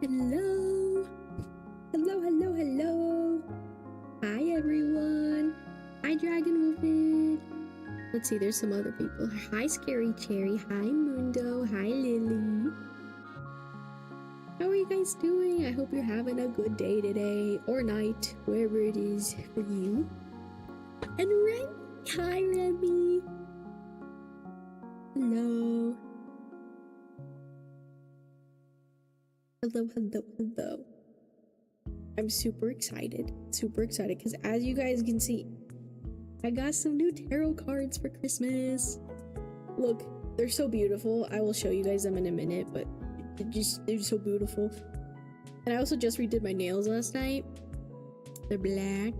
Hello. Hello. Hi, everyone. Hi, Dragon Wolfid. Let's see, there's some other people. Hi, Scary Cherry. Hi, Mundo. Hi, Lily. How are you guys doing? I hope you're having a good day today, or night, wherever it is for you. And Remy. Hi, Remy. Hello. Hello. I'm super excited because as you guys can see, I got some new tarot cards for Christmas. Look, they're so beautiful. I will show you guys them in a minute, but they're so beautiful. And I also just redid my nails last night. They're black.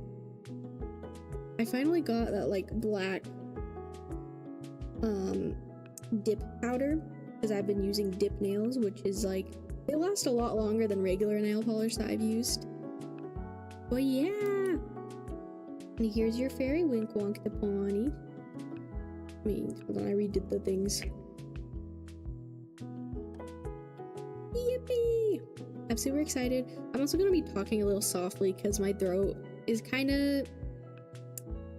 I finally got that like black dip powder because I've been using dip nails, which is like, they last a lot longer than regular nail polish that I've used. But yeah. And here's your fairy wink wonk the pony. Hold on, I redid the things. Yippee! I'm super excited. I'm also gonna be talking a little softly because my throat is kind of,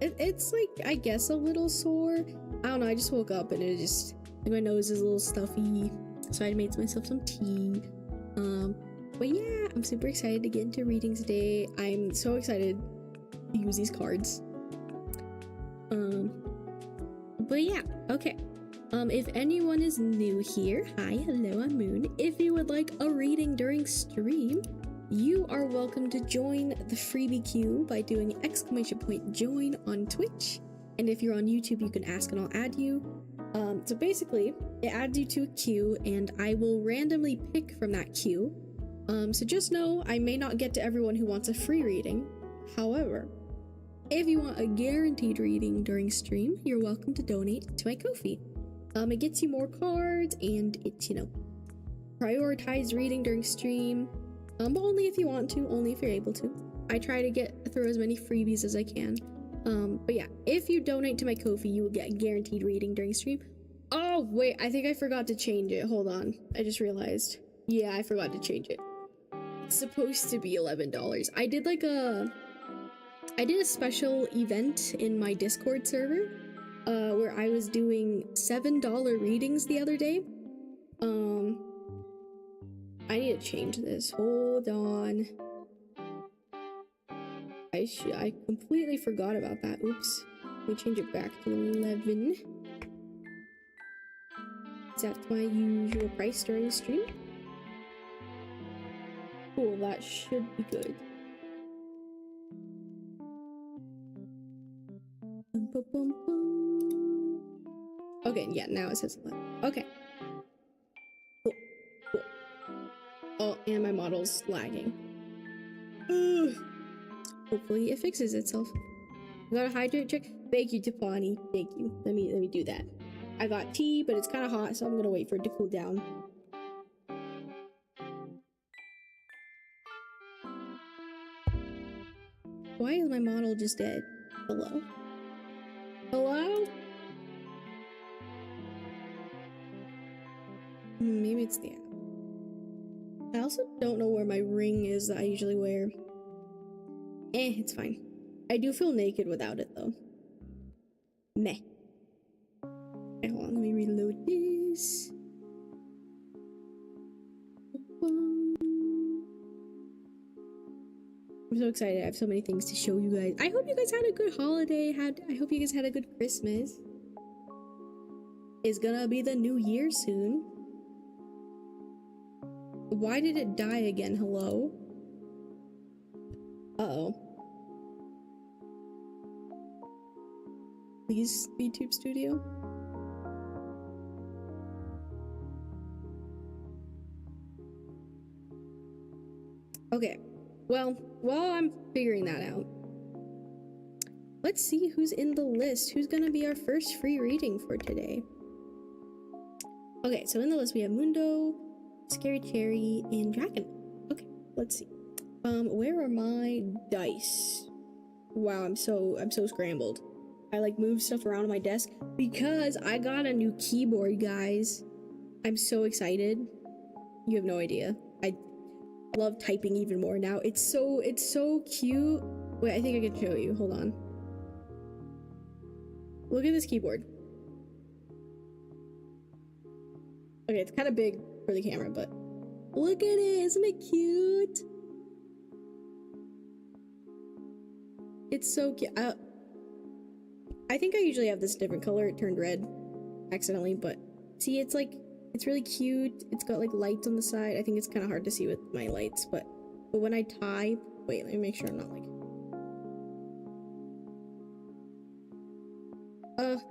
it's like, I guess a little sore. I don't know, I just woke up and it just, like, my nose is a little stuffy. So I made myself some tea. But yeah, I'm super excited to get into readings today. I'm so excited to use these cards. But yeah, okay. If anyone is new here, hi, hello, I'm Moon. If you would like a reading during stream, you are welcome to join the freebie queue by doing !join on Twitch. And if you're on YouTube, you can ask and I'll add you. So basically, it adds you to a queue and I will randomly pick from that queue. So just know I may not get to everyone who wants a free reading. However, if you want a guaranteed reading during stream, you're welcome to donate to my Kofi. It gets you more cards and it's, prioritized reading during stream. But only if you want to, only if you're able to. I try to get through as many freebies as I can. But yeah, if you donate to my Kofi, you will get a guaranteed reading during stream. Oh, wait, I think I forgot to change it. Hold on. I just realized. Yeah, I forgot to change it. It's supposed to be $11. I did a special event in my Discord server, where I was doing $7 readings the other day. I need to change this. Hold on. I completely forgot about that. Oops. Let me change it back to 11. Is that my usual price during stream? Cool, that should be good. Okay, yeah, now it says 11. Okay. Cool. Oh, and my model's lagging. Ugh. Hopefully it fixes itself. I got a hydrate check. Thank you, Tipani. Thank you. Let me do that. I got tea, but it's kind of hot, so I'm gonna wait for it to cool down. Why is my model just dead? Hello? Hello? Maybe it's the app. I also don't know where my ring is that I usually wear. It's fine. I do feel naked without it, though. Meh. Okay, hold on, let me reload this. I'm so excited. I have so many things to show you guys. I hope you guys had a good holiday. I hope you guys had a good Christmas. It's gonna be the new year soon. Why did it die again? Hello? Uh-oh. Please, YouTube Studio. Okay. Well, while I'm figuring that out, let's see who's in the list. Who's gonna be our first free reading for today? Okay, so in the list we have Mundo, Scary Cherry, and Dragon. Okay, let's see. Where are my dice? Wow, I'm so scrambled. I like move stuff around on my desk because I got a new keyboard, guys. I'm so excited. You have no idea. love typing even more now. It's so cute. Wait, I think I can show you. Hold on. Look at this keyboard. Okay, it's kind of big for the camera, but look at it. Isn't it cute? It's so cute. I think I usually have this different color. It turned red accidentally, but see, it's like, it's really cute. It's got like lights on the side. I think it's kind of hard to see with my lights, but when I type, wait, let me make sure I'm not like,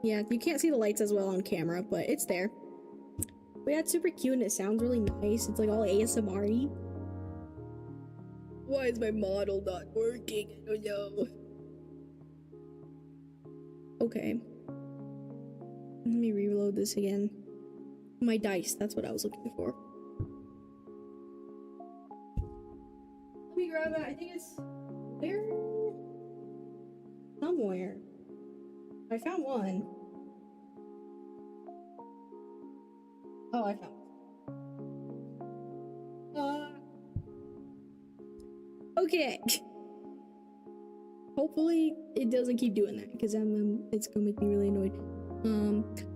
yeah, you can't see the lights as well on camera, but it's there. But yeah, it's super cute and it sounds really nice. It's like all ASMR-y. Why is my model not working? I don't know. Okay. Let me reload this again. My dice, that's what I was looking for. Let me grab it. I think it's there somewhere. I found one. Oh, I found one. Okay. Hopefully it doesn't keep doing that, because it's gonna make me really annoyed.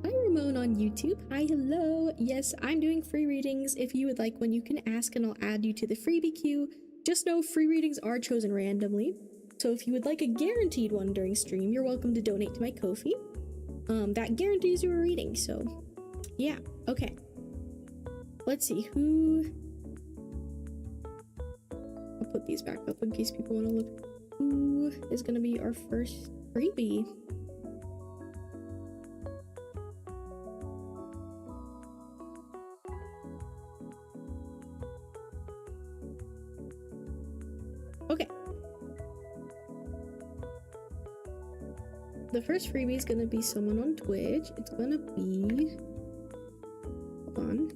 Hi Ramon on YouTube. Hi, hello. Yes, I'm doing free readings. If you would like one, you can ask and I'll add you to the freebie queue. Just know free readings are chosen randomly. So if you would like a guaranteed one during stream, you're welcome to donate to my Kofi. That guarantees you a reading, so yeah, okay. Let's see, I'll put these back up in case people want to look. Who is gonna be our first freebie? Okay. The first freebie is gonna be someone on Twitch. It's gonna be, hold on,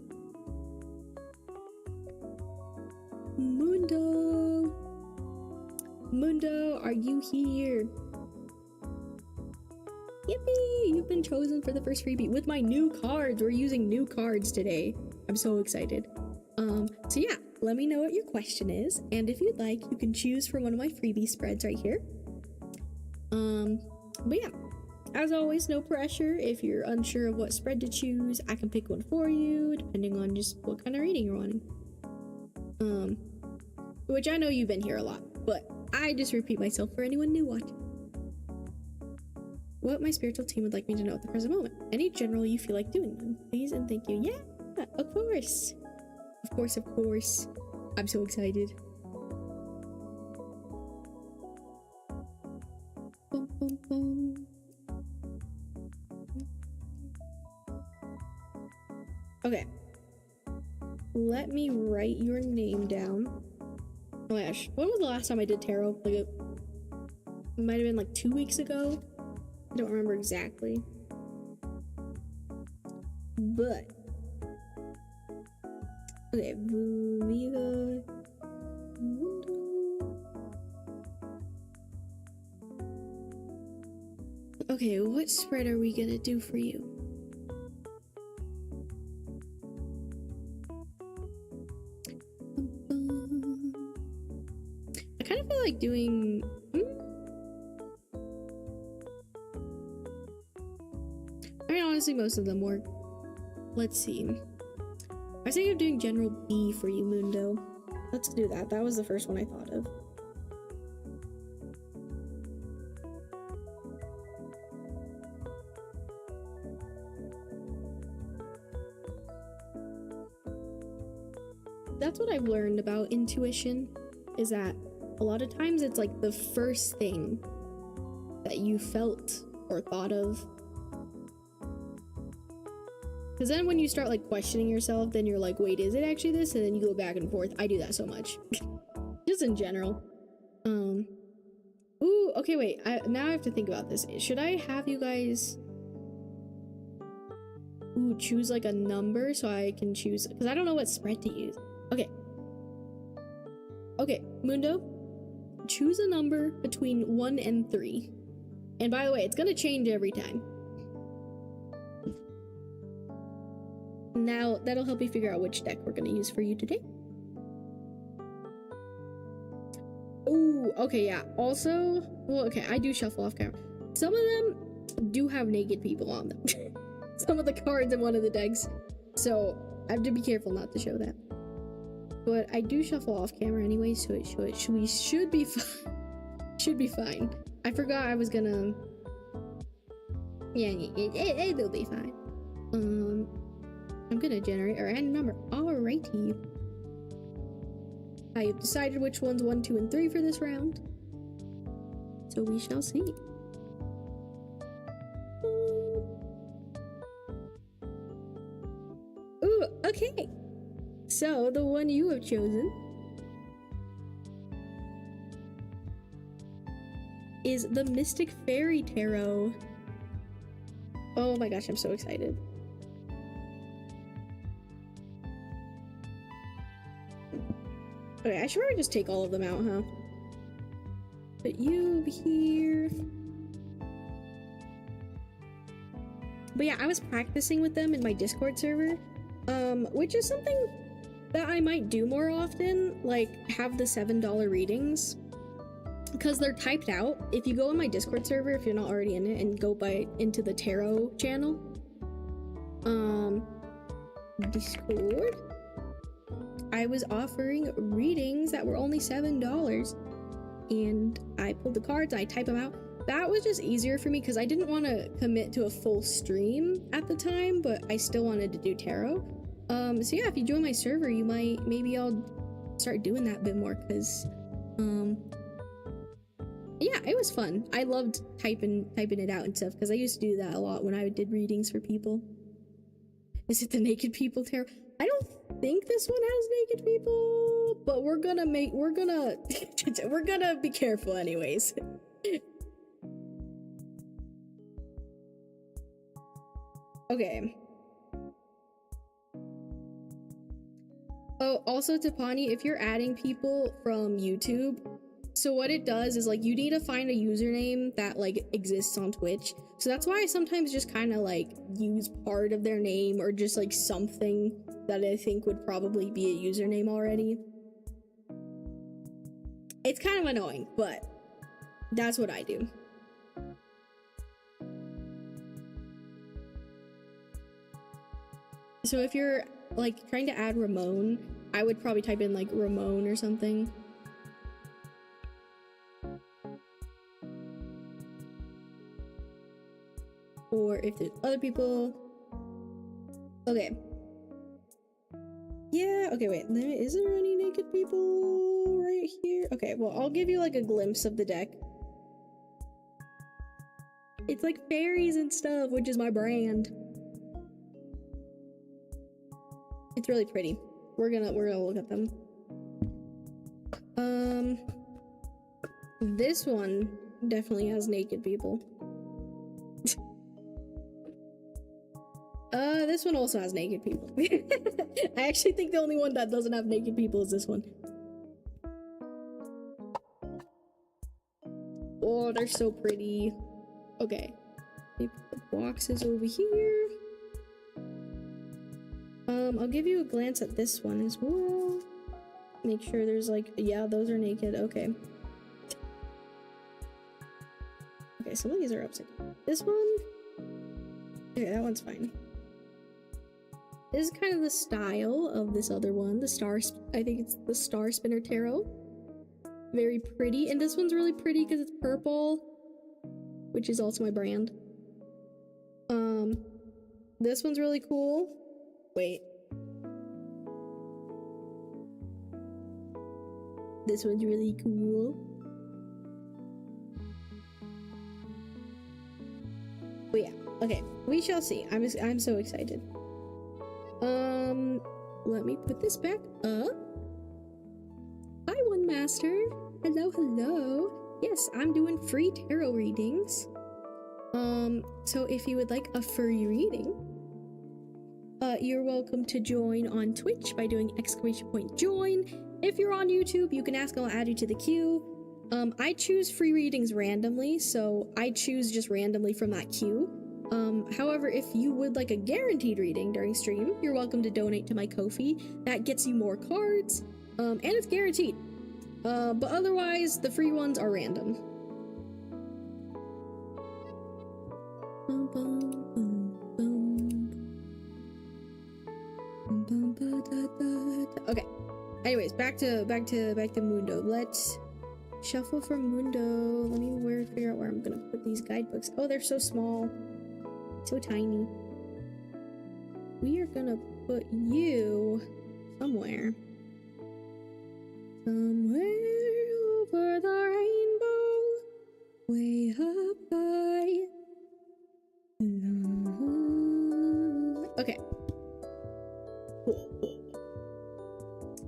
Mundo, are you here? Yippee! You've been chosen for the first freebie with my new cards. We're using new cards today. I'm so excited. So yeah, let me know what your question is, and if you'd like, you can choose from one of my freebie spreads right here. But yeah, as always, no pressure. If you're unsure of what spread to choose, I can pick one for you, depending on just what kind of reading you're wanting. Which I know you've been here a lot, but I just repeat myself for anyone new watching. What my spiritual team would like me to know at the present moment. Any general you feel like doing them, please and thank you. Yeah, of course. Of course, of course. I'm so excited. Bum, bum, bum. Okay. Let me write your name down. Oh my gosh, when was the last time I did tarot? Like, it might have been like 2 weeks ago. I don't remember exactly. But okay, Viva. Okay, what spread are we gonna do for you? I kind of feel like doing. I mean, honestly, most of them work. Let's see. I was thinking of doing General B for you, Mundo. Let's do that. That was the first one I thought of. That's what I've learned about intuition, is that a lot of times it's like the first thing that you felt or thought of. Because then when you start like questioning yourself, then you're like, wait, is it actually this? And then you go back and forth. I do that so much. Just in general. Ooh, okay, wait. Now I have to think about this. Should I have you guys choose like a number so I can choose? Because I don't know what spread to use. Okay. Okay, Mundo, choose a number between 1 and 3. And by the way, it's gonna change every time. Now, that'll help you figure out which deck we're gonna use for you today. Oh, okay, yeah. Also, well, okay, I do shuffle off camera. Some of them do have naked people on them. Some of the cards in one of the decks. So I have to be careful not to show that. But I do shuffle off camera anyway, so we should be fine. Should be fine. I forgot I was gonna. Yeah, it'll be fine. I'm gonna generate a random number. Alrighty. I have decided which one's 1, 2, and 3 for this round. So we shall see. Ooh, okay. So the one you have chosen is the Mystic Fairy Tarot. Oh my gosh, I'm so excited. Okay, I should probably just take all of them out, huh? Put you here. But yeah, I was practicing with them in my Discord server, which is something that I might do more often, like have the $7 readings, because they're typed out. If you go on my Discord server, if you're not already in it, and go into the tarot channel, Discord, I was offering readings that were only $7, and I pulled the cards, I type them out. That was just easier for me because I didn't want to commit to a full stream at the time, but I still wanted to do tarot. So yeah, if you join my server, maybe I'll start doing that a bit more, because yeah, it was fun. I loved typing it out and stuff, because I used to do that a lot when I did readings for people. Is it the naked people tarot? I don't think this one has naked people, but we're gonna be careful anyways. Okay. Oh, also Tapani, if you're adding people from YouTube, so what it does is, like, you need to find a username that, like, exists on Twitch. So that's why I sometimes just kind of, like, use part of their name, or just, like, something that I think would probably be a username already. It's kind of annoying, but that's what I do. So if you're, like, trying to add Ramon, I would probably type in, like, Ramon or something. Or if there's other people. Okay. Yeah, okay, wait. Is there any naked people right here? Okay, well, I'll give you, like, a glimpse of the deck. It's like fairies and stuff, which is my brand. It's really pretty. We're gonna look at them. This one definitely has naked people. This one also has naked people. I actually think the only one that doesn't have naked people is this one. Oh, they're so pretty. Okay. Let me put the boxes over here. I'll give you a glance at this one as well. Make sure there's, like, yeah, those are naked. Okay. Okay, some of these are upside down. This one? Okay, that one's fine. This is kind of the style of this other one, I think it's the Star Spinner Tarot. Very pretty, and this one's really pretty because it's purple, which is also my brand. This one's really cool. Wait. This one's really cool. But yeah, okay, we shall see. I'm so excited. Let me put this back up. Hi, One Master. Hello, hello. Yes, I'm doing free tarot readings. So if you would like a free reading, you're welcome to join on Twitch by doing !join. If you're on YouTube, you can ask, I'll add you to the queue. I choose free readings randomly, so I choose just randomly from that queue. However, if you would like a guaranteed reading during stream, you're welcome to donate to my Kofi. That gets you more cards, and it's guaranteed. But otherwise, the free ones are random. Okay. Anyways, back to Mundo. Let's shuffle from Mundo. Let me figure out where I'm gonna put these guidebooks. Oh, they're so small, so tiny. We are gonna put you somewhere over the rainbow, way up high. Okay. Cool.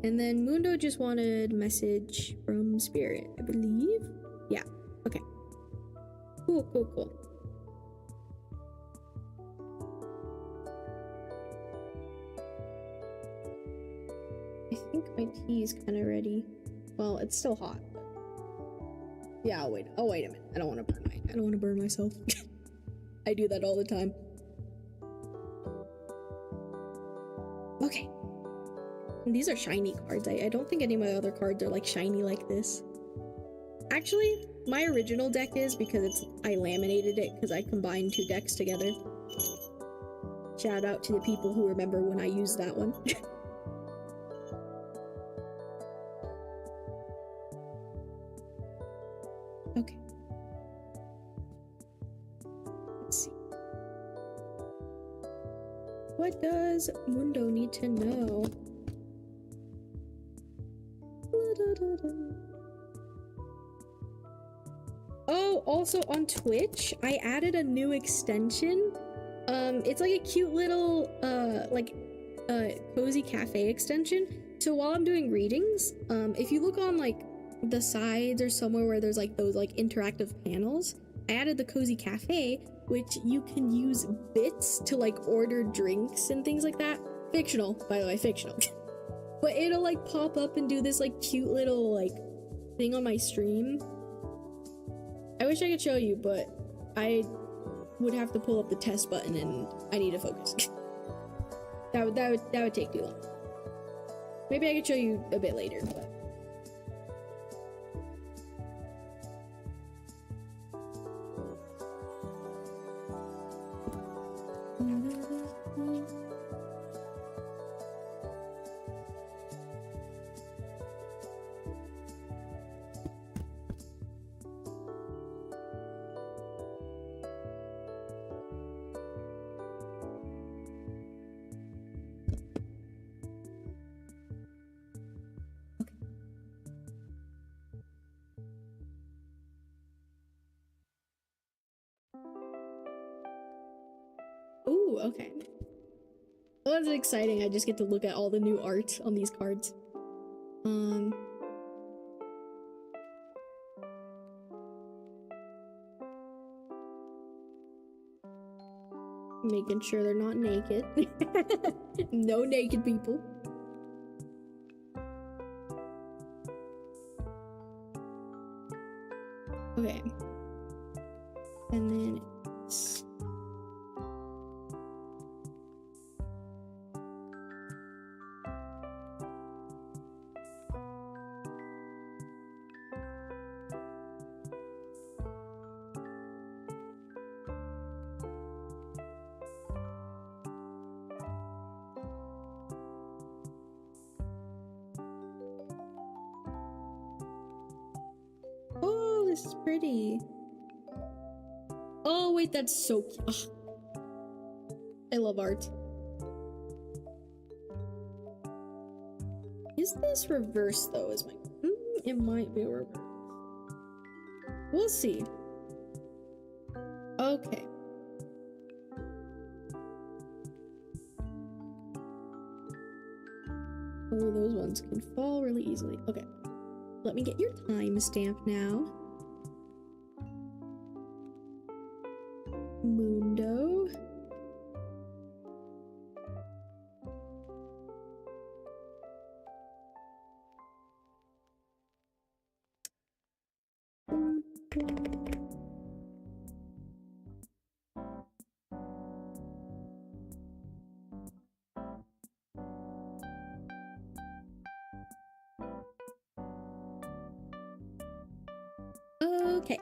And then Mundo just wanted message from Spirit, I believe. Yeah. Okay. Cool. I think my tea is kind of ready. Well, it's still hot. But... yeah, I'll wait a minute. I don't want to burn myself. I do that all the time. Okay. And these are shiny cards. I don't think any of my other cards are like shiny like this. Actually, my original deck is because I laminated it because I combined 2 decks together. Shout out to the people who remember when I used that one. Okay. Let's see. What does Mundo need to know? Oh, also on Twitch, I added a new extension. It's like a cute little, cozy cafe extension. So while I'm doing readings, if you look on like the sides or somewhere where there's like those like interactive panels, I added the cozy cafe, which you can use bits to like order drinks and things like that. Fictional, by the way, fictional. But it'll like pop up and do this like cute little like thing on my stream. I wish I could show you, but I would have to pull up the test button and I need to focus. that would take too long. Maybe I could show you a bit later, but ooh, okay. Well, that's exciting. I just get to look at all the new art on these cards. Making sure they're not naked. No naked people. Okay. And then it's... oh, this is pretty. Oh, wait, that's so cute. Ugh. I love art. Is this reverse though? Is my it might be reverse. We'll see. Okay. Oh, those ones can fall really easily. Okay. Let me get your timestamp now. Mundo. Okay,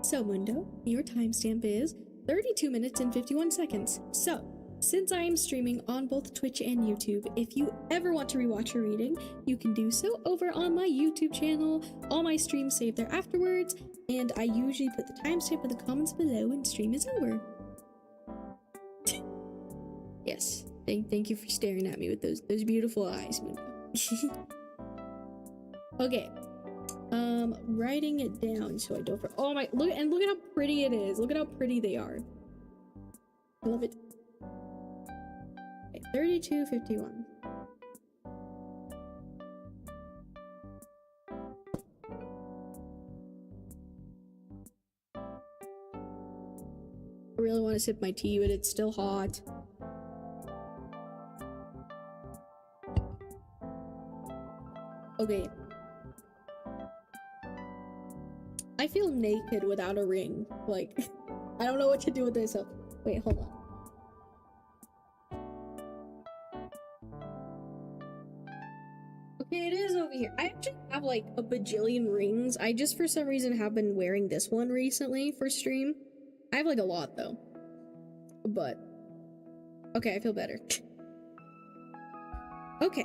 so Mundo, your timestamp is 32 minutes and 51 seconds. So, since I am streaming on both Twitch and YouTube, if you ever want to rewatch a reading, you can do so over on my YouTube channel. All my streams save there afterwards, and I usually put the timestamp in the comments below when stream is over. Yes, thank you for staring at me with those beautiful eyes, Mundo. Okay. Writing it down so I don't. Oh my! Look at how pretty it is. Look at how pretty they are. I love it. Okay, 32:51. I really want to sip my tea, but it's still hot. Okay. I feel naked without a ring. Like, I don't know what to do with this. Wait, hold on. Okay, it is over here. I actually have like a bajillion rings. I just for some reason have been wearing this one recently for stream. I have like a lot though. But okay, I feel better. Okay.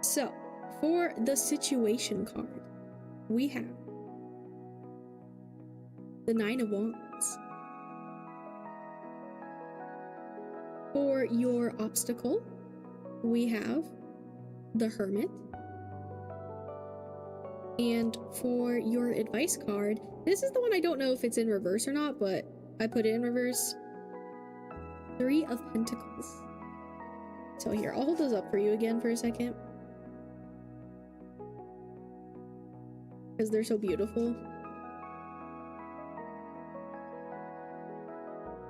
So, for the situation card, we have the 9 of Wands. For your obstacle, we have the Hermit. And for your advice card, this is the one I don't know if it's in reverse or not, but I put it in reverse. 3 of Pentacles. So here, I'll hold those up for you again for a second. Because they're so beautiful.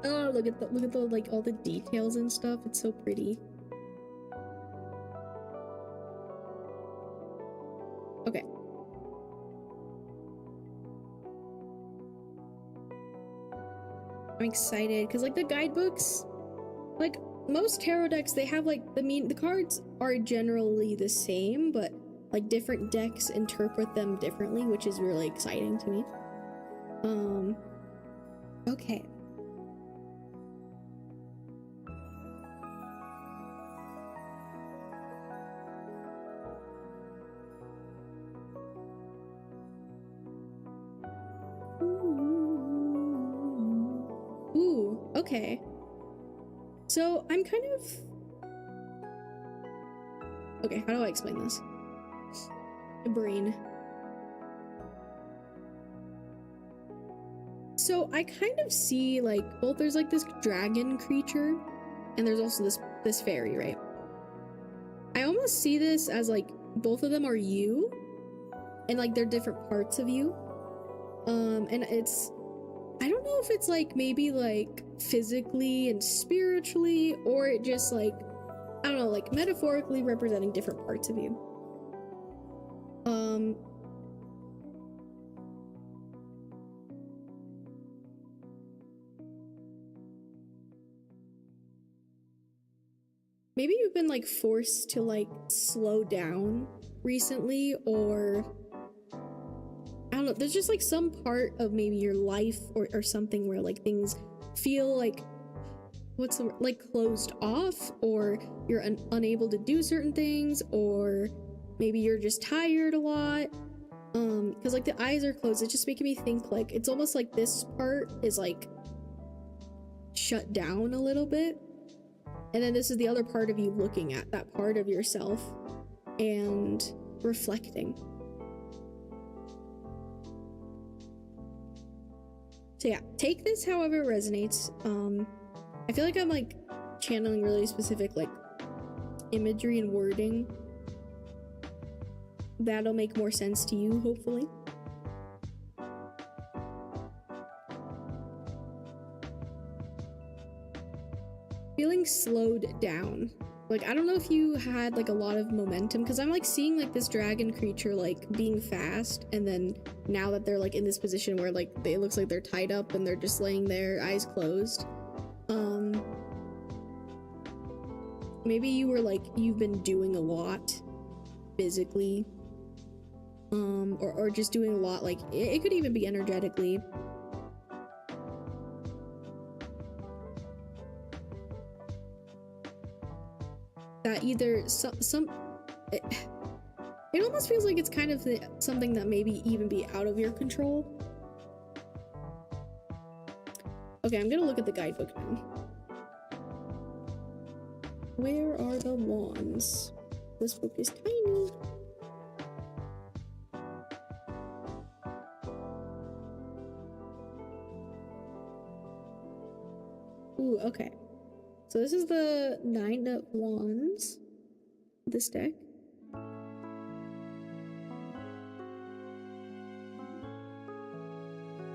Oh, look at the like all the details and stuff. It's so pretty. Okay. I'm excited because like the guidebooks, like most tarot decks, they have like the cards are generally the same, but like different decks interpret them differently, which is really exciting to me. Okay. Ooh, okay. So I'm kind of... Okay, how do I explain this? My brain. So I kind of see like both there's like this dragon creature and there's also this fairy, right? I almost see this as like both of them are you and like they're different parts of you. And it's, I don't know if it's like maybe like physically and spiritually or it just like, I don't know, like metaphorically representing different parts of you. Maybe you've been like forced to like slow down recently, or I don't know, there's just like some part of maybe your life or something where like things feel like like closed off, or you're unable to do certain things, or maybe you're just tired a lot. Because like the eyes are closed, it's just making me think like it's almost like this part is like shut down a little bit. And then this is the other part of you looking at that part of yourself and reflecting. So yeah, take this however it resonates. I feel like I'm like channeling really specific like imagery and wording. That'll make more sense to you, hopefully. Feeling slowed down. Like, I don't know if you had like a lot of momentum, because I'm like seeing like this dragon creature like being fast, and then now that they're like in this position where like it looks like they're tied up and they're just laying there, eyes closed. Maybe you were like, you've been doing a lot physically, or just doing a lot, like it could even be energetically. That either it almost feels like it's kind of something that maybe even be out of your control. Okay, I'm gonna look at the guidebook now. Where are the wands? This book is tiny. Ooh, okay. So this is the 9 of Wands, this deck.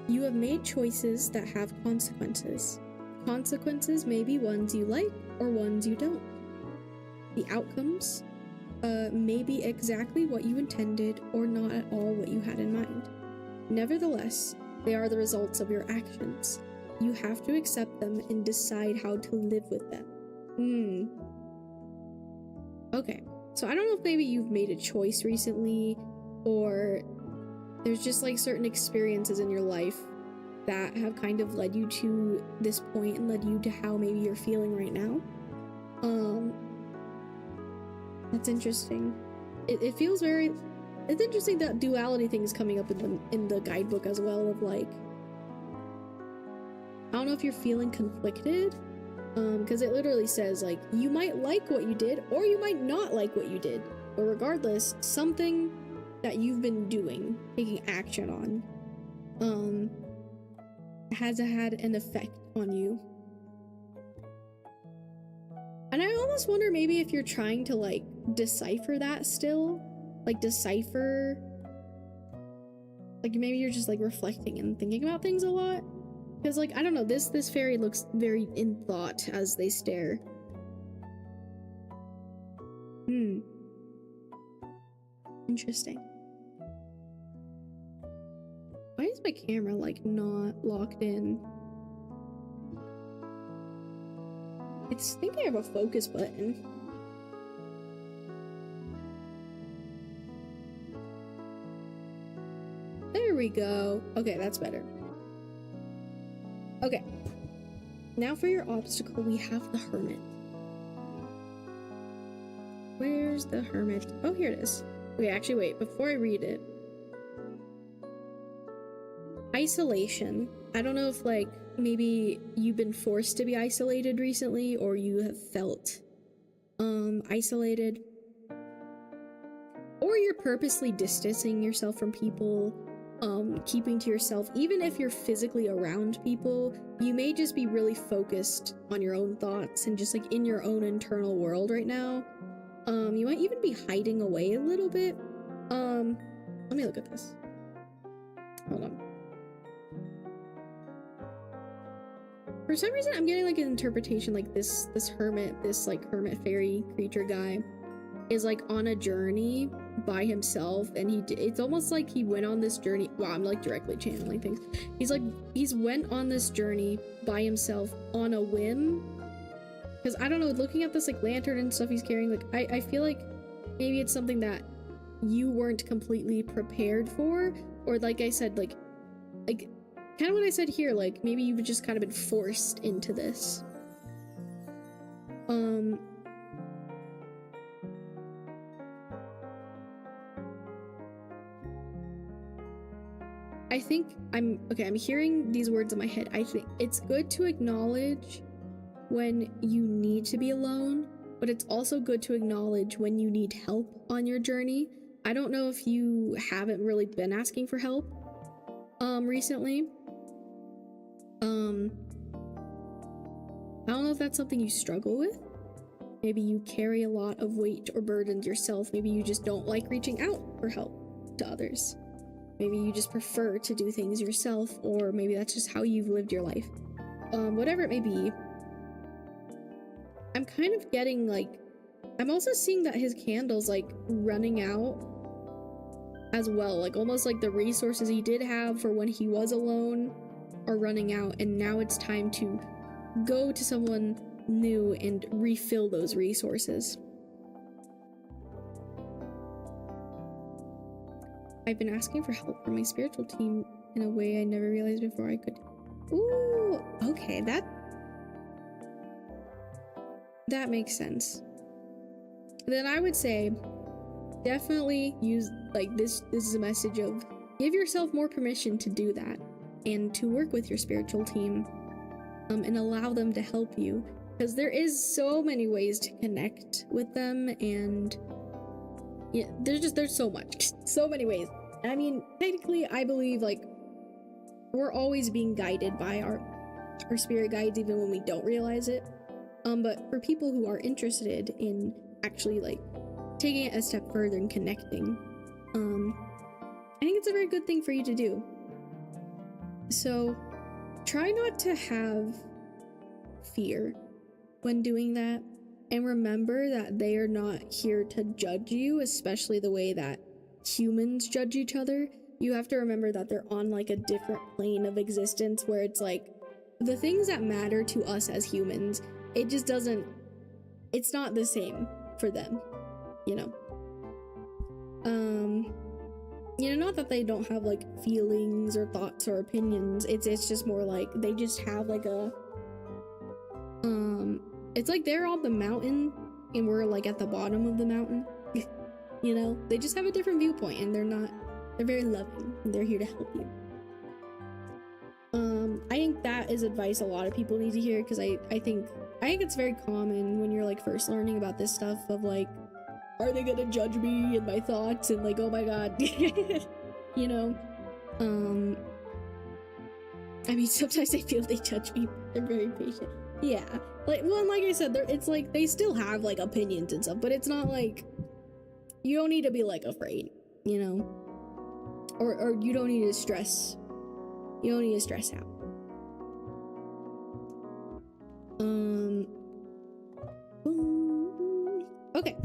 You have made choices that have consequences. Consequences may be ones you like or ones you don't. The outcomes may be exactly what you intended or not at all what you had in mind. Nevertheless, they are the results of your actions. You have to accept them and decide how to live with them. Okay, so I don't know if maybe you've made a choice recently, or there's just like certain experiences in your life that have kind of led you to this point and led you to how maybe you're feeling right now. That's interesting. It feels very, it's interesting that duality thing is coming up in the guidebook as well, of like, I don't know if you're feeling conflicted, because it literally says like you might like what you did or you might not like what you did, but regardless, something that you've been doing, taking action on, has had an effect on you. And I almost wonder maybe if you're trying to like decipher that still, like decipher, like maybe you're just like reflecting and thinking about things a lot. Because, like, I don't know, this fairy looks very in thought as they stare. Interesting. Why is my camera, like, not locked in? I think I have a focus button. There we go. Okay, that's better. Okay, now for your obstacle, we have the Hermit. Where's the Hermit? Oh, here it is. Okay, actually, wait, before I read it. Isolation. I don't know if, like, maybe you've been forced to be isolated recently, or you have felt, isolated. Or you're purposely distancing yourself from people. Keeping to yourself, even if you're physically around people, you may just be really focused on your own thoughts and just like in your own internal world right now. You might even be hiding away a little bit. Let me look at this. Hold on. For some reason, I'm getting like an interpretation like this hermit, this like hermit fairy creature guy is like on a journey by himself, and it's almost like he went on this journey. Wow, I'm like directly channeling things. He's went on this journey by himself on a whim, because I don't know, looking at this like lantern and stuff he's carrying, like I feel like maybe it's something that you weren't completely prepared for, or like I said, like kind of what I said here, like maybe you've just kind of been forced into this. I think I'm hearing these words in my head. I think it's good to acknowledge when you need to be alone, but it's also good to acknowledge when you need help on your journey. I don't know if you haven't really been asking for help recently. I don't know if that's something you struggle with. Maybe you carry a lot of weight or burdens yourself. Maybe you just don't like reaching out for help to others. Maybe you just prefer to do things yourself, or maybe that's just how you've lived your life. Whatever it may be, I'm kind of getting like, I'm also seeing that his candle's like running out as well. Like almost like the resources he did have for when he was alone are running out, and now it's time to go to someone new and refill those resources. I've been asking for help from my spiritual team in a way I never realized before I could. Ooh, okay, that makes sense. Then I would say definitely use, like, this is a message of give yourself more permission to do that and to work with your spiritual team, and allow them to help you, because there is so many ways to connect with them, and yeah, there's so many ways. I mean, technically I believe like we're always being guided by our spirit guides even when we don't realize it, but for people who are interested in actually like taking it a step further and connecting, I think it's a very good thing for you to do. So try not to have fear when doing that, and remember that they are not here to judge you, especially the way that humans judge each other. You have to remember that they're on like a different plane of existence where it's like the things that matter to us as humans, it's not the same for them, you know. Not that they don't have like feelings or thoughts or opinions, it's just more like they just have like a it's like they're on the mountain and we're like at the bottom of the mountain. You know, they just have a different viewpoint, and they're very loving, and they're here to help you. I think that is advice a lot of people need to hear, because I think it's very common when you're like first learning about this stuff of like, are they gonna judge me and my thoughts, and like, oh my god. You know, I mean, sometimes I feel they judge me. They're very patient. Yeah, like, well, and like I said, it's like they still have like opinions and stuff, but it's not like you don't need to be like afraid, you know, or you don't need to stress. You don't need to stress out. Okay.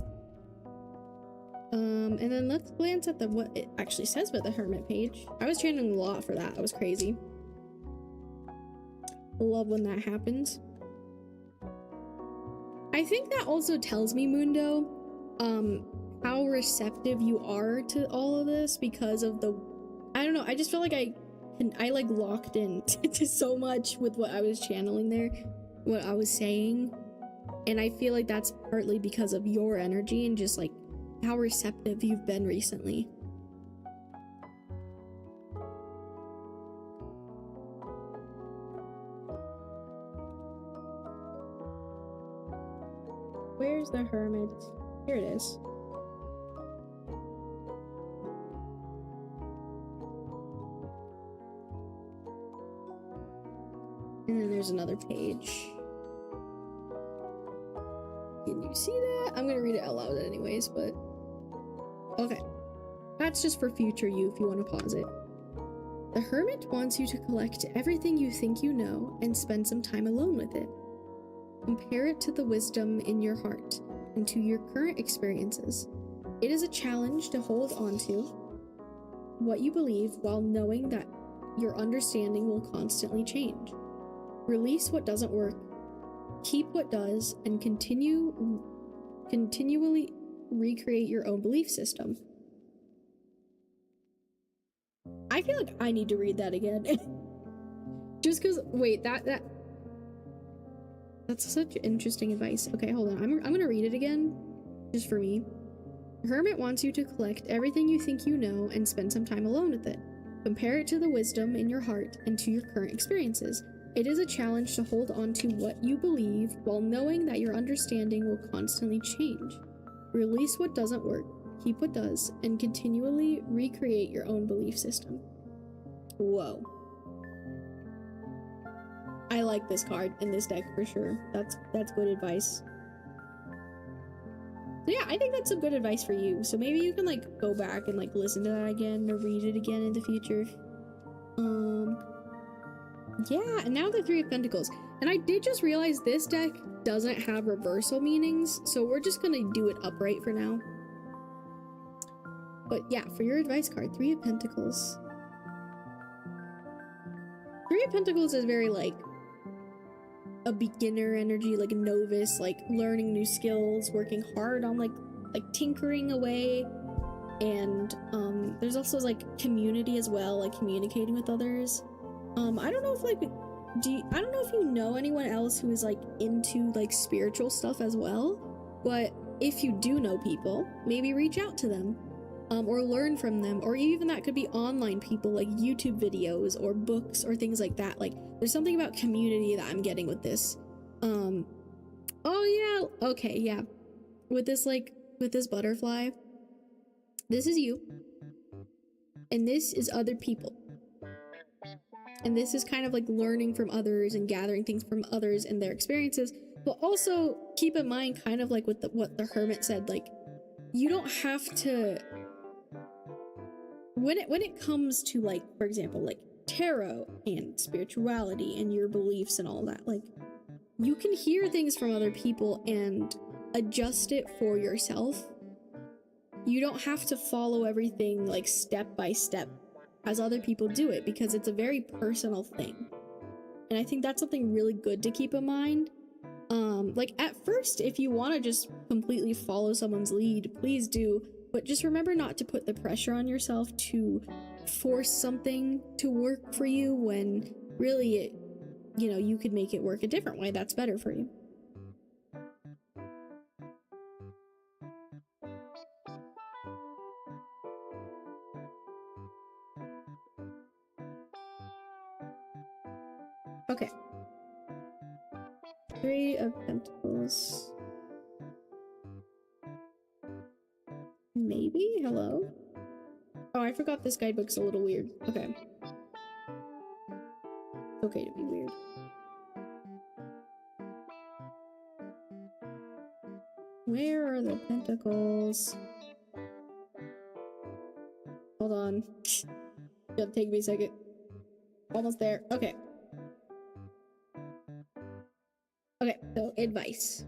And then let's glance at what it actually says about the Hermit page. I was channeling a lot for that. That was crazy. Love when that happens. I think that also tells me, Mundo, how receptive you are to all of this, because of I don't know, I just feel like I like locked in to so much with what I was channeling there, what I was saying, and I feel like that's partly because of your energy and just like how receptive you've been recently. Where's the Hermit? Here it is. And then there's another page. Can you see that? I'm gonna read it out loud anyways, but okay. That's just for future you if you want to pause it. The Hermit wants you to collect everything you think you know and spend some time alone with it. Compare it to the wisdom in your heart and to your current experiences. It is a challenge to hold on to what you believe while knowing that your understanding will constantly change. Release what doesn't work, keep what does, and continually recreate your own belief system. I feel like I need to read that again. Just because, wait, that's such interesting advice. Okay, hold on. I'm gonna read it again, just for me. The Hermit wants you to collect everything you think you know and spend some time alone with it. Compare it to the wisdom in your heart and to your current experiences. It is a challenge to hold on to what you believe while knowing that your understanding will constantly change. Release what doesn't work, keep what does, and continually recreate your own belief system. Whoa. I like this card in this deck for sure. That's good advice. So yeah, I think that's some good advice for you. So maybe you can like go back and like listen to that again or read it again in the future. Yeah, and now the Three of Pentacles. And I did just realize this deck doesn't have reversal meanings, so we're just gonna do it upright for now. But yeah, for your advice card, Three of Pentacles. Three of Pentacles is very like a beginner energy, like a novice, like learning new skills, working hard on like tinkering away. and there's also like community as well, like communicating with others. I don't know if like I don't know if you know anyone else who is like into like spiritual stuff as well, but if you do know people, maybe reach out to them, or learn from them, or even that could be online people like YouTube videos or books or things like that. Like there's something about community that I'm getting with this. Oh yeah, okay, yeah. With this butterfly, this is you, and this is other people. And this is kind of like learning from others and gathering things from others and their experiences. But also keep in mind, kind of like with what the hermit said, like you don't have to, when it comes to like, for example, like tarot and spirituality and your beliefs and all that, like you can hear things from other people and adjust it for yourself. You don't have to follow everything like step by step as other people do it, because it's a very personal thing. And I think that's something really good to keep in mind. Like at first, if you want to just completely follow someone's lead, please do, but just remember not to put the pressure on yourself to force something to work for you when really it, you know, you could make it work a different way that's better for you. Okay. 3 of Pentacles. Maybe? Hello? Oh, I forgot this guidebook's a little weird. Okay. It's okay to be weird. Where are the pentacles? Hold on. It'll take me a second. Almost there. Okay. Okay, so advice.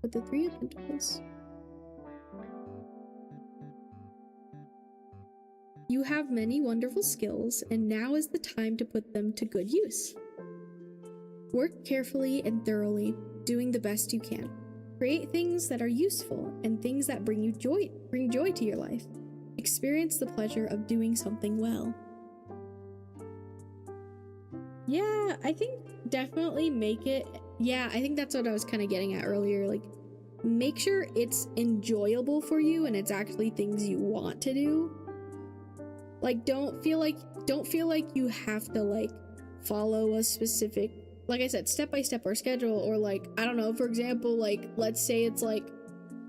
With the 3 of Pentacles. You have many wonderful skills, and now is the time to put them to good use. Work carefully and thoroughly, doing the best you can. Create things that are useful and things that bring joy to your life. Experience the pleasure of doing something well. Yeah, I think definitely make it. Yeah, I think that's what I was kind of getting at earlier. Like, make sure it's enjoyable for you and it's actually things you want to do. Like, don't feel like you have to like follow a specific, like I said, step-by-step or schedule, or like, I don't know, for example, like let's say it's like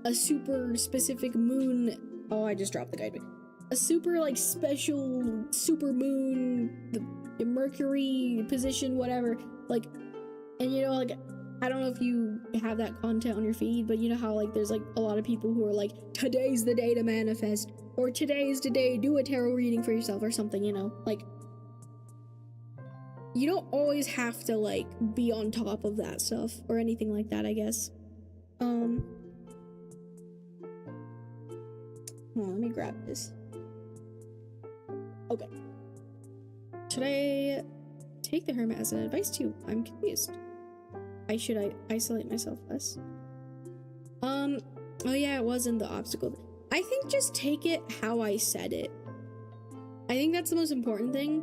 a super specific moon. Oh, I just dropped the guidebook. A super like special super moon, the Mercury position, whatever. Like, and you know, like, I don't know if you have that content on your feed, but you know how like there's like a lot of people who are like, today's the day to manifest, or today's the day, do a tarot reading for yourself or something, you know, like you don't always have to like be on top of that stuff or anything like that, I guess. Hold on, let me grab this. Okay. Should I take the Hermit as an advice too? I'm confused. Should I isolate myself less? Oh yeah, it was in the obstacle. I think just take it how I said it. I think that's the most important thing.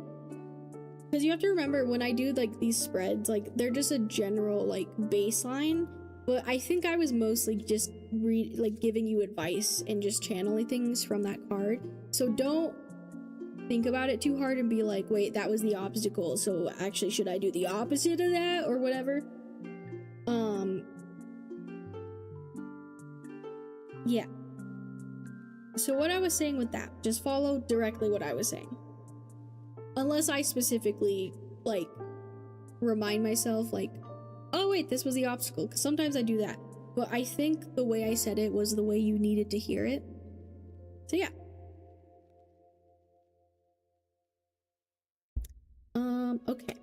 Because you have to remember, when I do like these spreads, like they're just a general like baseline, but I think I was mostly just giving you advice and just channeling things from that card. So don't think about it too hard and be like, wait, that was the obstacle, so actually should I do the opposite of that or whatever? Yeah. So what I was saying with that, just follow directly what I was saying. Unless I specifically, like, remind myself, like, oh wait, this was the obstacle, because sometimes I do that. But I think the way I said it was the way you needed to hear it. So yeah. Okay.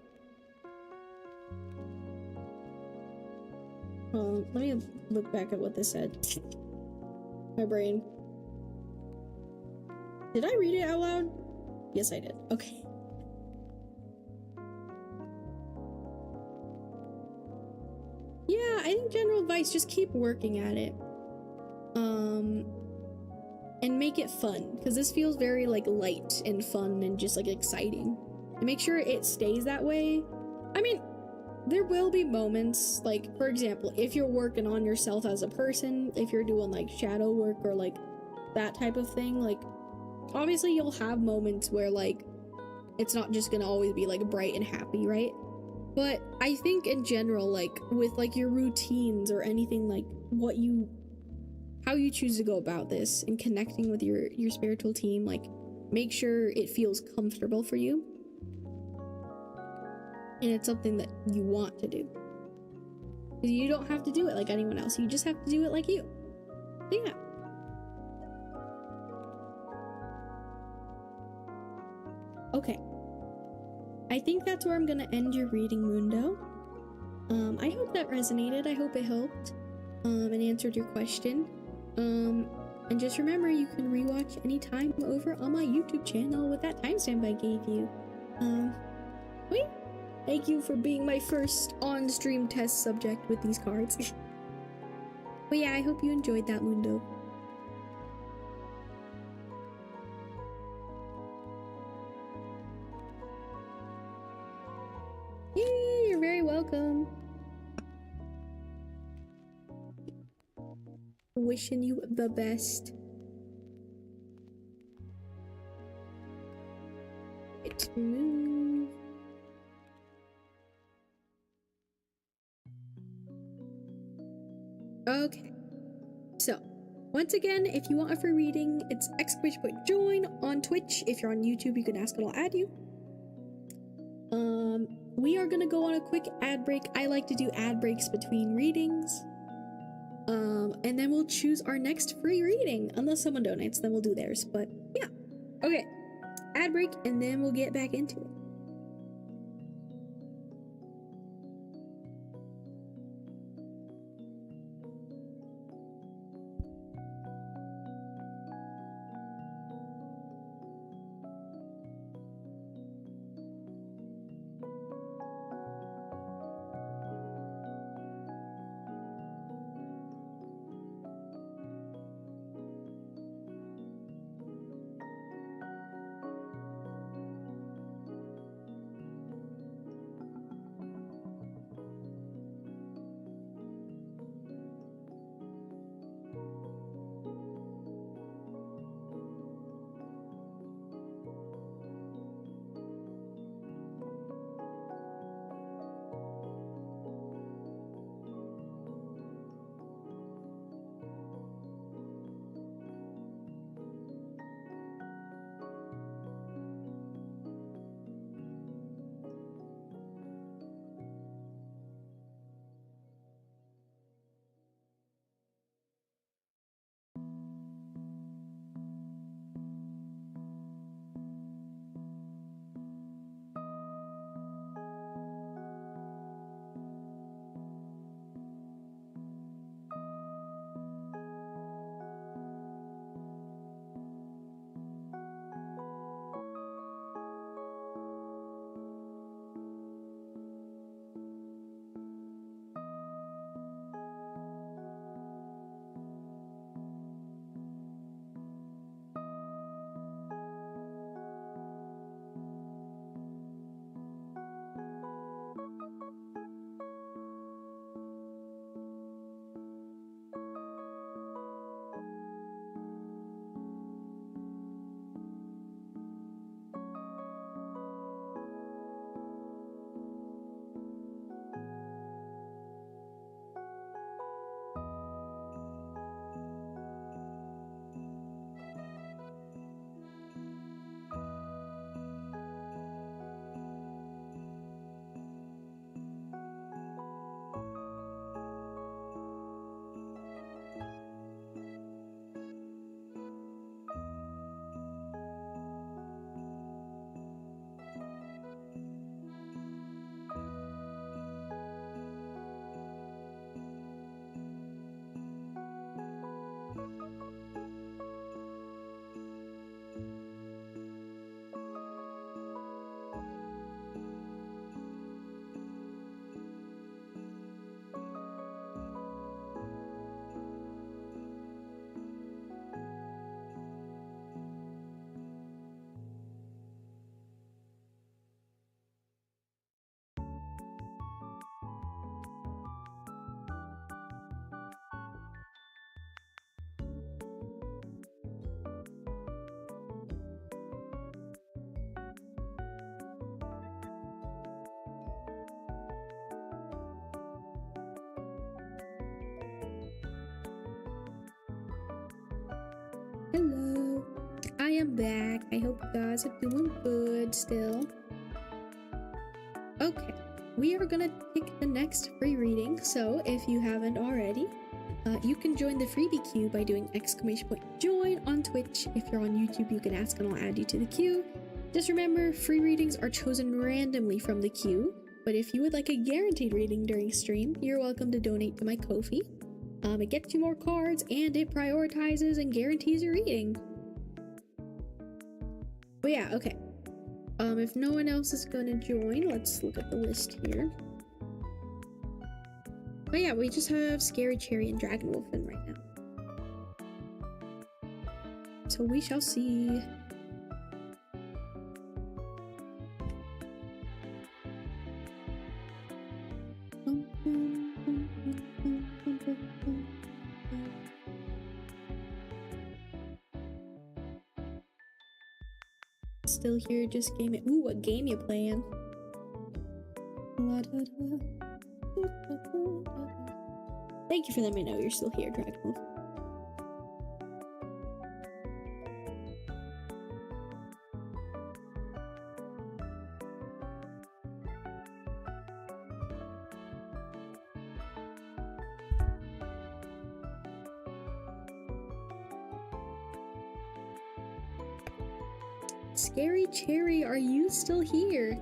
Let me look back at what this said. My brain. Did I read it out loud? Yes, I did. Okay. Yeah, I think general advice, just keep working at it. and make it fun, because this feels very like light and fun and just like exciting. And make sure it stays that way. I mean, there will be moments, like for example, if you're working on yourself as a person, if you're doing like shadow work or like that type of thing, like obviously you'll have moments where like it's not just gonna always be like bright and happy, right? But I think in general, like with like your routines or anything, like how you choose to go about this and connecting with your spiritual team, like make sure it feels comfortable for you and it's something that you want to do. Because you don't have to do it like anyone else, you just have to do it like you. So yeah. Okay, I think that's where I'm gonna end your reading, Mundo. I hope that resonated, I hope it helped and answered your question. And just remember, you can rewatch anytime over on my YouTube channel with that timestamp I gave you. Wait, thank you for being my first on-stream test subject with these cards. But yeah, I hope you enjoyed that, Mundo. Yay, you're very welcome. Wishing you the best. Let's move. Okay, so once again, if you want a free reading, it's !join on Twitch. If you're on YouTube, you can ask and I'll add you. We are gonna go on a quick ad break. I like to do ad breaks between readings. And then we'll choose our next free reading. Unless someone donates, then we'll do theirs. But yeah. Okay. Ad break, and then we'll get back into it. Hello. I am back. I hope you guys are doing good still. Okay, we are gonna pick the next free reading, so if you haven't already, you can join the freebie queue by doing !join on Twitch. If you're on YouTube, you can ask and I'll add you to the queue. Just remember, free readings are chosen randomly from the queue, but if you would like a guaranteed reading during stream, you're welcome to donate to my Kofi. It gets you more cards and it prioritizes and guarantees a reading. But yeah, okay. If no one else is gonna join, let's look at the list here. But yeah, we just have Scary Cherry and Dragon Wolfen right now. So we shall see. Still here, just game it. Ooh, what game you playing? Thank you for letting me know you're still here, Dragon Wolf. Scary Cherry, are you still here?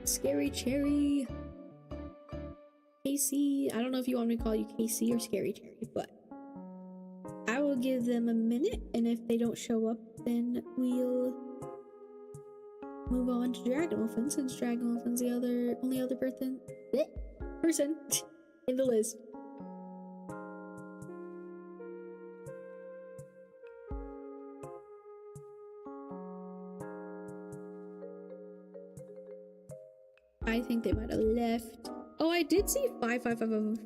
Scary Cherry. Casey, I don't know if you want me to call you Casey or Scary Cherry, but I will give them a minute, and if they don't show up, then we'll move on to Dragon Wolfen, since Dragon Wolfen's the only other person in the list. I think they might have left. Oh, I did see 555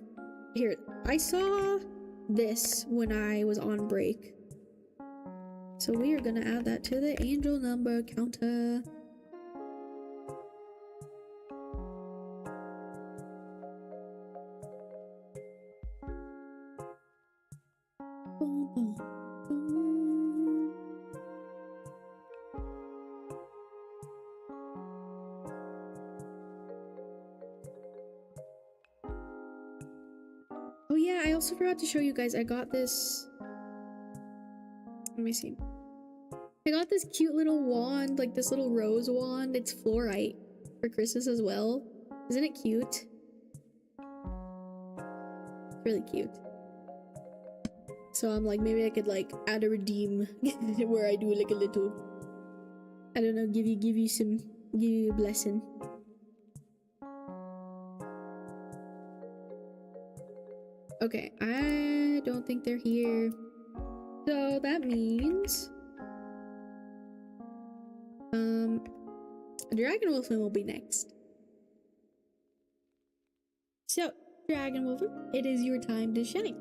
here. I saw this when I was on break. So we are gonna add that to the angel number counter. Oh yeah, I also forgot to show you guys, I got this, let me see. I got this cute little wand, like this little rose wand. It's fluorite for Christmas as well. Isn't it cute? It's really cute. So I'm like, maybe I could like add a redeem where I do like a little, I don't know, give you a blessing. Okay, I don't think they're here. So that means Dragon Wolfen will be next. So, Dragon Wolfen, it is your time to shine.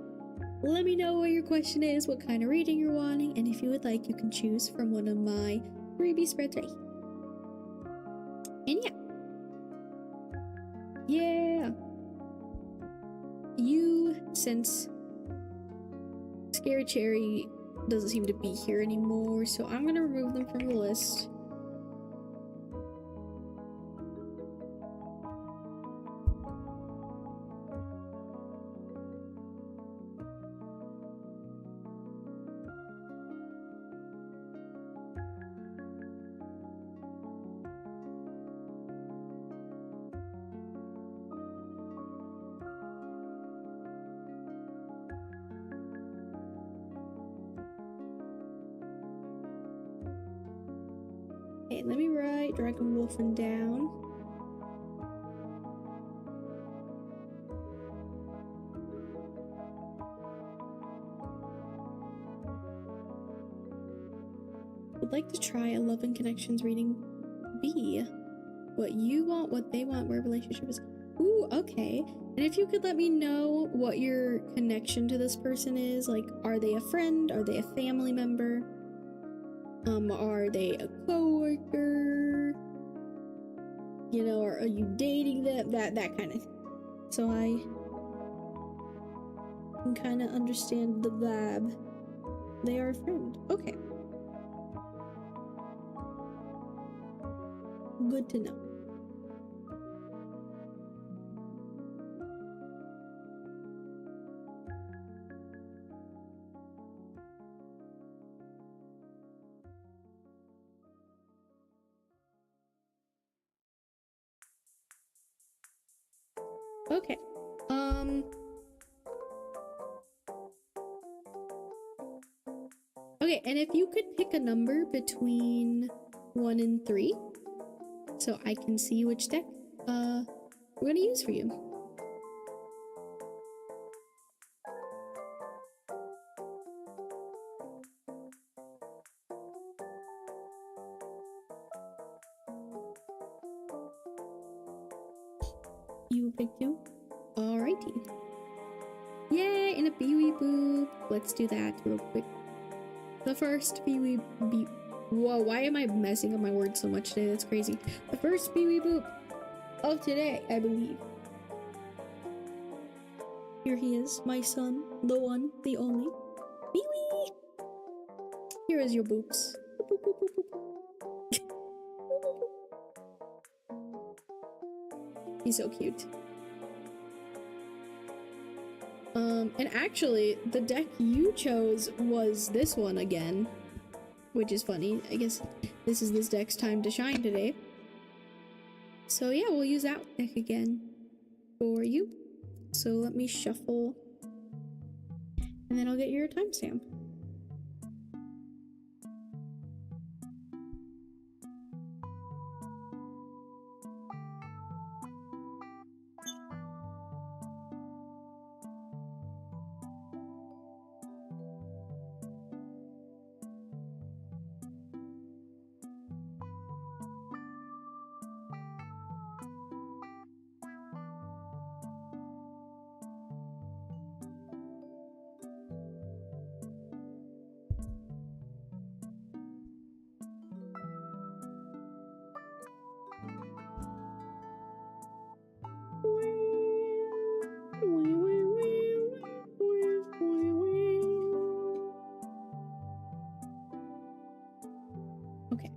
Let me know what your question is, what kind of reading you're wanting, and if you would like, you can choose from one of my freebie spreads right here. And yeah. You, since Scary Cherry doesn't seem to be here anymore, so I'm gonna remove them from the list. Okay, let me write Dragon Wolfen down. Would like to try a Love and Connections reading B. What you want, what they want, where relationship is. Ooh, okay. And if you could let me know what your connection to this person is, like, are they a friend? Are they a family member? Are they a coworker? You know, or are you dating them? That kind of thing. So can kind of understand the vibe. They are a friend. Okay. Good to know. Okay. Okay, and if you could pick a number between 1 and 3, so I can see which deck we're gonna use for you. You pick 2? Alrighty. Yay, and a Beewee Boop. Let's do that real quick. The first Beewee Boop. Whoa, why am I messing up my words so much today? That's crazy. The first Beewee Boop of today, I believe. Here he is, my son, the one, the only. Beewee! Here is your boops. Boop, boop, boop, boop, boop. He's so cute. And actually, the deck you chose was this one again, which is funny. I guess this is this deck's time to shine today. So yeah, we'll use that deck again for you. So let me shuffle, and then I'll get your timestamp. Okay.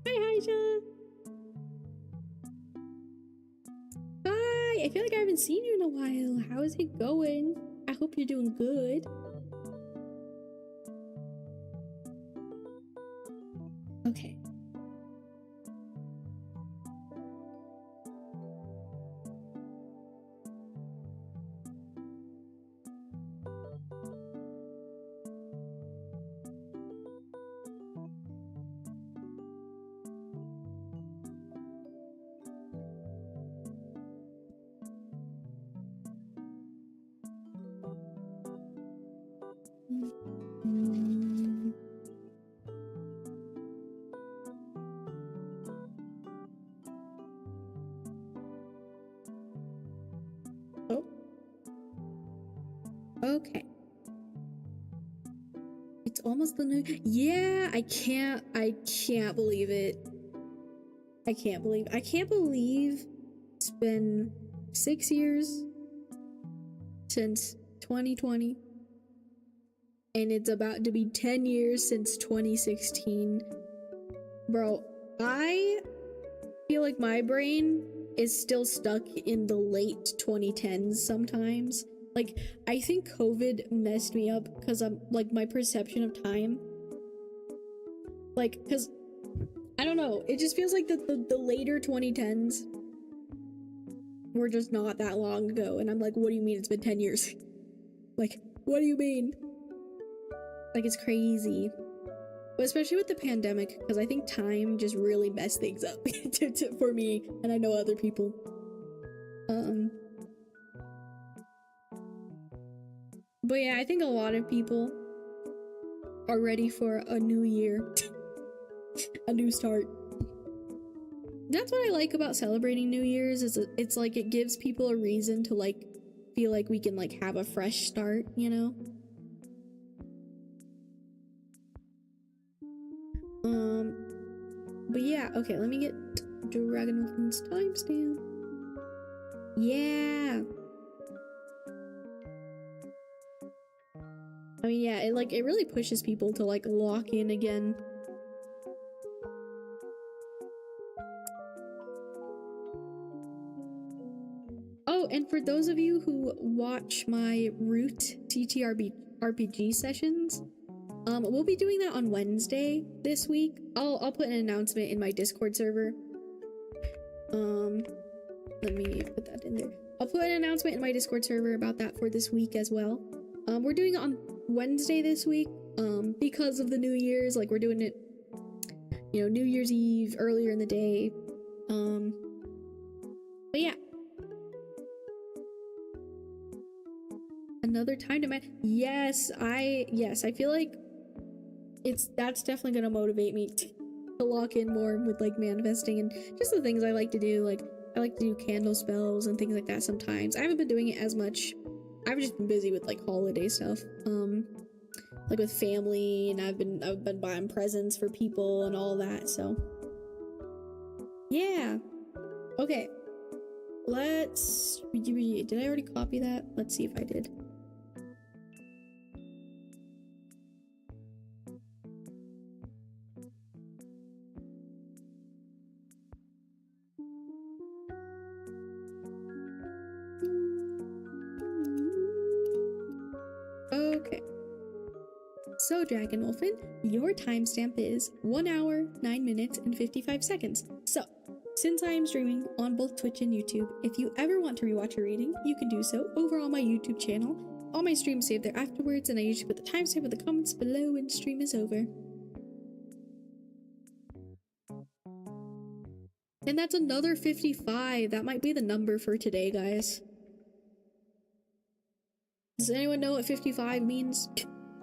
Hi, Haisha. Hi. I feel like I haven't seen you in a while. How is it going? I hope you're doing good. Okay. Oh. Okay. It's almost the new. Yeah, I can't believe it. I can't believe it's been 6 years since 2020. And it's about to be 10 years since 2016. Bro, I feel like my brain is still stuck in the late 2010s sometimes. Like, I think COVID messed me up because I'm like my perception of time. Like, because I don't know, it just feels like the later 2010s were just not that long ago. And I'm like, what do you mean it's been 10 years? Like, what do you mean? Like, it's crazy. But especially with the pandemic, because I think time just really messed things up for me, and I know other people. But yeah, I think a lot of people are ready for a new year. A new start. That's what I like about celebrating New Year's, is it's like it gives people a reason to like feel like we can like have a fresh start, you know? But yeah, okay, let me get Dragon's timestamp. Yeah. I mean, yeah, it really pushes people to like lock in again. Oh, and for those of you who watch my Root TTRPG sessions, we'll be doing that on Wednesday this week. I'll put an announcement in my Discord server. Let me put that in there. I'll put an announcement in my Discord server about that for this week as well. We're doing it on Wednesday this week, because of the New Year's. Like, we're doing it, you know, New Year's Eve, earlier in the day. But yeah. Another time to yes, I feel like that's definitely gonna motivate me to lock in more with like manifesting and just the things I like to do. Like, I like to do candle spells and things like that sometimes. I haven't been doing it as much. I've just been busy with like holiday stuff, like with family, and I've been buying presents for people and all that. So yeah. Okay, let's, did I already copy that? Let's see if I did. Okay. So, Dragon Wolfen, your timestamp is 1 hour, 9 minutes, and 55 seconds. So, since I am streaming on both Twitch and YouTube, if you ever want to rewatch a reading, you can do so over on my YouTube channel. All my streams save there afterwards, and I usually put the timestamp in the comments below when stream is over. And that's another 55. That might be the number for today, guys. Does anyone know what 55 means?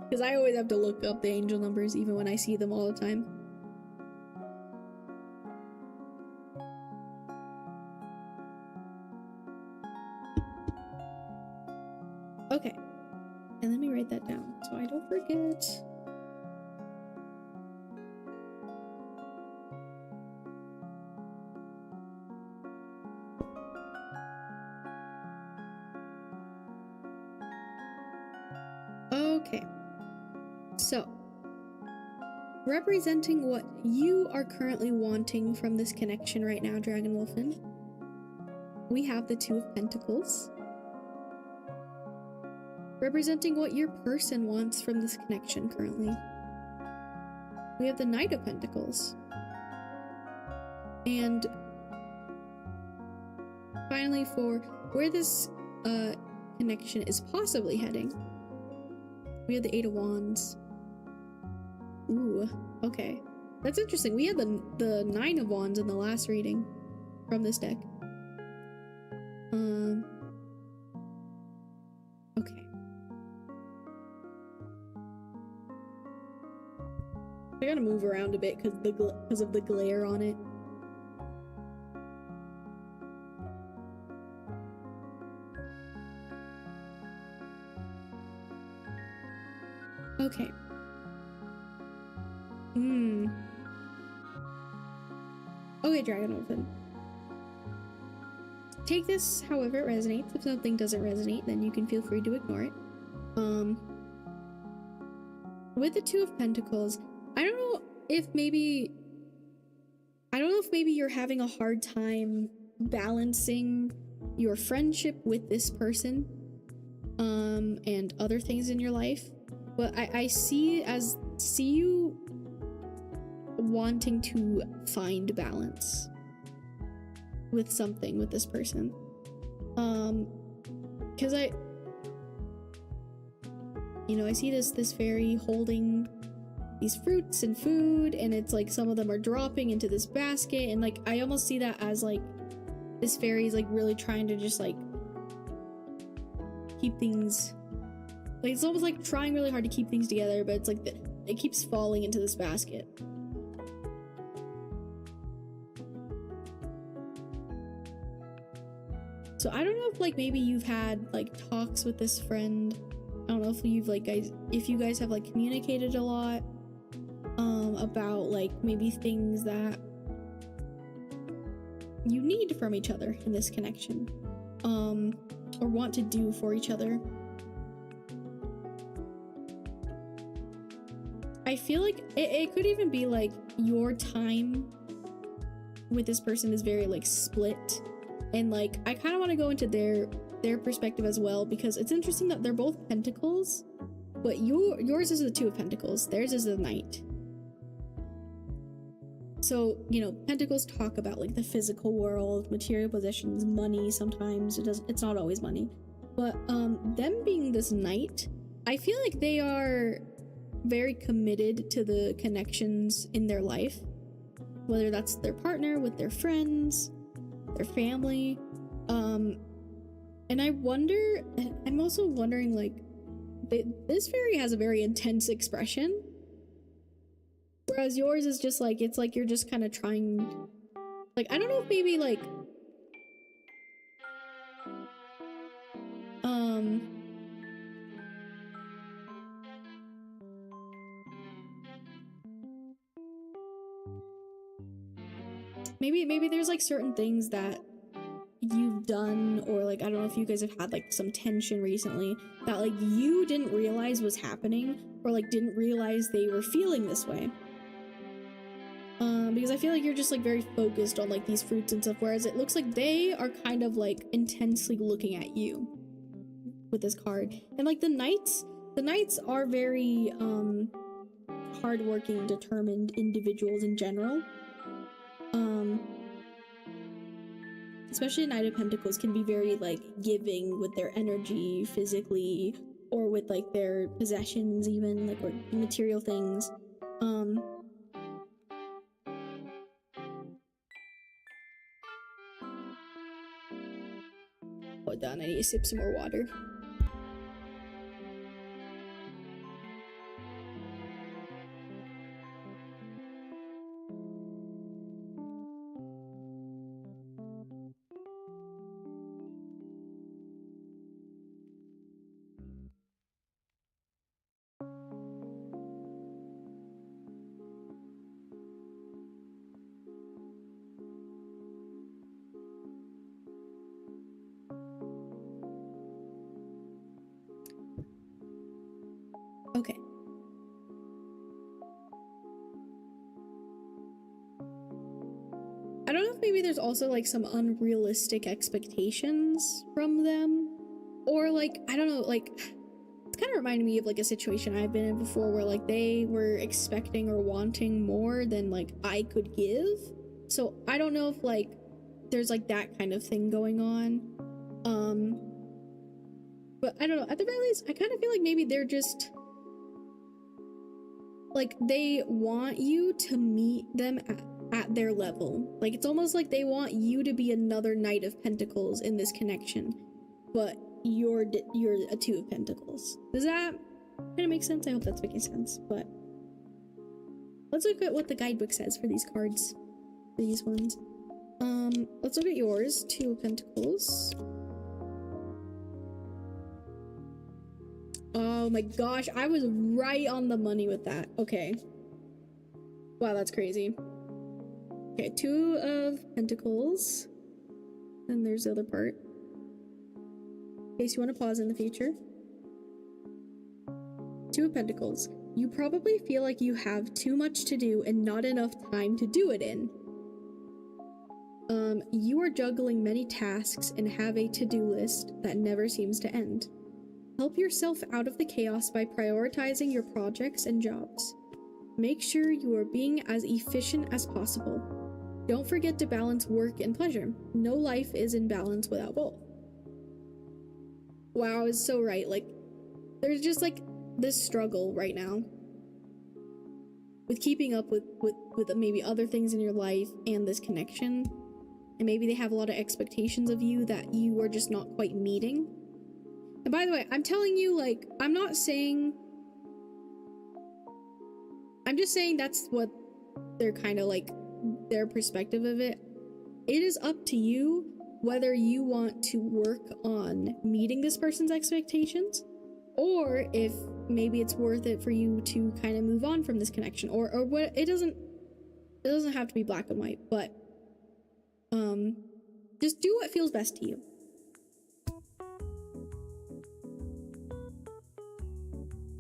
Because I always have to look up the angel numbers even when I see them all the time. Okay. And let me write that down so I don't forget. Okay. So, representing what you are currently wanting from this connection right now, Dragon Wolfen, we have the Two of Pentacles. Representing what your person wants from this connection currently, we have the Knight of Pentacles. And finally, for where this connection is possibly heading, we have the Eight of Wands. Ooh, okay. That's interesting. We had the Nine of Wands in the last reading from this deck. Okay. I gotta move around a bit because of the glare on it. Okay. Okay, Dragon Wolfen. Take this however it resonates. If something doesn't resonate, then you can feel free to ignore it. With the Two of Pentacles, I don't know if maybe you're having a hard time balancing your friendship with this person, and other things in your life. But I see you wanting to find balance with something with this person. Because I see this fairy holding these fruits and food, and it's like some of them are dropping into this basket, and like I almost see that as like this fairy is like really trying to just like keep things, like it's almost like trying really hard to keep things together, but it's like it keeps falling into this basket. So I don't know if like maybe you've had like talks with this friend. I don't know if you've like if you guys have like communicated a lot about like maybe things that you need from each other in this connection. or want to do for each other. I feel like it could even be like your time with this person is very like split, and like I kind of want to go into their perspective as well, because it's interesting that they're both pentacles, but yours is the Two of Pentacles, theirs is the Knight. So, you know, pentacles talk about like the physical world, material possessions, money. Sometimes it's not always money, but them being this Knight, I feel like they are very committed to the connections in their life, whether that's their partner, with their friends, their family. And I'm also wondering, like, this fairy has a very intense expression, whereas yours is just like, it's like you're just kind of trying, like, I don't know if maybe like maybe there's like certain things that you've done, or like I don't know if you guys have had like some tension recently that like you didn't realize was happening, or like didn't realize they were feeling this way. Because I feel like you're just like very focused on like these fruits and stuff, whereas it looks like they are kind of like intensely looking at you with this card. And like the Knights are very hardworking, determined individuals in general. Especially Knight of Pentacles can be very like giving with their energy physically, or with like their possessions, even like, or material things. Hold on, I need to sip some more water. Okay. I don't know if maybe there's also like some unrealistic expectations from them, or like, I don't know, like it's kind of reminding me of like a situation I've been in before, where like they were expecting or wanting more than like I could give. So I don't know if like there's like that kind of thing going on. But I don't know, at the very least I kind of feel like maybe they're just like, they want you to meet them at their level. Like, it's almost like they want you to be another Knight of Pentacles in this connection, but you're a Two of Pentacles. Does that kind of make sense? I hope that's making sense. But let's look at what the guidebook says for these cards, these ones. Let's look at yours, Two of Pentacles. Oh my gosh, I was right on the money with that. Okay. Wow, that's crazy. Okay, Two of Pentacles. And there's the other part, in case you want to pause in the future. Two of Pentacles. You probably feel like you have too much to do and not enough time to do it in. You are juggling many tasks and have a to-do list that never seems to end. Help yourself out of the chaos by prioritizing your projects and jobs. Make sure you are being as efficient as possible. Don't forget to balance work and pleasure. No life is in balance without both. Wow, I was so right. Like, there's just like this struggle right now with keeping up with maybe other things in your life and this connection. And maybe they have a lot of expectations of you that you are just not quite meeting. And by the way, I'm telling you, like, I'm just saying that's what they're kind of like, their perspective of it. It is up to you whether you want to work on meeting this person's expectations, or if maybe it's worth it for you to kind of move on from this connection, or what. It doesn't have to be black and white, but just do what feels best to you.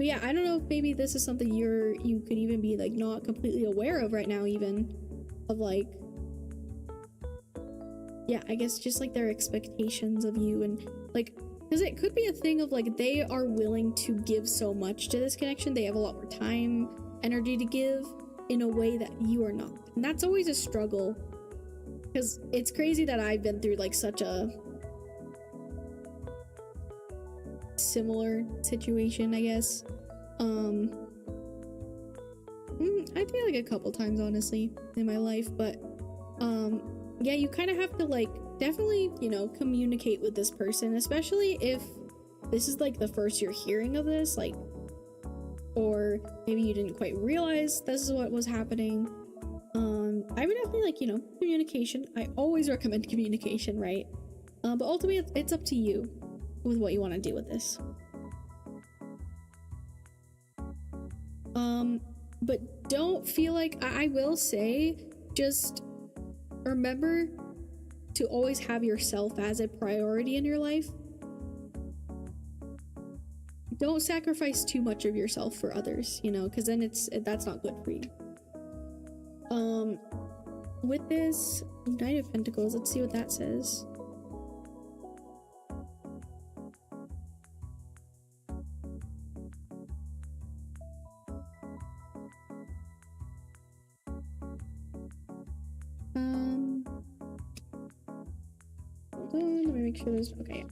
But yeah, I don't know if maybe this is something you could even be like not completely aware of right now, even of like, yeah, I guess just like their expectations of you, and like, because it could be a thing of like they are willing to give so much to this connection, they have a lot more time, energy to give in a way that you are not, and that's always a struggle, because it's crazy that I've been through like such a similar situation, I guess. I feel like a couple times honestly in my life, but yeah, you kind of have to like definitely, you know, communicate with this person, especially if this is like the first you're hearing of this, like, or maybe you didn't quite realize this is what was happening. I would definitely like, you know, communication. I always recommend communication, right? But ultimately it's up to you with what you want to do with this. But don't feel like, I will say, just remember to always have yourself as a priority in your life. Don't sacrifice too much of yourself for others, you know, because then that's not good for you. With this Knight of Pentacles, let's see what that says. Hold on, let me make sure there's, okay.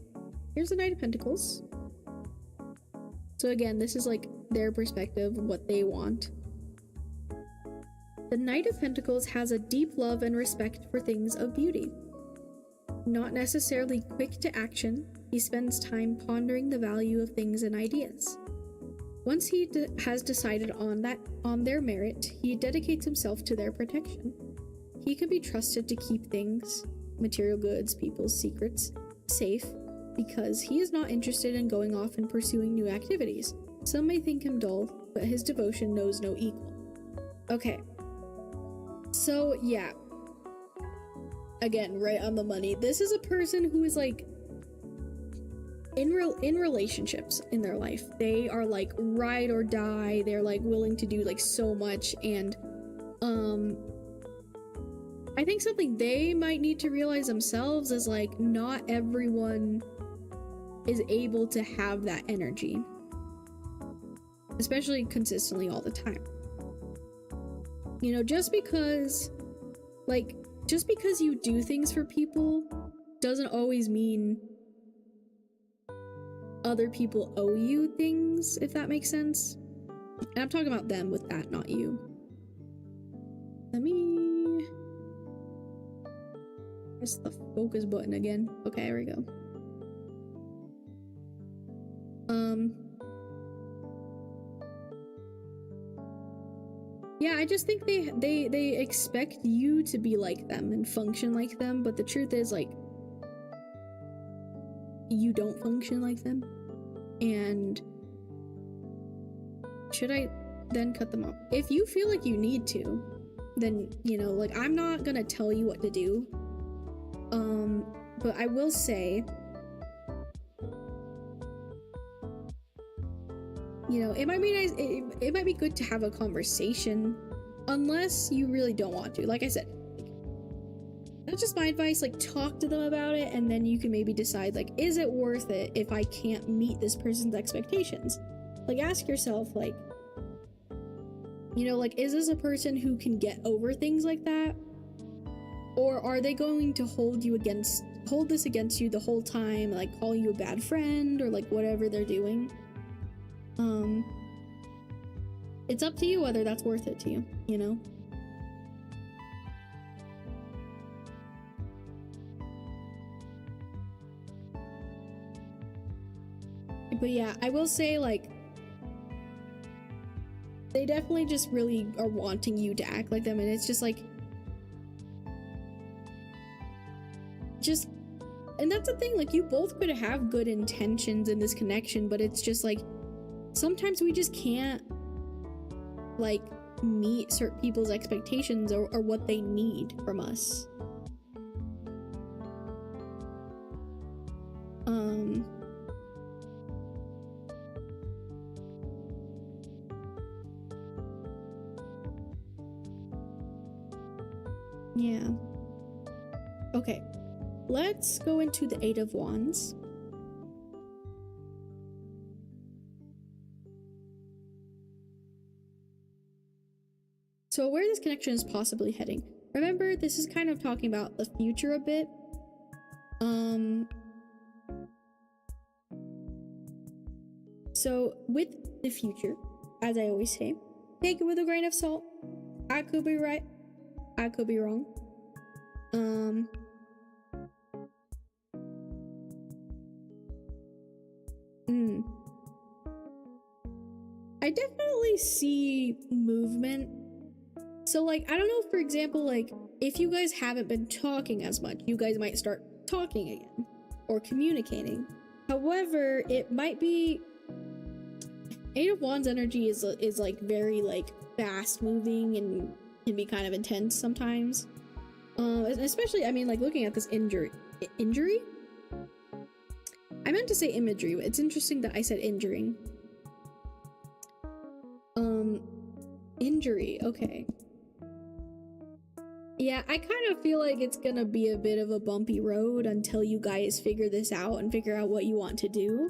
Here's the Knight of Pentacles. So again, this is like their perspective, what they want. The Knight of Pentacles has a deep love and respect for things of beauty. Not necessarily quick to action, he spends time pondering the value of things and ideas. Once he has decided on their merit, he dedicates himself to their protection. He can be trusted to keep things, material goods, people's secrets, safe, because he is not interested in going off and pursuing new activities. Some may think him dull, but his devotion knows no equal. Okay. So, yeah. Again, right on the money. This is a person who is like in relationships in their life. They are like ride or die. They're like willing to do like so much, and I think something they might need to realize themselves is like not everyone is able to have that energy, especially consistently all the time. You know, just because you do things for people doesn't always mean other people owe you things, if that makes sense. And I'm talking about them with that, not you. Let me press the focus button again. Okay, there we go. Yeah, I just think they expect you to be like them and function like them, but the truth is, like, you don't function like them. And should I then cut them off? If you feel like you need to, then, you know, like, I'm not gonna tell you what to do. But I will say, you know, it might be nice, it might be good to have a conversation, unless you really don't want to. Like I said, that's just my advice. Like, talk to them about it, and then you can maybe decide, like, is it worth it if I can't meet this person's expectations? Like, ask yourself, like, you know, like, is this a person who can get over things like that? Or are they going to hold this against you the whole time, like call you a bad friend, or like whatever they're doing? It's up to you whether that's worth it to you, you know? But yeah, I will say, like, they definitely just really are wanting you to act like them, and it's just like, and that's the thing, like, you both could have good intentions in this connection, but it's just like, sometimes we just can't, like, meet certain people's expectations or what they need from us. Yeah. Okay. Let's go into the Eight of Wands. So where this connection is possibly heading. Remember, this is kind of talking about the future a bit. So with the future, as I always say, take it with a grain of salt. I could be right. I could be wrong. I definitely see movement. So like, I don't know, for example, like if you guys haven't been talking as much, you guys might start talking again or communicating. However, it might be Eight of Wands energy is like very like fast moving and can be kind of intense sometimes. Especially, I mean, like looking at this injury. I meant to say imagery, but it's interesting that I said injuring. Injury, okay. Yeah, I kind of feel like it's gonna be a bit of a bumpy road until you guys figure this out and figure out what you want to do.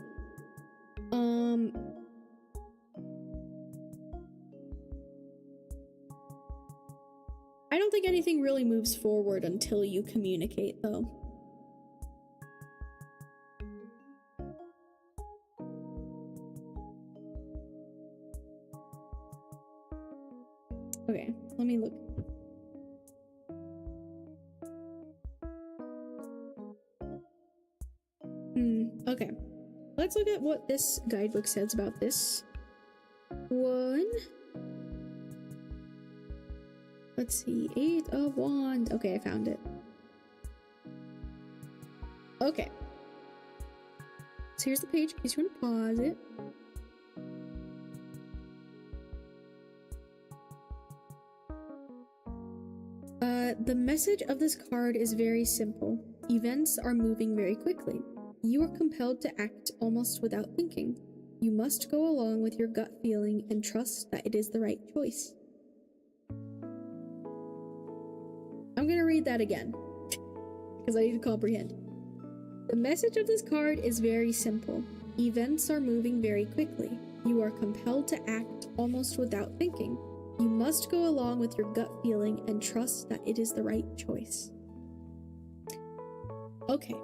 I don't think anything really moves forward until you communicate, though. Okay, let me look. Okay. Let's look at what this guidebook says about this one. Let's see. Eight of Wands. Okay, I found it. Okay. So here's the page in case you want to pause it. The message of this card is very simple. Events are moving very quickly. You are compelled to act almost without thinking. You must go along with your gut feeling and trust that it is the right choice. I'm gonna read that again because I need to comprehend. The message of this card is very simple. Events are moving very quickly. You are compelled to act almost without thinking. You must go along with your gut feeling and trust that it is the right choice. Okay.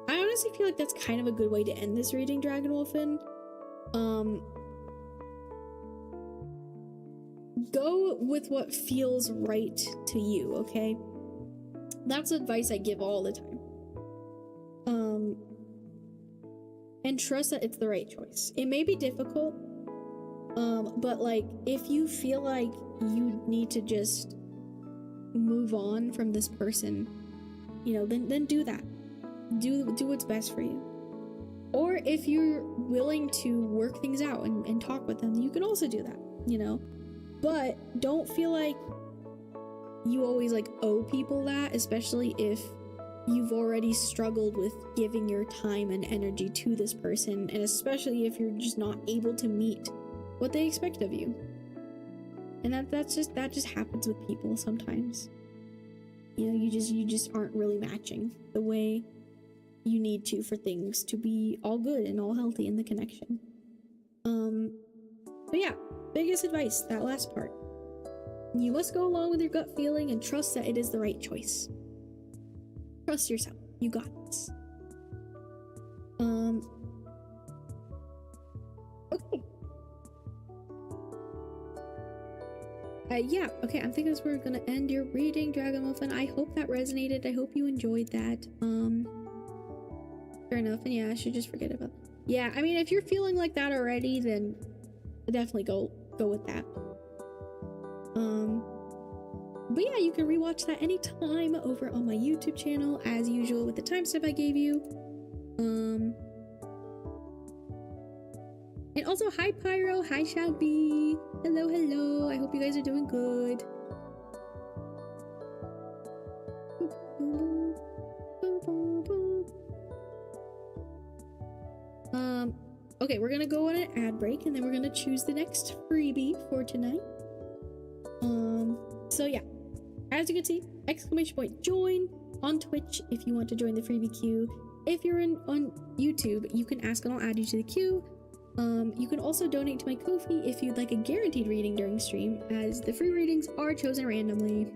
I honestly feel like that's kind of a good way to end this reading, Dragonwolfen. Go with what feels right to you, okay? That's advice I give all the time. And trust that it's the right choice. It may be difficult, but like, if you feel like you need to just move on from this person, you know, then do that. Do what's best for you. Or if you're willing to work things out and talk with them, you can also do that, you know? But don't feel like you always like owe people that, especially if you've already struggled with giving your time and energy to this person, and especially if you're just not able to meet what they expect of you. And that just happens with people sometimes. You know, you just aren't really matching the way you need to for things to be all good and all healthy in the connection. But yeah, biggest advice, that last part. You must go along with your gut feeling and trust that it is the right choice. Trust yourself. You got this. Okay. Yeah, okay, I think that's where we're gonna end your reading, Dragonwolfen. I hope that resonated. I hope you enjoyed that. Fair enough, and yeah, I should just forget about that. Yeah, I mean, if you're feeling like that already, then definitely go with that. But yeah, you can rewatch that anytime over on my YouTube channel, as usual, with the timestamp I gave you. And also, hi Pyro, hi Shelby. Hello, hello. I hope you guys are doing good. Okay, we're gonna go on an ad break and then we're gonna choose the next freebie for tonight. So yeah, as you can see, exclamation point join on Twitch if you want to join the freebie queue. If you're on YouTube, you can ask and I'll add you to the queue. You can also donate to my Kofi if you'd like a guaranteed reading during stream, as the free readings are chosen randomly.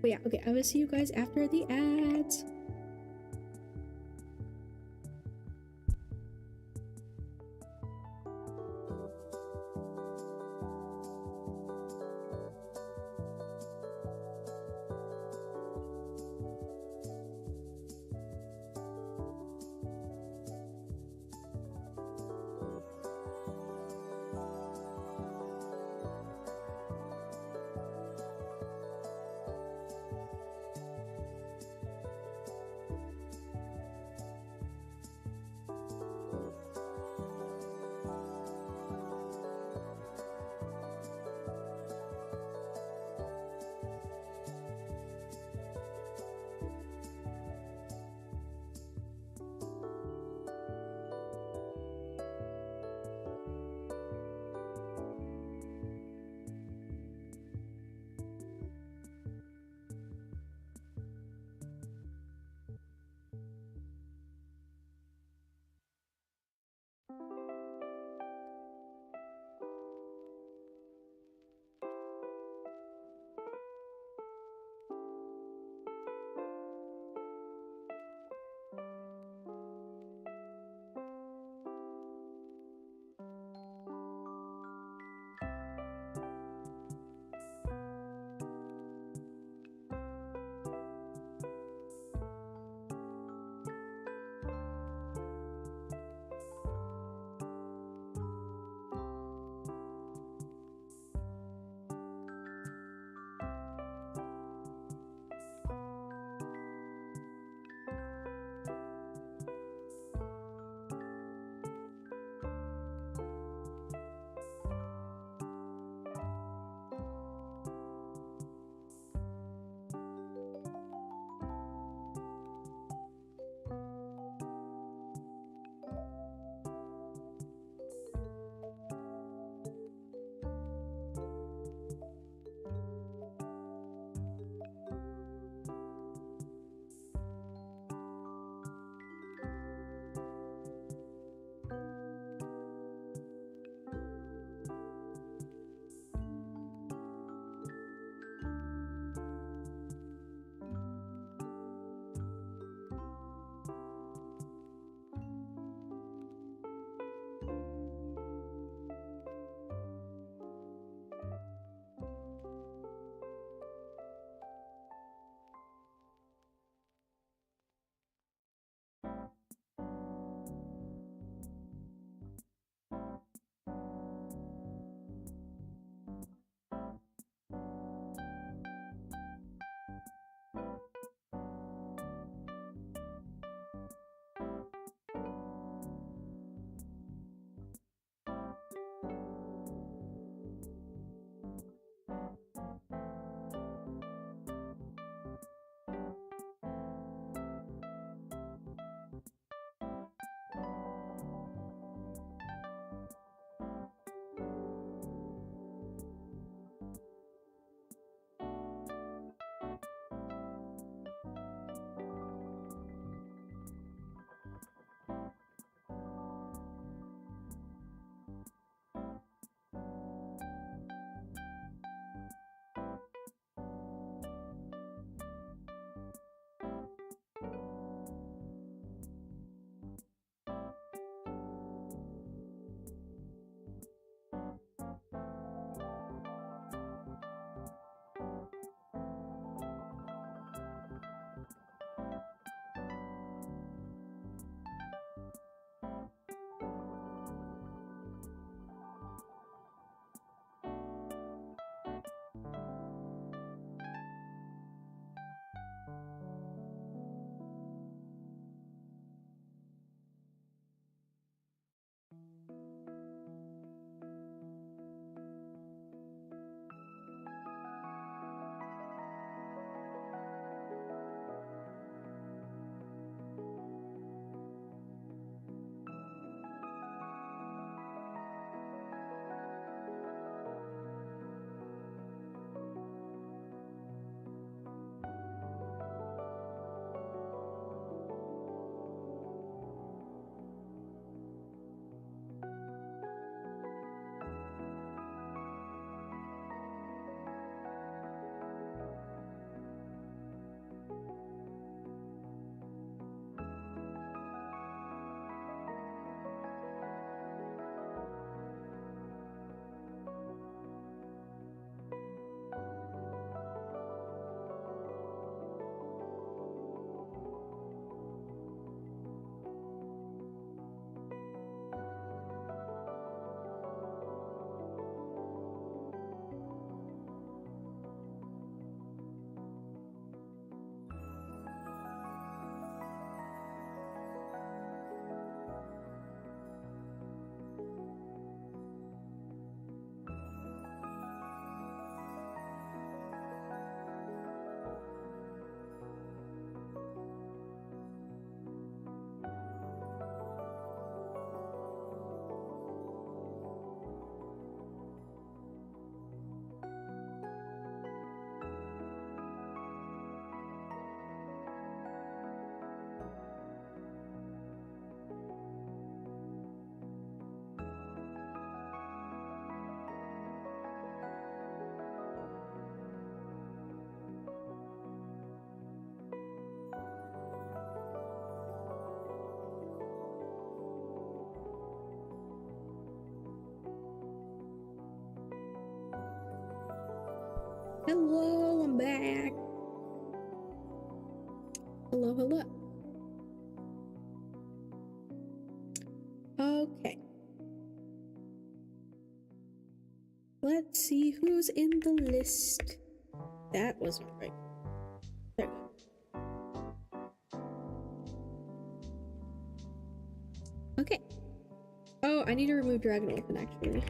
But yeah, okay, I will see you guys after the ads. Hello, I'm back. Hello, hello. Okay. Let's see who's in the list. That wasn't right. There we go. Okay. Oh, I need to remove Dragon Orphan actually.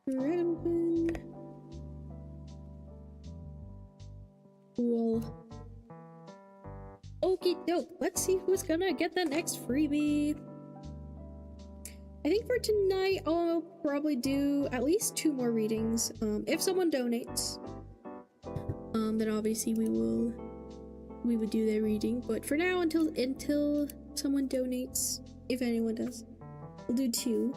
Dragon Orphan. Cool. Okie doke. Let's see who's gonna get the next freebie. I think for tonight I'll probably do at least 2 more readings. If someone donates, then obviously we would do their reading. But for now, until someone donates, if anyone does, we'll do 2.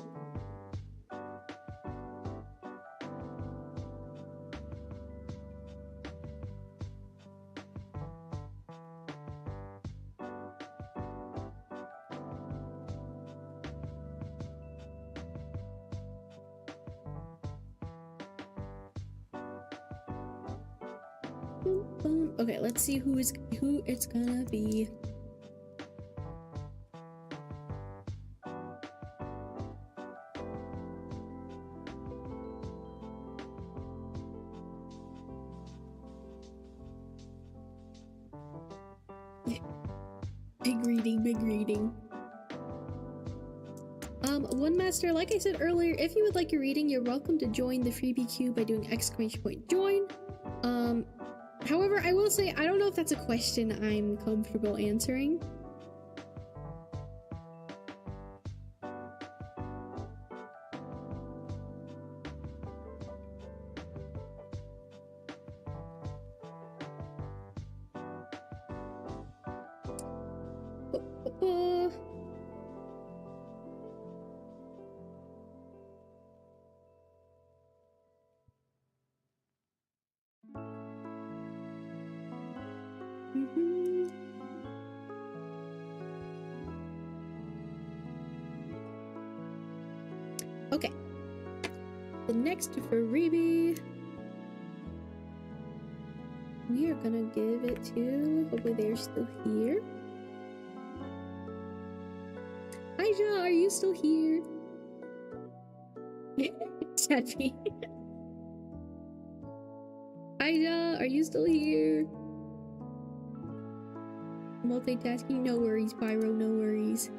Okay, let's see who it's gonna be. Big reading. One master, like I said earlier, if you would like your reading, you're welcome to join the freebie queue by doing !join. However, I will say, I don't know if that's a question I'm comfortable answering. Okay. The next freebie, we are gonna give it to, hopefully they're still here. Aisha, are you still here? Chappy. Aisha, are you still here? Multitasking, no worries, Pyro, no worries.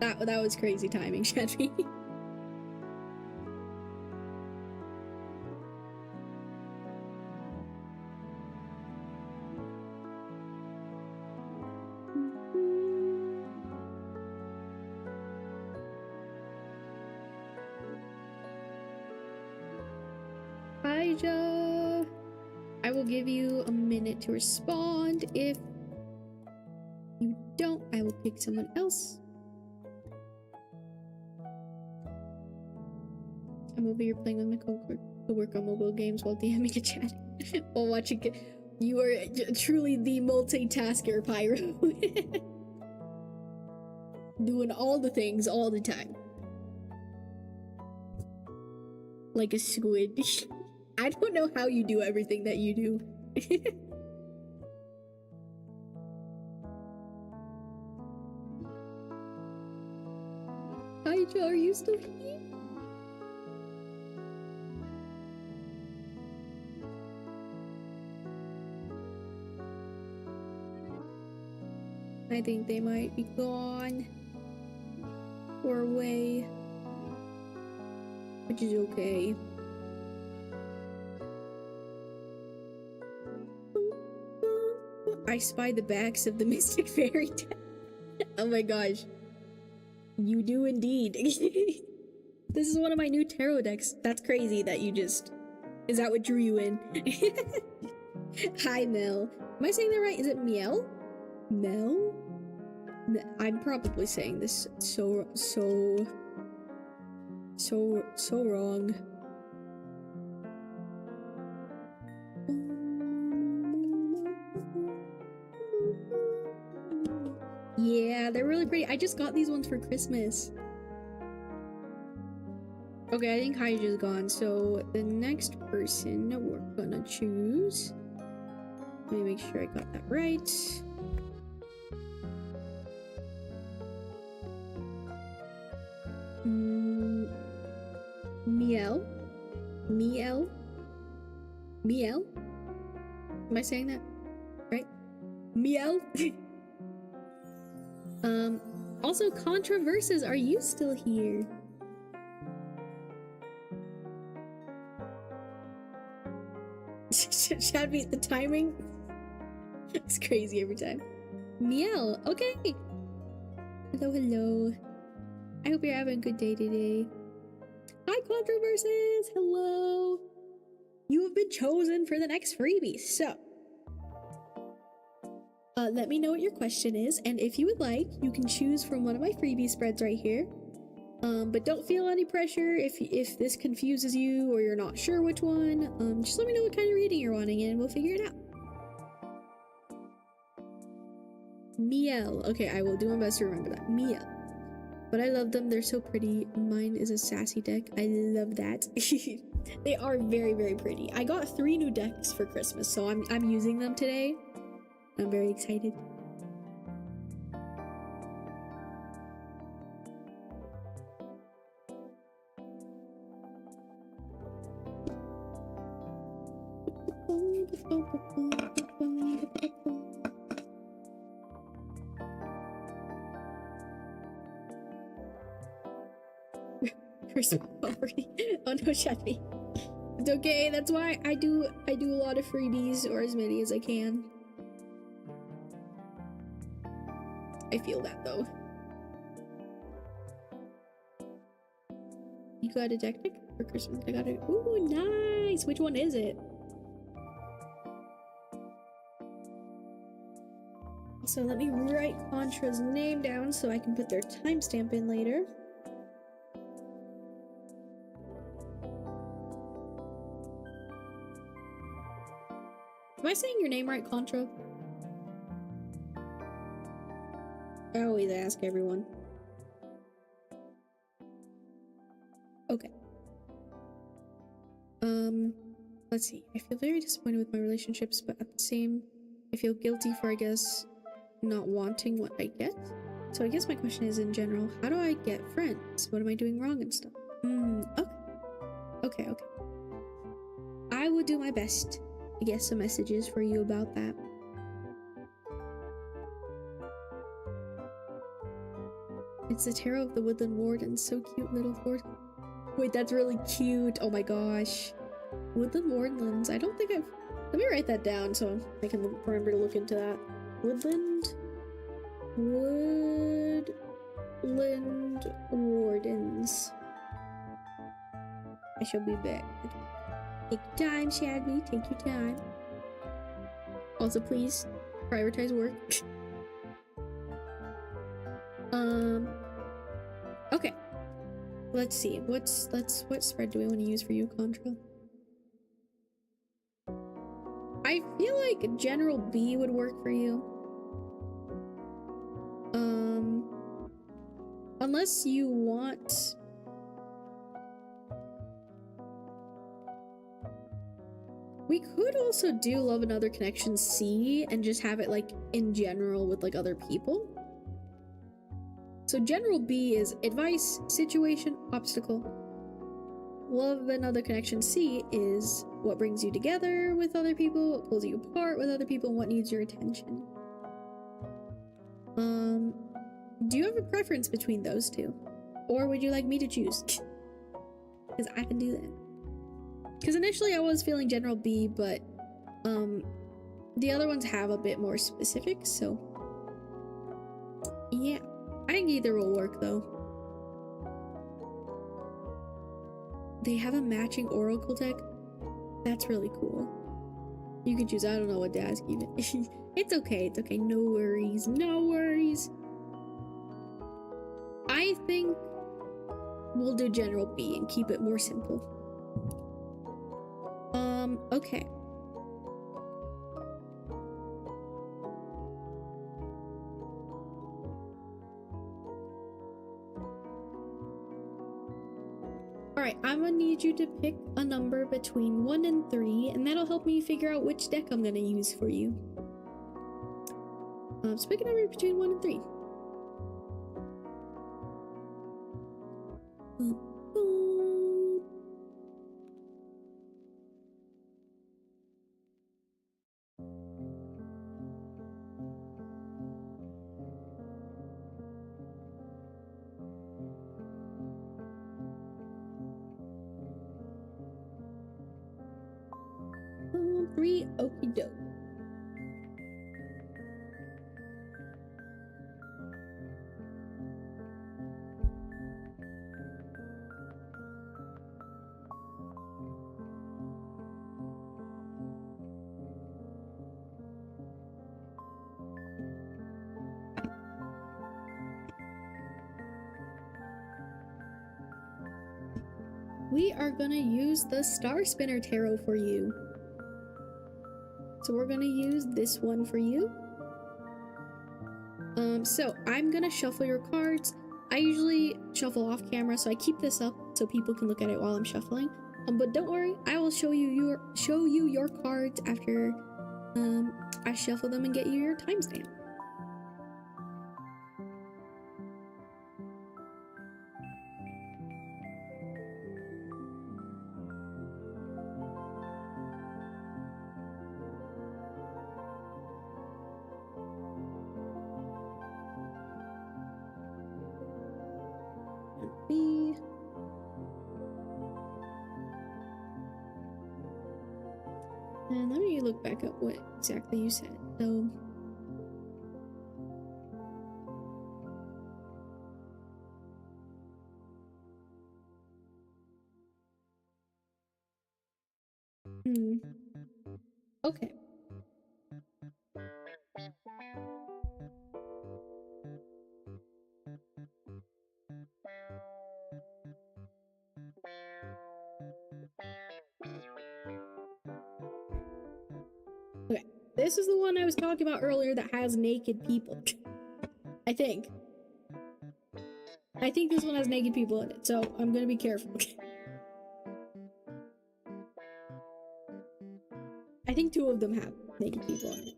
That was crazy timing, Chappy. Aisha, I will give you a minute to respond. If you don't, I will pick someone else. I'm over here playing with my co-worker on mobile games while DMing a chat while watching it. You are truly the multitasker, Pyro. Doing all the things all the time. Like a squid. I don't know how you do everything that you do. Hi, Joe, are you still here? I think they might be gone or away, which is okay. I spy the backs of the Mystic Fairy deck. Oh my gosh. You do indeed. This is one of my new tarot decks. That's crazy that you just... Is that what drew you in? Hi, Mel. Am I saying that right? Is it Miel? Mel? I'm probably saying this so wrong. Yeah, they're really pretty. I just got these ones for Christmas. Okay, I think Hydra gone. So the next person we're gonna choose. Let me make sure I got that right. Miel. Miel. Miel. Am I saying that right? Miel. Also, Controverses, are you still here? Should be the timing. It's crazy every time. Miel, okay. Hello, hello. I hope you're having a good day today. Hi, Controverses. Hello. You have been chosen for the next freebie. So, let me know what your question is, and if you would like, you can choose from one of my freebie spreads right here. But don't feel any pressure if this confuses you or you're not sure which one. Just let me know what kind of reading you're wanting and we'll figure it out. Miel. Okay, I will do my best to remember that. Miel. But I love them. They're so pretty. Mine is a sassy deck. I love that. They are very, very pretty. I got 3 new decks for Christmas, so I'm using them today. I'm very excited. Already. Oh no, Chevy. It's okay. That's why I do a lot of freebies, or as many as I can. I feel that though. You got a deck pick for Christmas? I got it. Ooh, nice. Which one is it? So let me write Contra's name down so I can put their timestamp in later. Am I saying your name right, Contra? I always ask everyone. Okay. Let's see. I feel very disappointed with my relationships, but at the same, I feel guilty for, I guess, not wanting what I get. So I guess my question is, in general, how do I get friends? What am I doing wrong and stuff? Okay. Okay. I will do my best to get some messages for you about that. It's the Tarot of the Woodland Warden. So cute, little Lord. Wait, that's really cute. Oh my gosh. Woodland Wardlands. I don't think I've... Let me write that down so I can remember to look into that. Woodland Wardens. I shall be back. Take your time, Shaggy. Take your time. Also, please prioritize work. Okay. Let's see. What spread do we want to use for you, Contra? I feel like General B would work for you. Unless you want... We could also do Love and Other Connections C and just have it like in general with like other people. So General B is advice, situation, obstacle. Love and Other Connections C is what brings you together with other people, what pulls you apart with other people, and what needs your attention. Do you have a preference between those two? Or would you like me to choose? Because I can do that. Because initially I was feeling General B, but the other ones have a bit more specifics, so yeah. I think either will work though. They have a matching Oracle deck. That's really cool. You can choose. I don't know what to ask even. It's okay. It's okay. No worries. No worries. I think we'll do General B and keep it more simple. Okay. Alright, I'm gonna need you to pick a number between 1 and 3, and that'll help me figure out which deck I'm gonna use for you. So pick a number between 1 and 3. Three, okie doke. We are gonna use the Star Spinner Tarot for you. So we're gonna use this one for you. So I'm gonna shuffle your cards. I usually shuffle off camera, so I keep this up so people can look at it while I'm shuffling. But don't worry, I will show you your cards after I shuffle them and get you your timestamp. And let me look back at what exactly you said. So, okay. Okay, this is the one I was talking about earlier that has naked people. I think this one has naked people in it, so I'm gonna be careful. I think 2 of them have naked people in it.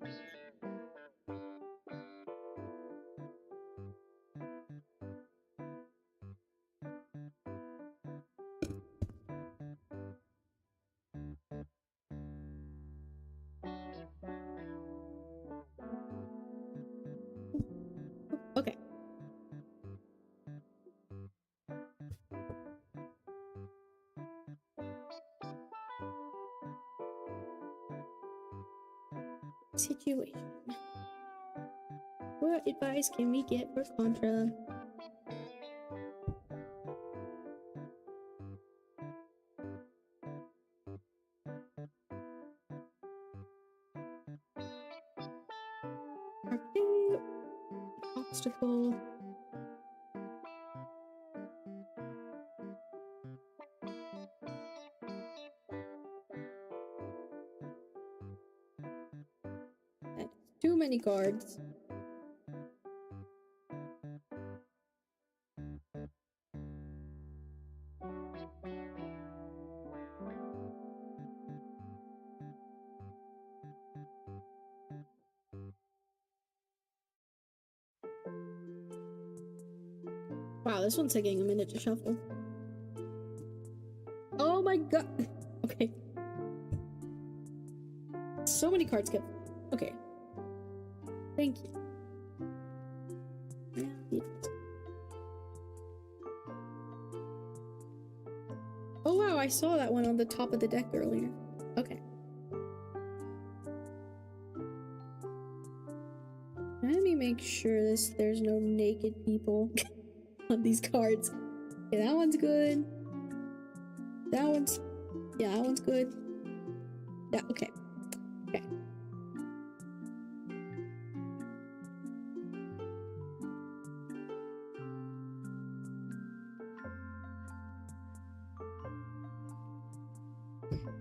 Okay. Situation. What advice can we get for Contra? Okay. Obstacle. That's too many cards. Wow, this one's taking a minute to shuffle. Oh my god. Okay. So many cards kept. Okay. Thank you. Oh wow, I saw that one on the top of the deck earlier. Okay. Let me make sure there's no naked people on these cards. Okay, that one's good. That one's good. Yeah, okay. Okay.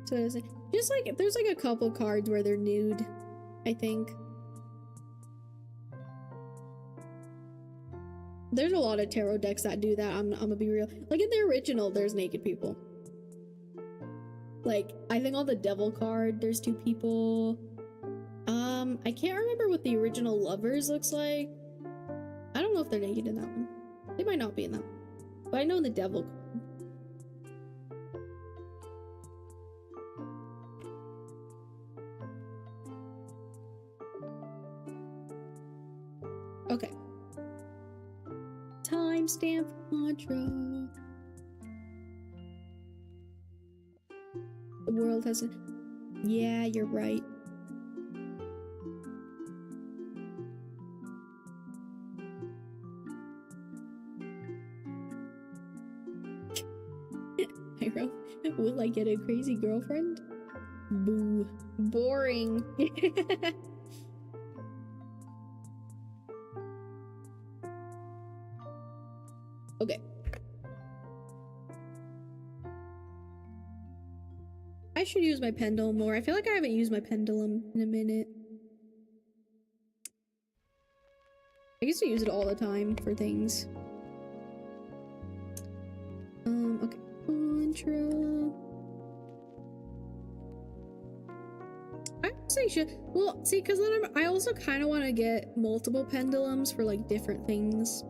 So it's like, just like there's like a couple cards where they're nude, I think. There's a lot of tarot decks that do that. I'm gonna be real. Like in the original, there's naked people. Like, I think on the devil card, there's 2 people. I can't remember what the original lovers looks like. I don't know if they're naked in that one. They might not be in that one. But I know in the devil card. Okay. Timestamp mantra. The world has a... Yeah, you're right. I wrote, will I get a crazy girlfriend? Boo. Boring. Okay. I should use my pendulum more. I feel like I haven't used my pendulum in a minute. I used to use it all the time for things. Okay. Mantra. I honestly should. Well, see, because then I also kind of want to get multiple pendulums for like different things.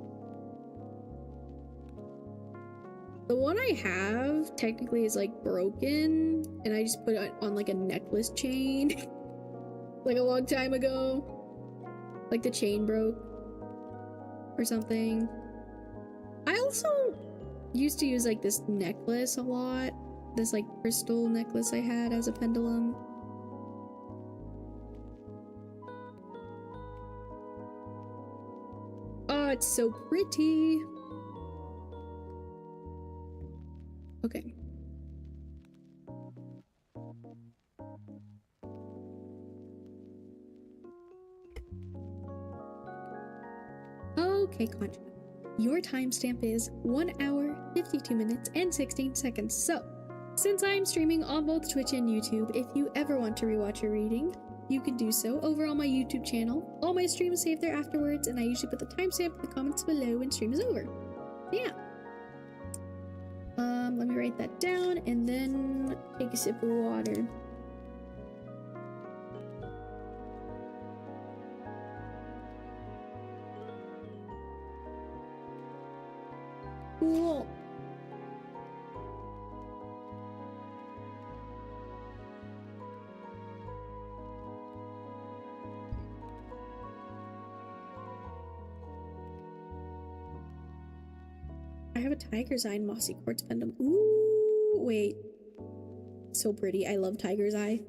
The one I have technically is like broken, and I just put it on like a necklace chain like a long time ago. Like the chain broke or something. I also used to use like this necklace a lot. This like crystal necklace I had as a pendulum. Oh, it's so pretty. Okay. Okay, Contra. Your timestamp is 1 hour, 52 minutes, and 16 seconds. So, since I'm streaming on both Twitch and YouTube, if you ever want to rewatch your reading, you can do so over on my YouTube channel. All my streams save there afterwards, and I usually put the timestamp in the comments below when stream is over. Yeah. Let me write that down and then take a sip of water. Cool. I have a tiger's eye and mossy quartz pendulum. Ooh, wait. So pretty. I love tiger's eye.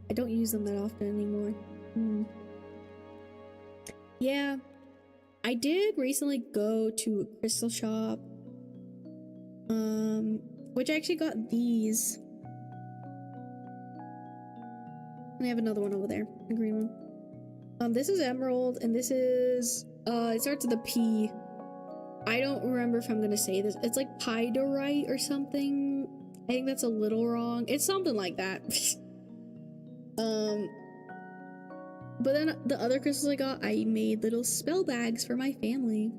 I don't use them that often anymore. Yeah. I did recently go to a crystal shop. Which I actually got these. And I have another one over there. A green one. This is emerald, and this is, it starts with a P. I don't remember if I'm gonna say this. It's like pyrite or something. I think that's a little wrong. It's something like that. But then the other crystals I got, I made little spell bags for my family.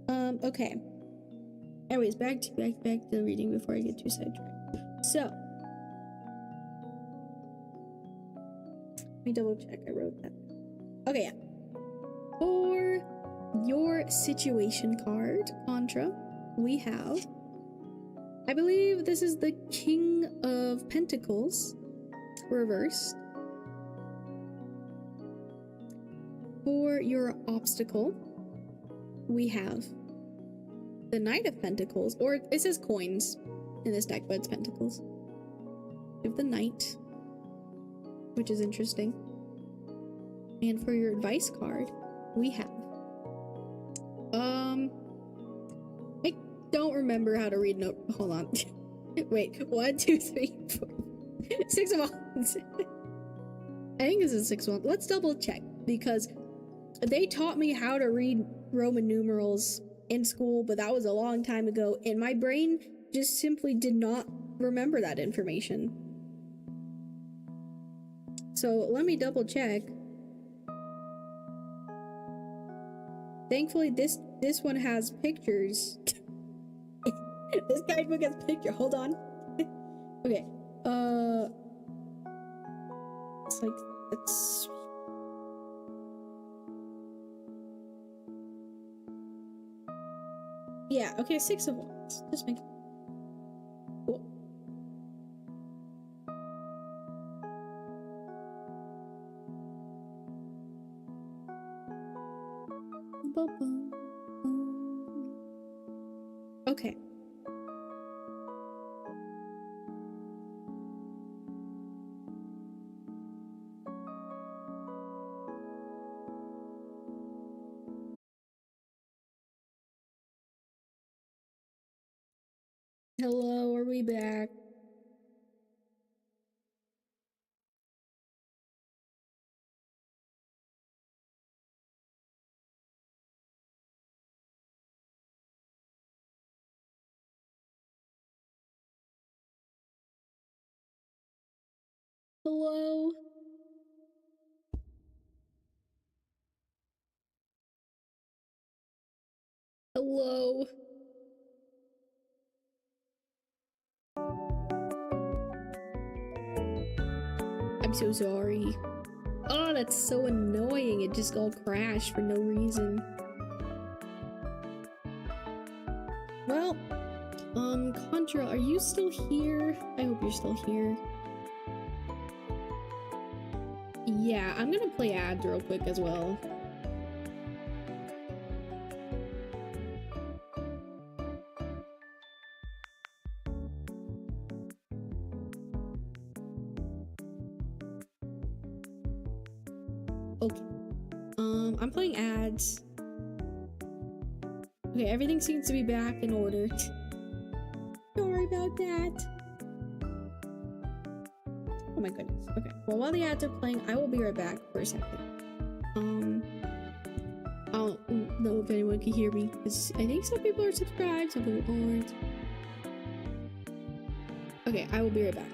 Okay. Anyways, back to the reading before I get too sidetracked. So, let me double check. I wrote that. Okay, yeah. For your situation card, Contra, we have, I believe this is the King of Pentacles, reversed. For your obstacle, we have the Knight of Pentacles, or it says coins in this deck, but it's pentacles. We have the Knight, which is interesting. And for your advice card, we have I don't remember how to read note. Hold on. Wait, 1, 2, 3, 4, 6 of wands. I think this is 6 of wands. Let's double check, because they taught me how to read Roman numerals in school, but that was a long time ago, and my brain just simply did not remember that information. So let me double check. Thankfully, this one has pictures. This guidebook has picture. Hold on. Okay. It's like it's. Yeah. Okay. 6 of Wands. Just make. Cool. Okay. Hello, are we back? Hello? Hello? I'm so sorry. Oh, that's so annoying. It just all crashed for no reason. Well, Contra, are you still here? I hope you're still here. Yeah, I'm gonna play ads real quick as well. Okay. I'm playing ads. Okay, everything seems to be back in order. Sorry about that. Oh my goodness. Okay. Well, while the ads are playing, I will be right back for a second. I don't know if anyone can hear me, because I think some people are subscribed, some people aren't. Okay, I will be right back.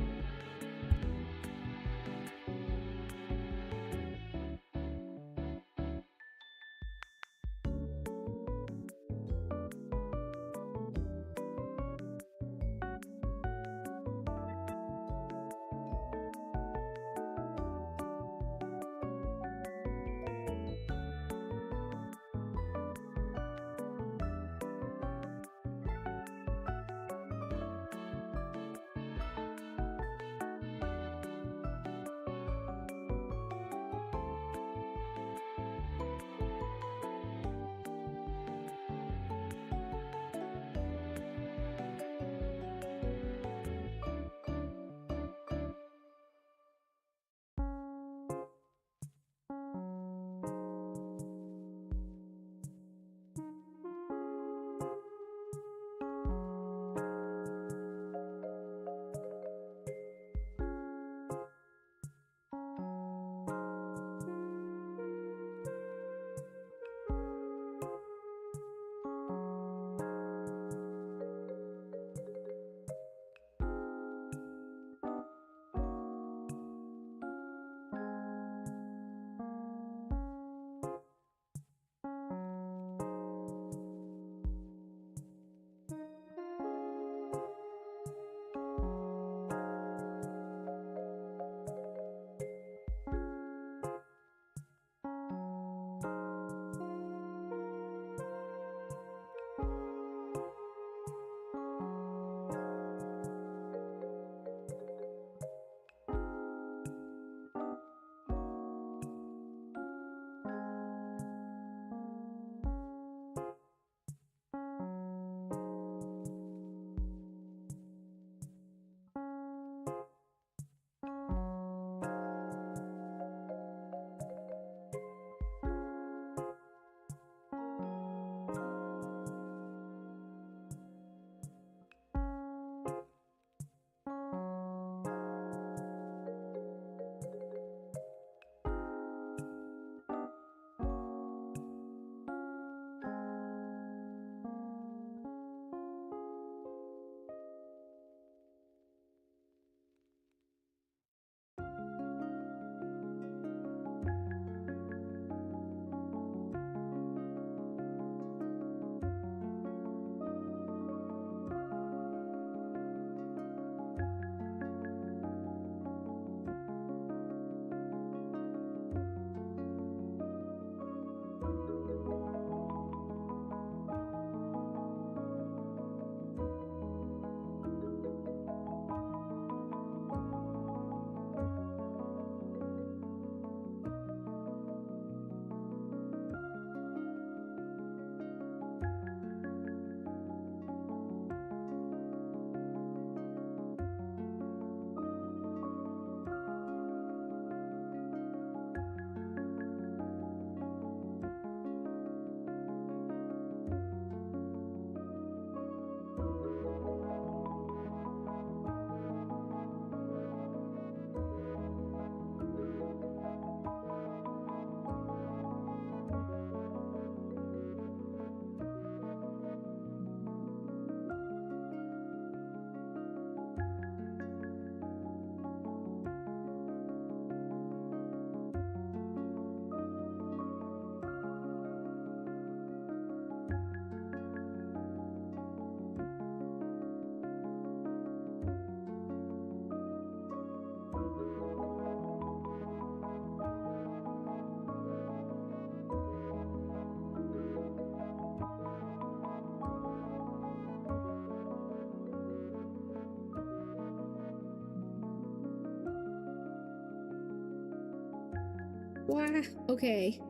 Wow. Okay.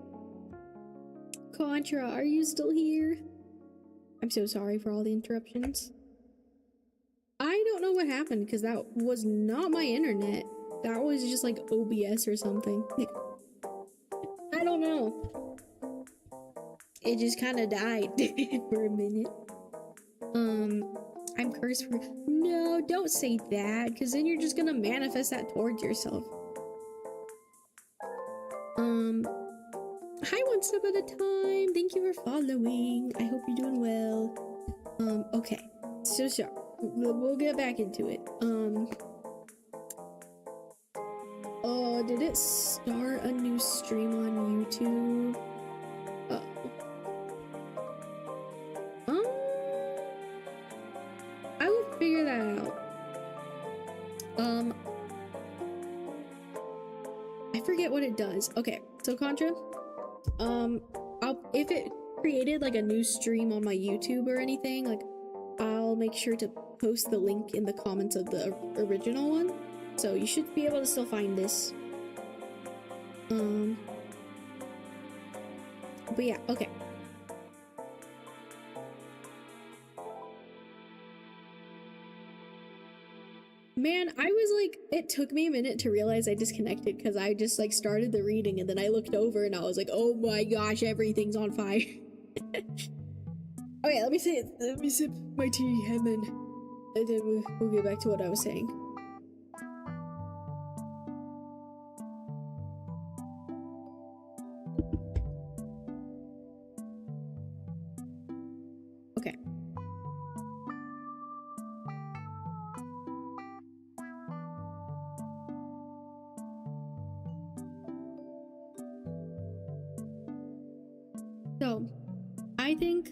Contra, are you still here? I'm so sorry for all the interruptions. I don't know what happened because that was not my internet. That was just like OBS or something. I don't know. It just kind of died for a minute. I'm cursed for— No, don't say that, because then you're just gonna manifest that towards yourself. Hi, one step at a time. Thank you for following. I hope you're doing well. Okay. So we'll get back into it. Oh, did it start a new stream on YouTube? I will figure that out. I forget what it does. Okay, so Contra, if it created like a new stream on my YouTube or anything, like I'll make sure to post the link in the comments of the original one, so you should be able to still find this. But yeah, okay. Man, I was like, it took me a minute to realize I disconnected because I just like started the reading and then I looked over and I was like, oh my gosh, everything's on fire. Okay, let me sip my tea and then we'll get back to what I was saying. Okay. So, I think,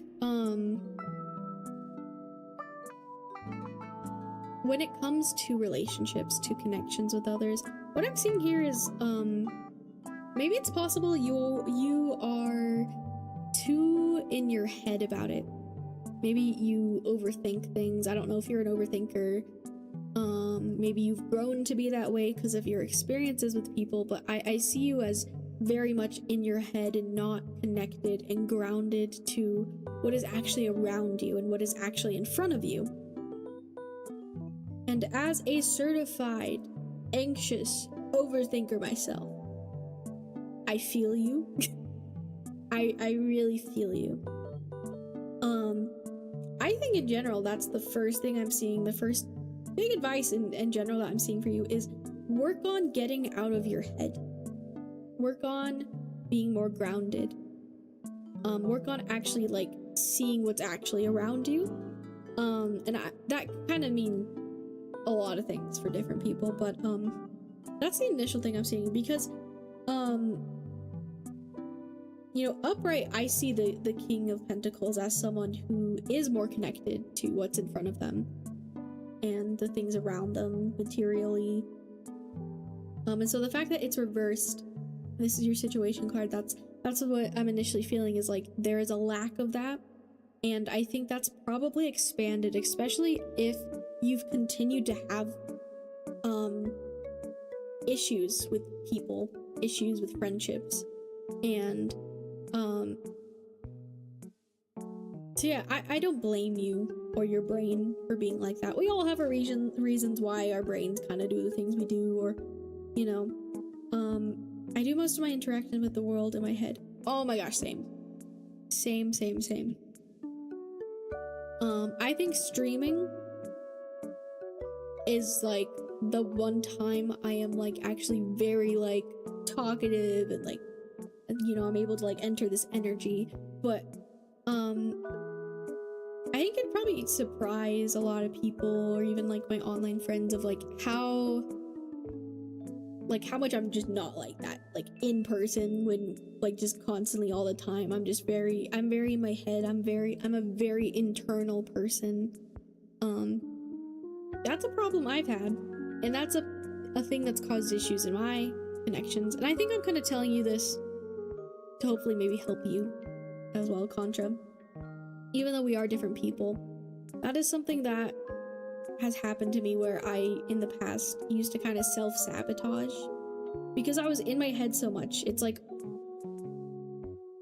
when it comes to relationships, to connections with others, what I'm seeing here is, maybe it's possible you are too in your head about it. Maybe you overthink things. I don't know if you're an overthinker. Maybe you've grown to be that way because of your experiences with people, but I see you as very much in your head and not connected and grounded to what is actually around you and what is actually in front of you. And as a certified anxious overthinker myself, I feel you. I really feel you. I think in general, that's the first thing I'm seeing. The first big advice in general that I'm seeing for you is work on getting out of your head. Work on being more grounded. Work on actually like seeing what's actually around you. And that kind of mean a lot of things for different people, but that's the initial thing I'm seeing because you know, upright, I see the King of Pentacles as someone who is more connected to what's in front of them and the things around them materially. And so the fact that it's reversed, this is your situation card, that's what I'm initially feeling is like there is a lack of that. And I think that's probably expanded, especially if you've continued to have issues with people, issues with friendships, and so yeah, I don't blame you or your brain for being like that. We all have our reasons why our brains kind of do the things we do, or you know, I do most of my interaction with the world in my head. Oh my gosh, same. I think streaming is like the one time I am like actually very like talkative and like, you know, I'm able to like enter this energy. But I think it'd probably surprise a lot of people or even like my online friends of like how much I'm just not like that, like in person, when like just constantly all the time I'm very in my head. I'm a very internal person. That's a problem I've had, and that's a thing that's caused issues in my connections, and I think I'm kind of telling you this to hopefully maybe help you as well, Contra. Even though we are different people, that is something that has happened to me where I in the past used to kind of self-sabotage because I was in my head so much. It's like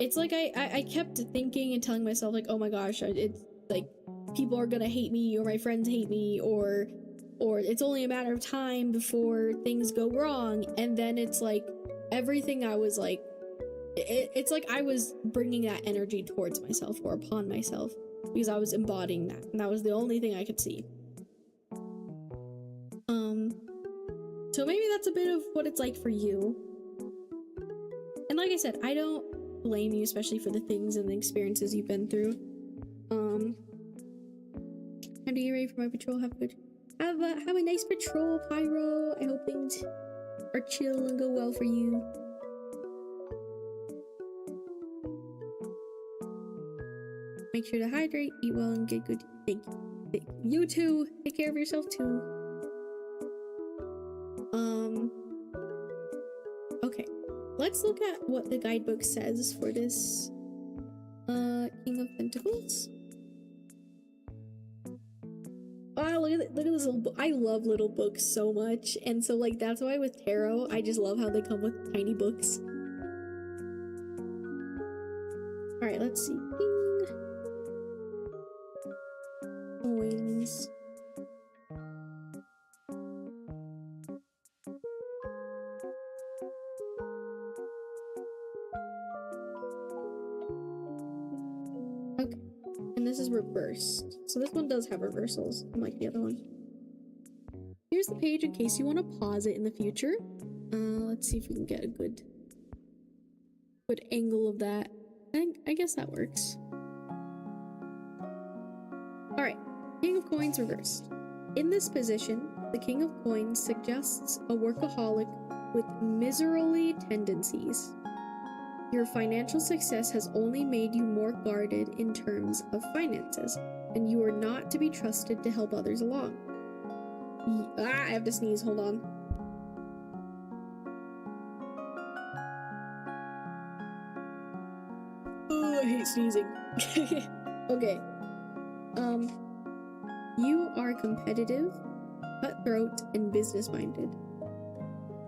I kept thinking and telling myself like, oh my gosh, it's like people are gonna hate me, or my friends hate me, or it's only a matter of time before things go wrong. And then it's like everything I was like, it's like I was bringing that energy towards myself or upon myself, because I was embodying that, and that was the only thing I could see. So maybe that's a bit of what it's like for you. And like I said, I don't blame you, especially for the things and the experiences you've been through. Time to get ready for my patrol. Have a nice patrol, Pyro. I hope things are chill and go well for you. Make sure to hydrate, eat well, and get good. Thank you. You too. Take care of yourself too. Okay. Let's look at what the guidebook says for this King of Pentacles. Oh, look at this little book. I love little books so much, and so like that's why with tarot, I just love how they come with tiny books. All right, let's see. Ding. Coins. Okay, and this is reversed. So this one does have reversals, unlike the other one. Here's the page in case you want to pause it in the future. Let's see if we can get a good angle of that. I guess that works. Alright, King of Coins reversed. In this position, the King of Coins suggests a workaholic with miserly tendencies. Your financial success has only made you more guarded in terms of finances, and you are not to be trusted to help others along. I have to sneeze, hold on. Oh, I hate sneezing. Okay. You are competitive, cutthroat, and business-minded.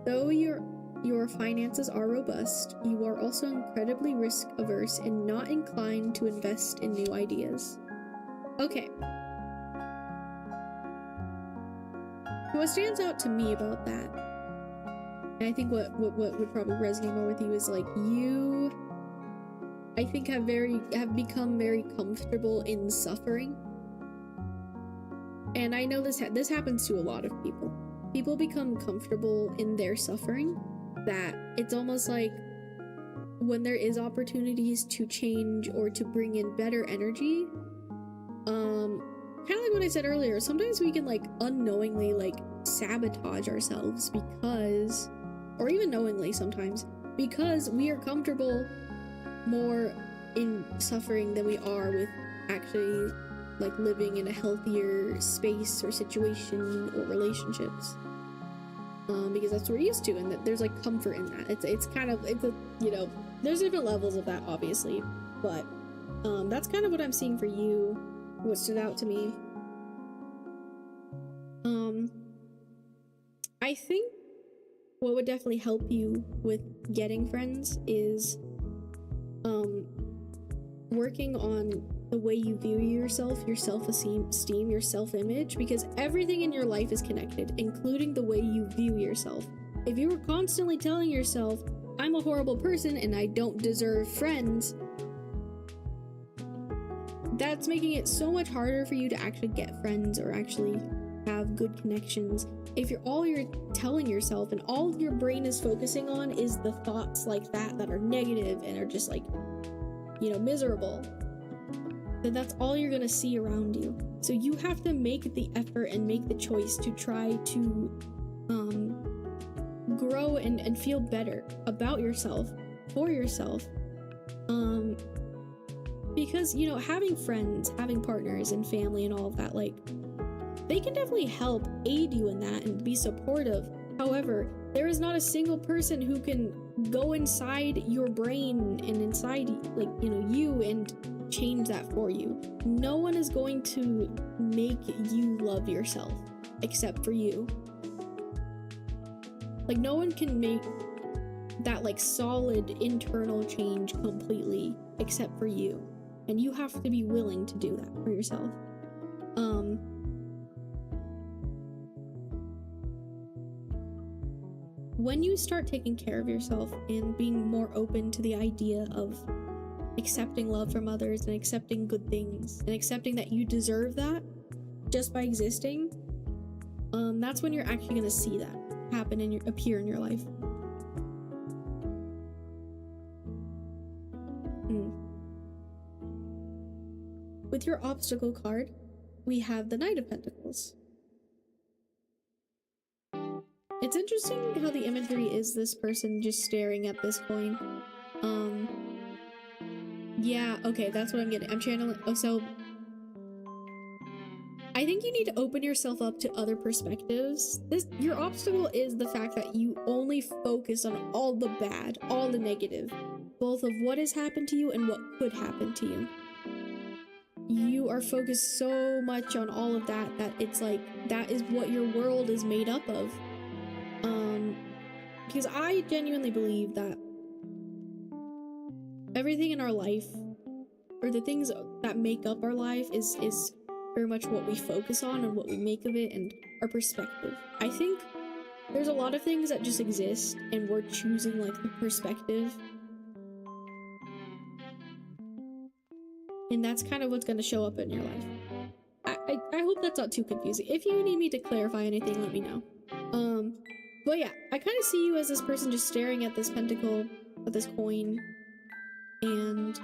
Though your finances are robust, you are also incredibly risk-averse and not inclined to invest in new ideas. Okay. What stands out to me about that, and I think what would probably resonate more with you, is like you, I think, have become very comfortable in suffering. And I know this happens to a lot of people. People become comfortable in their suffering, that it's almost like when there is opportunities to change or to bring in better energy, kind of like what I said earlier, sometimes we can like unknowingly like sabotage ourselves because, or even knowingly sometimes, because we are comfortable more in suffering than we are with actually like living in a healthier space or situation or relationships, because that's what we're used to, and that there's like comfort in that. It's a, you know, there's different levels of that obviously, but that's kind of what I'm seeing for you, what stood out to me. I think what would definitely help you with getting friends is working on the way you view yourself, your self-esteem, your self-image, because everything in your life is connected, including the way you view yourself. If you were constantly telling yourself, I'm a horrible person and I don't deserve friends, that's making it so much harder for you to actually get friends or actually have good connections. If all you're telling yourself and all your brain is focusing on is the thoughts like that are negative and are just like, you know, miserable, then that's all you're gonna see around you. So you have to make the effort and make the choice to try to grow and feel better about yourself, for yourself, because, you know, having friends, having partners and family and all of that, like, they can definitely help aid you in that and be supportive. However, there is not a single person who can go inside your brain and inside, like, you know, you and change that for you. No one is going to make you love yourself except for you. Like, no one can make that like solid internal change completely except for you, and you have to be willing to do that for yourself. When you start taking care of yourself and being more open to the idea of accepting love from others and accepting good things and accepting that you deserve that just by existing, that's when you're actually going to see that happen and appear in your life. With your obstacle card, we have the Knight of Pentacles. It's interesting how the imagery is this person just staring at this coin. Yeah, okay, that's what I'm getting. I'm channeling. Oh, so I think you need to open yourself up to other perspectives. Your obstacle is the fact that you only focus on all the bad, all the negative, both of what has happened to you and what could happen to you. You are focused so much on all of that it's like that is what your world is made up of. Because I genuinely believe that everything in our life, or the things that make up our life, is very much what we focus on and what we make of it and our perspective. I think there's a lot of things that just exist and we're choosing like the perspective. And that's kind of what's going to show up in your life. I hope that's not too confusing. If you need me to clarify anything, let me know. But yeah, I kind of see you as this person just staring at this pentacle, at this coin, and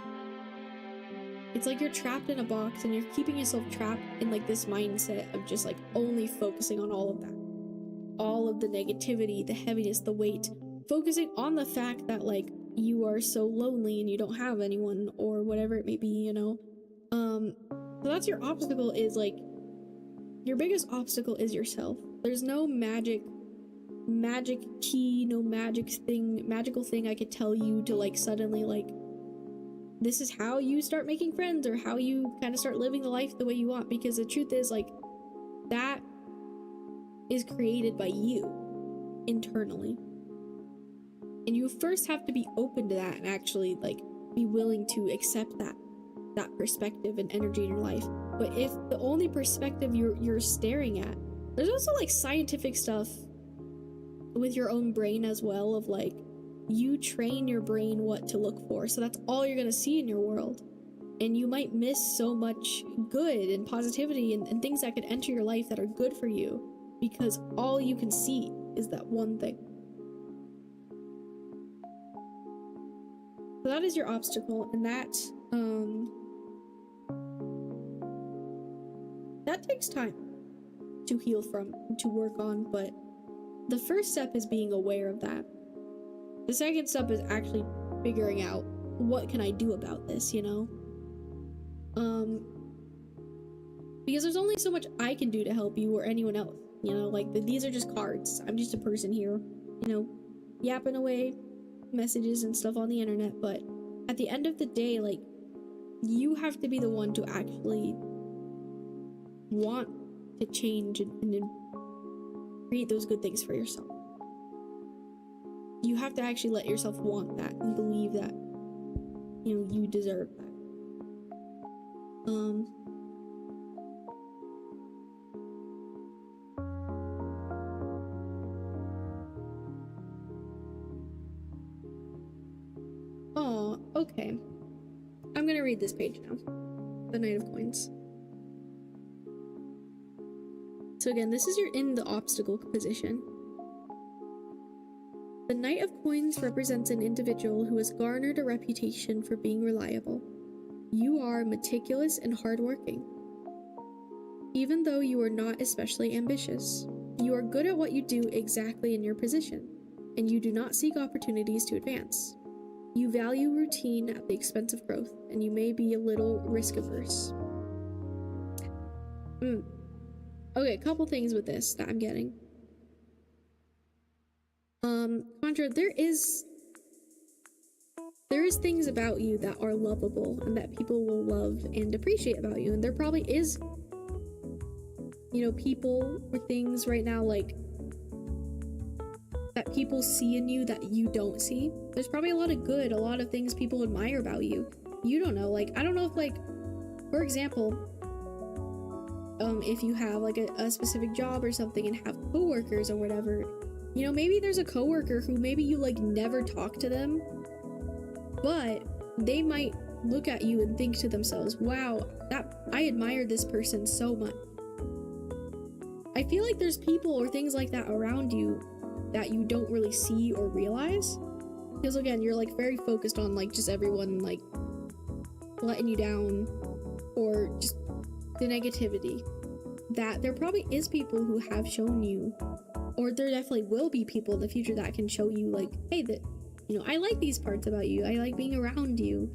it's like you're trapped in a box and you're keeping yourself trapped in like this mindset of just like only focusing on all of that. All of the negativity, the heaviness, the weight, focusing on the fact that like you are so lonely and you don't have anyone or whatever it may be, you know? So that's your obstacle, is like, your biggest obstacle is yourself. There's no magic key, no magical thing I could tell you to like suddenly like, this is how you start making friends or how you kind of start living the life the way you want, because the truth is like, that is created by you internally. And you first have to be open to that and actually like be willing to accept that perspective and energy in your life. But if the only perspective you're staring at, there's also like scientific stuff with your own brain as well, of like, you train your brain what to look for, so that's all you're gonna see in your world. And you might miss so much good and positivity and things that could enter your life that are good for you, because all you can see is that one thing. So that is your obstacle, and that takes time to heal from, to work on, but the first step is being aware of that. The second step is actually figuring out, what can I do about this, you know? Because there's only so much I can do to help you or anyone else, you know? Like, these are just cards. I'm just a person here, you know, yapping away messages and stuff on the internet, but at the end of the day, like, you have to be the one to actually want to change and create those good things for yourself. You have to actually let yourself want that and believe that, you know, you deserve that. Oh, okay. I'm gonna read this page now. The Knight of Coins. So again, this is in the obstacle position. The Knight of Coins represents an individual who has garnered a reputation for being reliable. You are meticulous and hardworking. Even though you are not especially ambitious, you are good at what you do exactly in your position, and you do not seek opportunities to advance. You value routine at the expense of growth, and you may be a little risk-averse. Okay, a couple things with this that I'm getting. Contra, there is things about you that are lovable and that people will love and appreciate about you, and there probably is, you know, people or things right now like that people see in you that you don't see. There's probably a lot of good, a lot of things people admire about you. You don't know. Like, I don't know if, like, for example, if you have like a specific job or something and have coworkers or whatever, you know, maybe there's a coworker who maybe you like never talk to them, but they might look at you and think to themselves, wow, I admire this person so much. I feel like there's people or things like that around you that you don't really see or realize, because again, you're like very focused on like just everyone like letting you down or just the negativity. That there probably is people who have shown you, or there definitely will be people in the future that can show you like, hey, that, you know, I like these parts about you, I like being around you,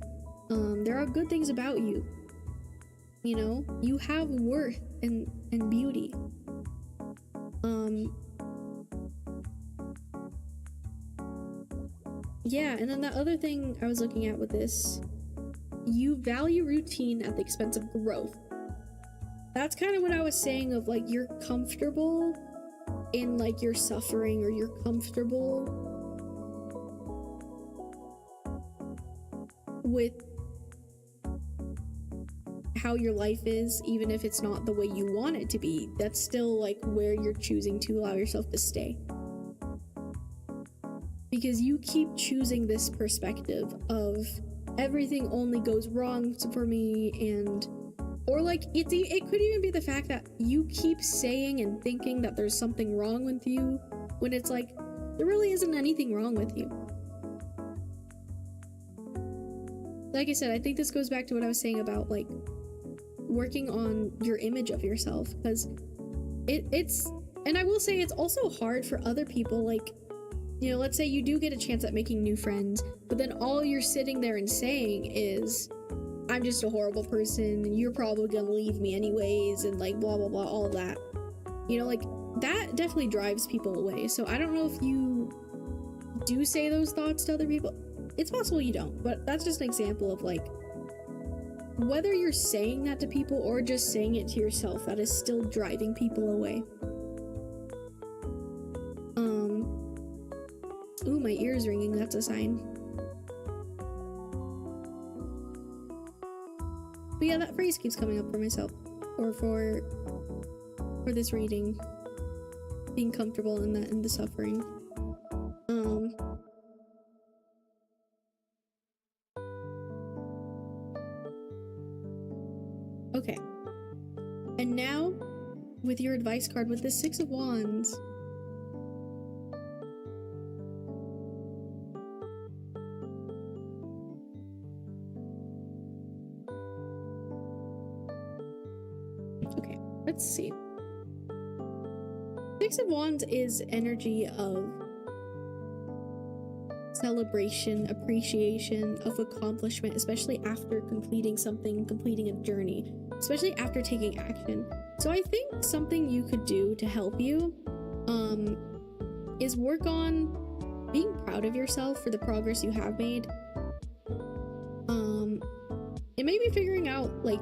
there are good things about you, you know, you have worth and beauty. Yeah, and then the other thing I was looking at with this, you value routine at the expense of growth. That's kind of what I was saying of like, you're comfortable in like your suffering, or you're comfortable with how your life is, even if it's not the way you want it to be. That's still like where you're choosing to allow yourself to stay. Because you keep choosing this perspective of everything only goes wrong for me, and or like it could even be the fact that you keep saying and thinking that there's something wrong with you, when it's like there really isn't anything wrong with you. Like I said, I think this goes back to what I was saying about like working on your image of yourself, because it's and I will say it's also hard for other people. Like, you know, let's say you do get a chance at making new friends, but then all you're sitting there and saying is, I'm just a horrible person, and you're probably gonna leave me anyways, and like blah blah blah, all of that. You know, like that definitely drives people away. So I don't know if you do say those thoughts to other people. It's possible you don't, but that's just an example of like, whether you're saying that to people or just saying it to yourself, that is still driving people away. Ooh, my ear's ringing, that's a sign. But yeah, that phrase keeps coming up for myself, or for this reading, being comfortable in the suffering. Okay, and now with your advice card with the Six of Wands. Okay, let's see. Six of Wands is energy of celebration, appreciation, of accomplishment, especially after completing something, completing a journey, especially after taking action. So I think something you could do to help you is work on being proud of yourself for the progress you have made. And maybe figuring out like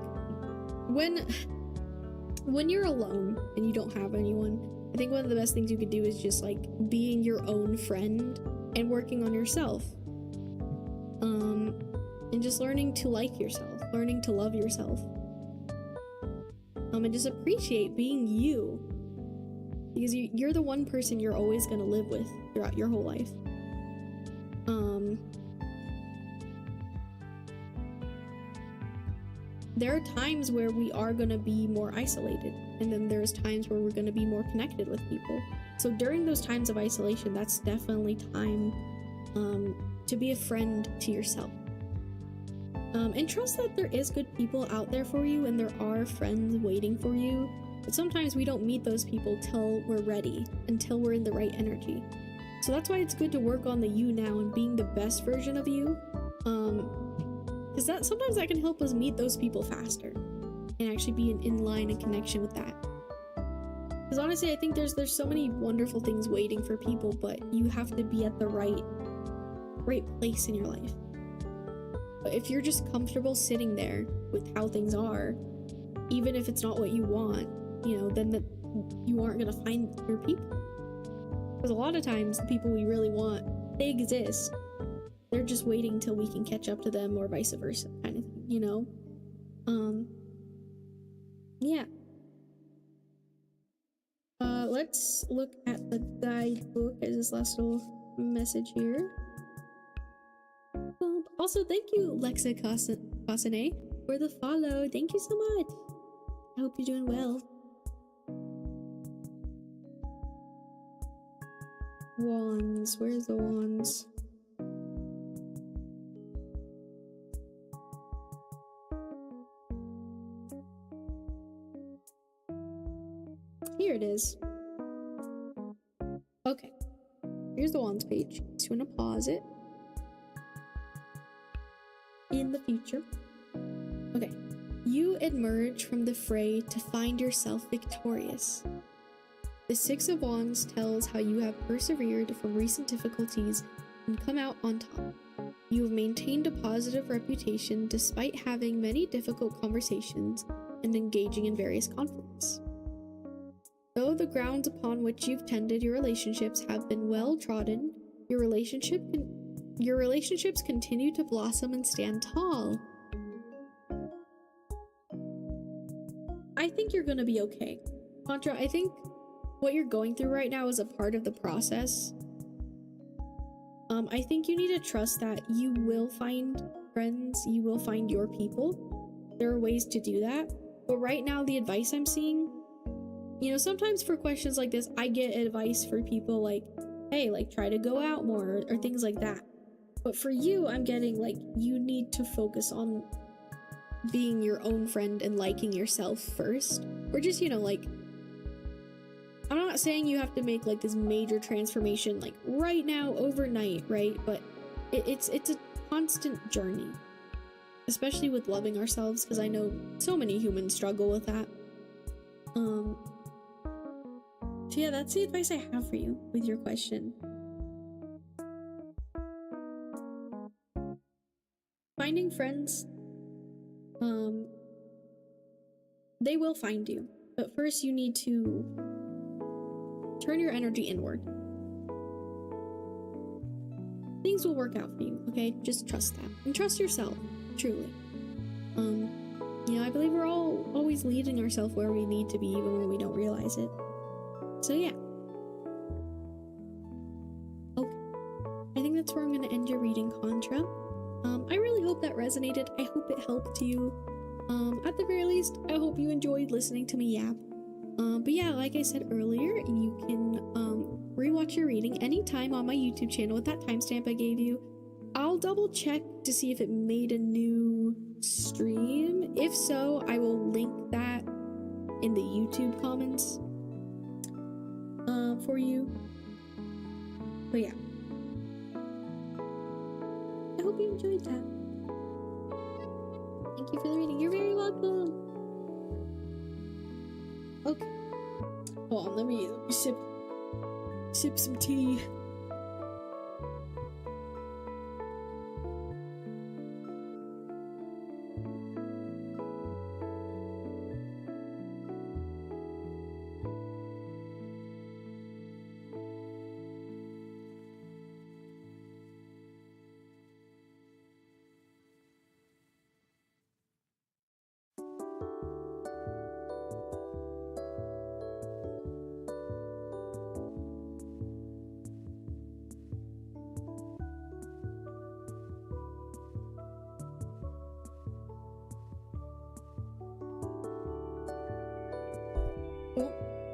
when you're alone and you don't have anyone, I think one of the best things you could do is just like being your own friend and working on yourself, and just learning to like yourself, learning to love yourself, and just appreciate being you, because you're the one person you're always going to live with throughout your whole life. There are times where we are going to be more isolated, and then there's times where we're going to be more connected with people. So during those times of isolation, that's definitely time to be a friend to yourself. And trust that there is good people out there for you, and there are friends waiting for you. But sometimes we don't meet those people till we're ready, until we're in the right energy. So that's why it's good to work on the you now and being the best version of you. Because sometimes that can help us meet those people faster and actually be in line and connection with that. Because honestly, I think there's so many wonderful things waiting for people, but you have to be at the right place in your life. But if you're just comfortable sitting there with how things are, even if it's not what you want, you know, then you aren't gonna find your people. Because a lot of times the people we really want, they exist. They're just waiting till we can catch up to them, or vice versa, kind of thing, you know? Yeah. Let's look at the guidebook as this last little message here. Also, thank you, Lexa Kasane, for the follow. Thank you so much. I hope you're doing well. Wands. Where's the wands? Here it is. Okay. Here's the wands page. Just want to pause it. In the future. Okay. You emerge from the fray to find yourself victorious. The Six of Wands tells how you have persevered from recent difficulties and come out on top. You have maintained a positive reputation despite having many difficult conversations and engaging in various conflicts. Though the grounds upon which you've tended your relationships have been well trodden, your relationships continue to blossom and stand tall. I think you're gonna be okay. Contra, I think what you're going through right now is a part of the process. I think you need to trust that you will find friends, you will find your people. There are ways to do that. But right now, the advice I'm seeing, you know, sometimes for questions like this, I get advice for people like, hey, like try to go out more or things like that. But for you, I'm getting like, you need to focus on being your own friend and liking yourself first. Or just, you know, like, I'm not saying you have to make like this major transformation like right now, overnight, right? But it's a constant journey, especially with loving ourselves, because I know so many humans struggle with that. So yeah, that's the advice I have for you with your question. Finding friends, they will find you, but first you need to turn your energy inward. Things will work out for you, okay? Just trust that. And trust yourself, truly. You know, I believe we're all always leading ourselves where we need to be, even when we don't realize it. So yeah. Okay. I think that's where I'm gonna end your reading, Contra. I really hope that resonated. I hope it helped you. At the very least, I hope you enjoyed listening to me yap. But yeah, like I said earlier, you can rewatch your reading anytime on my YouTube channel with that timestamp I gave you. I'll double check to see if it made a new stream. If so, I will link that in the YouTube comments for you. But yeah, I hope you enjoyed that. Thank you for the reading. You're very welcome. Okay. Hold on, let me sip some tea.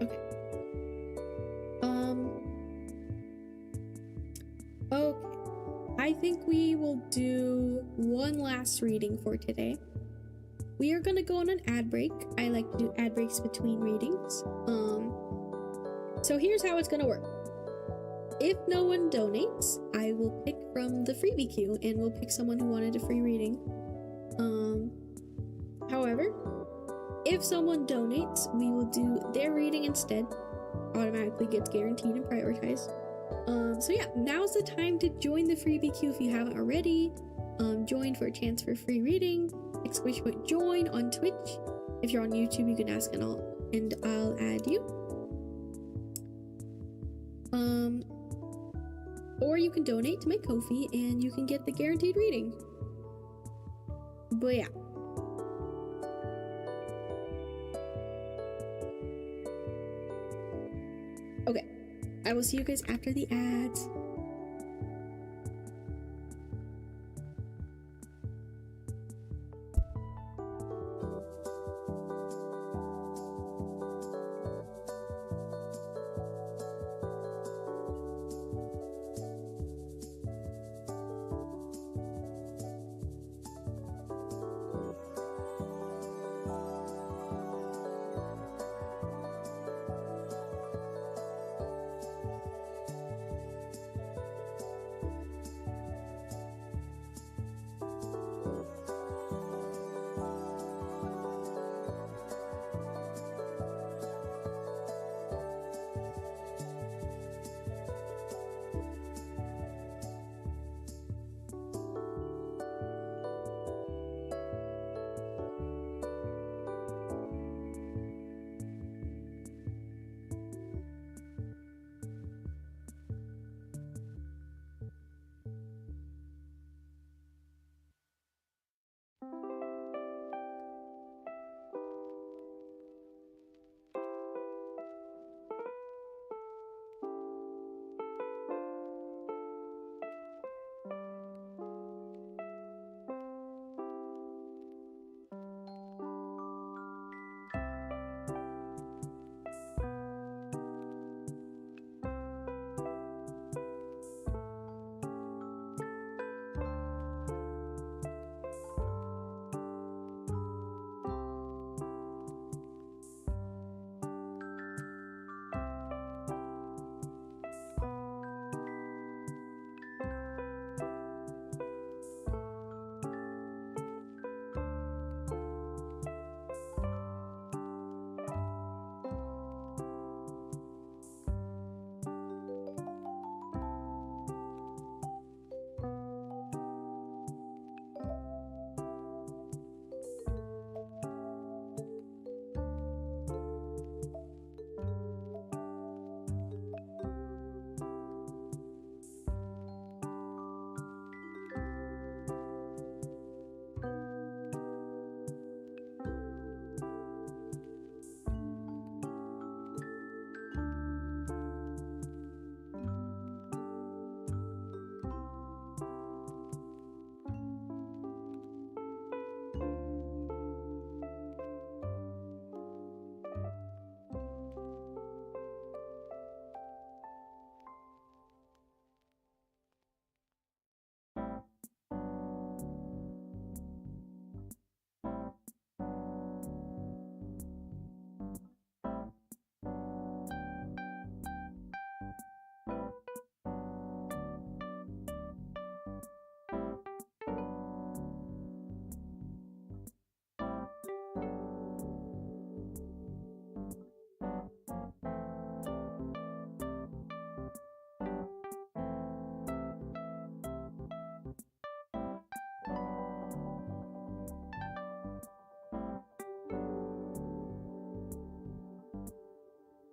Okay. I think we will do one last reading for today. We are gonna go on an ad break. I like to do ad breaks between readings. So here's how it's gonna work. If no one donates, I will pick from the freebie queue and we'll pick someone who wanted a free reading. However, if someone donates, we will do their reading instead. Automatically gets guaranteed and prioritized. So yeah, now's the time to join the freebie queue if you haven't already. Join for a chance for free reading. !join on Twitch. If you're on YouTube, you can ask and I'll add you. Or you can donate to my Kofi and you can get the guaranteed reading. But yeah. Okay, I will see you guys after the ads.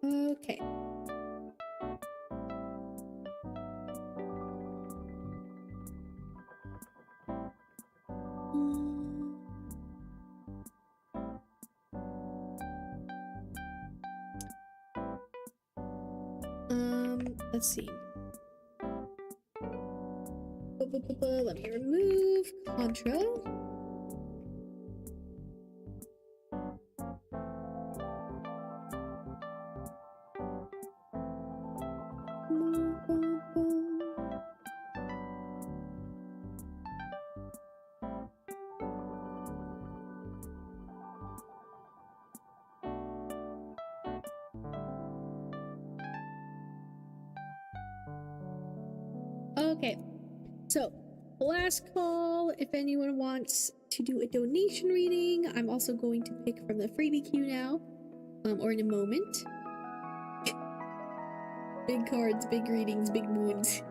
Okay. Let's see. Let me remove Contra. Okay, so last call if anyone wants to do a donation reading. I'm also going to pick from the freebie queue now, or in a moment. Big cards, big readings, big moons.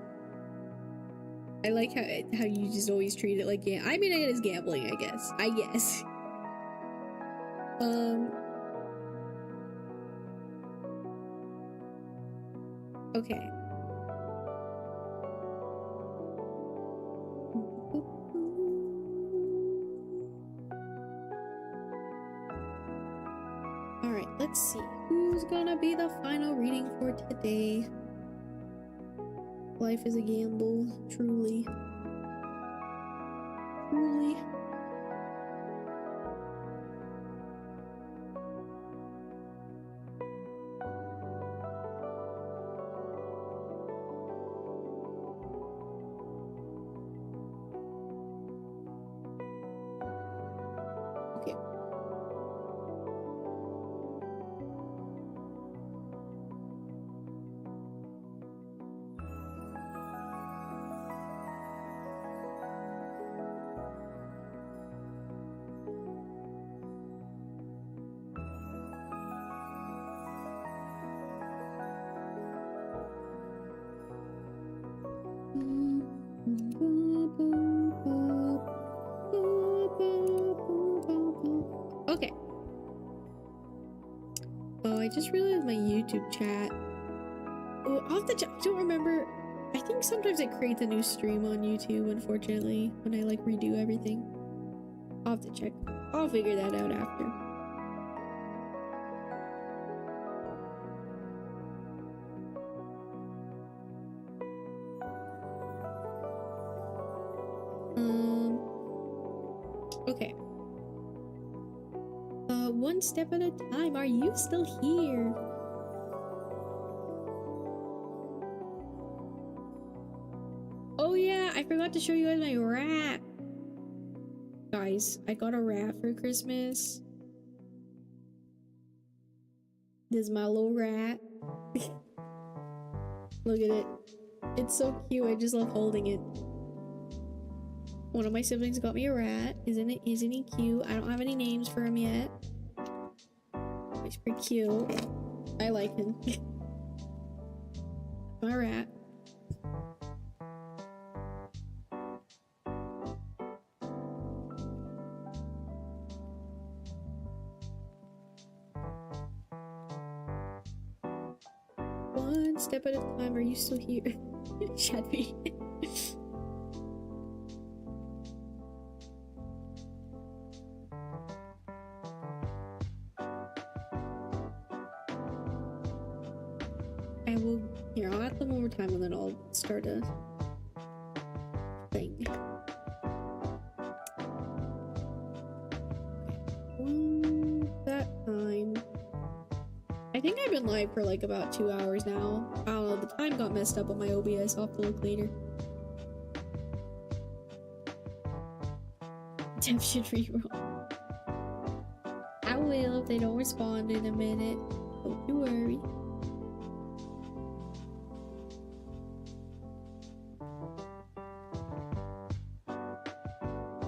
I like how you just always treat it like I mean it is gambling, I guess. Okay. Alright, let's see. Who's gonna be the final reading for today? Life is a gamble, truly. Truly. Okay. Okay. Oh, I just realized my YouTube chat. Oh, off the chat. I don't remember. I think sometimes it creates a new stream on YouTube, unfortunately, when I like redo everything. I'll have to check. I'll figure that out after. Okay. One step at a time. Are you still here? Oh yeah, I forgot to show you guys my rat. Guys, I got a rat for Christmas. This is my little rat. Look at it. It's so cute. I just love holding it. One of my siblings got me a rat. Isn't he cute? I don't have any names for him yet. He's pretty cute. I like him. My rat. One step at a time. Are you still here? Shadby. I will. Here, I'll add them one more time and then I'll start a thing. That time. I think I've been live for like about 2 hours now. I don't know, the time got messed up on my OBS. I'll have to look later. Dev should reroll. I will if they don't respond in a minute. Don't you worry.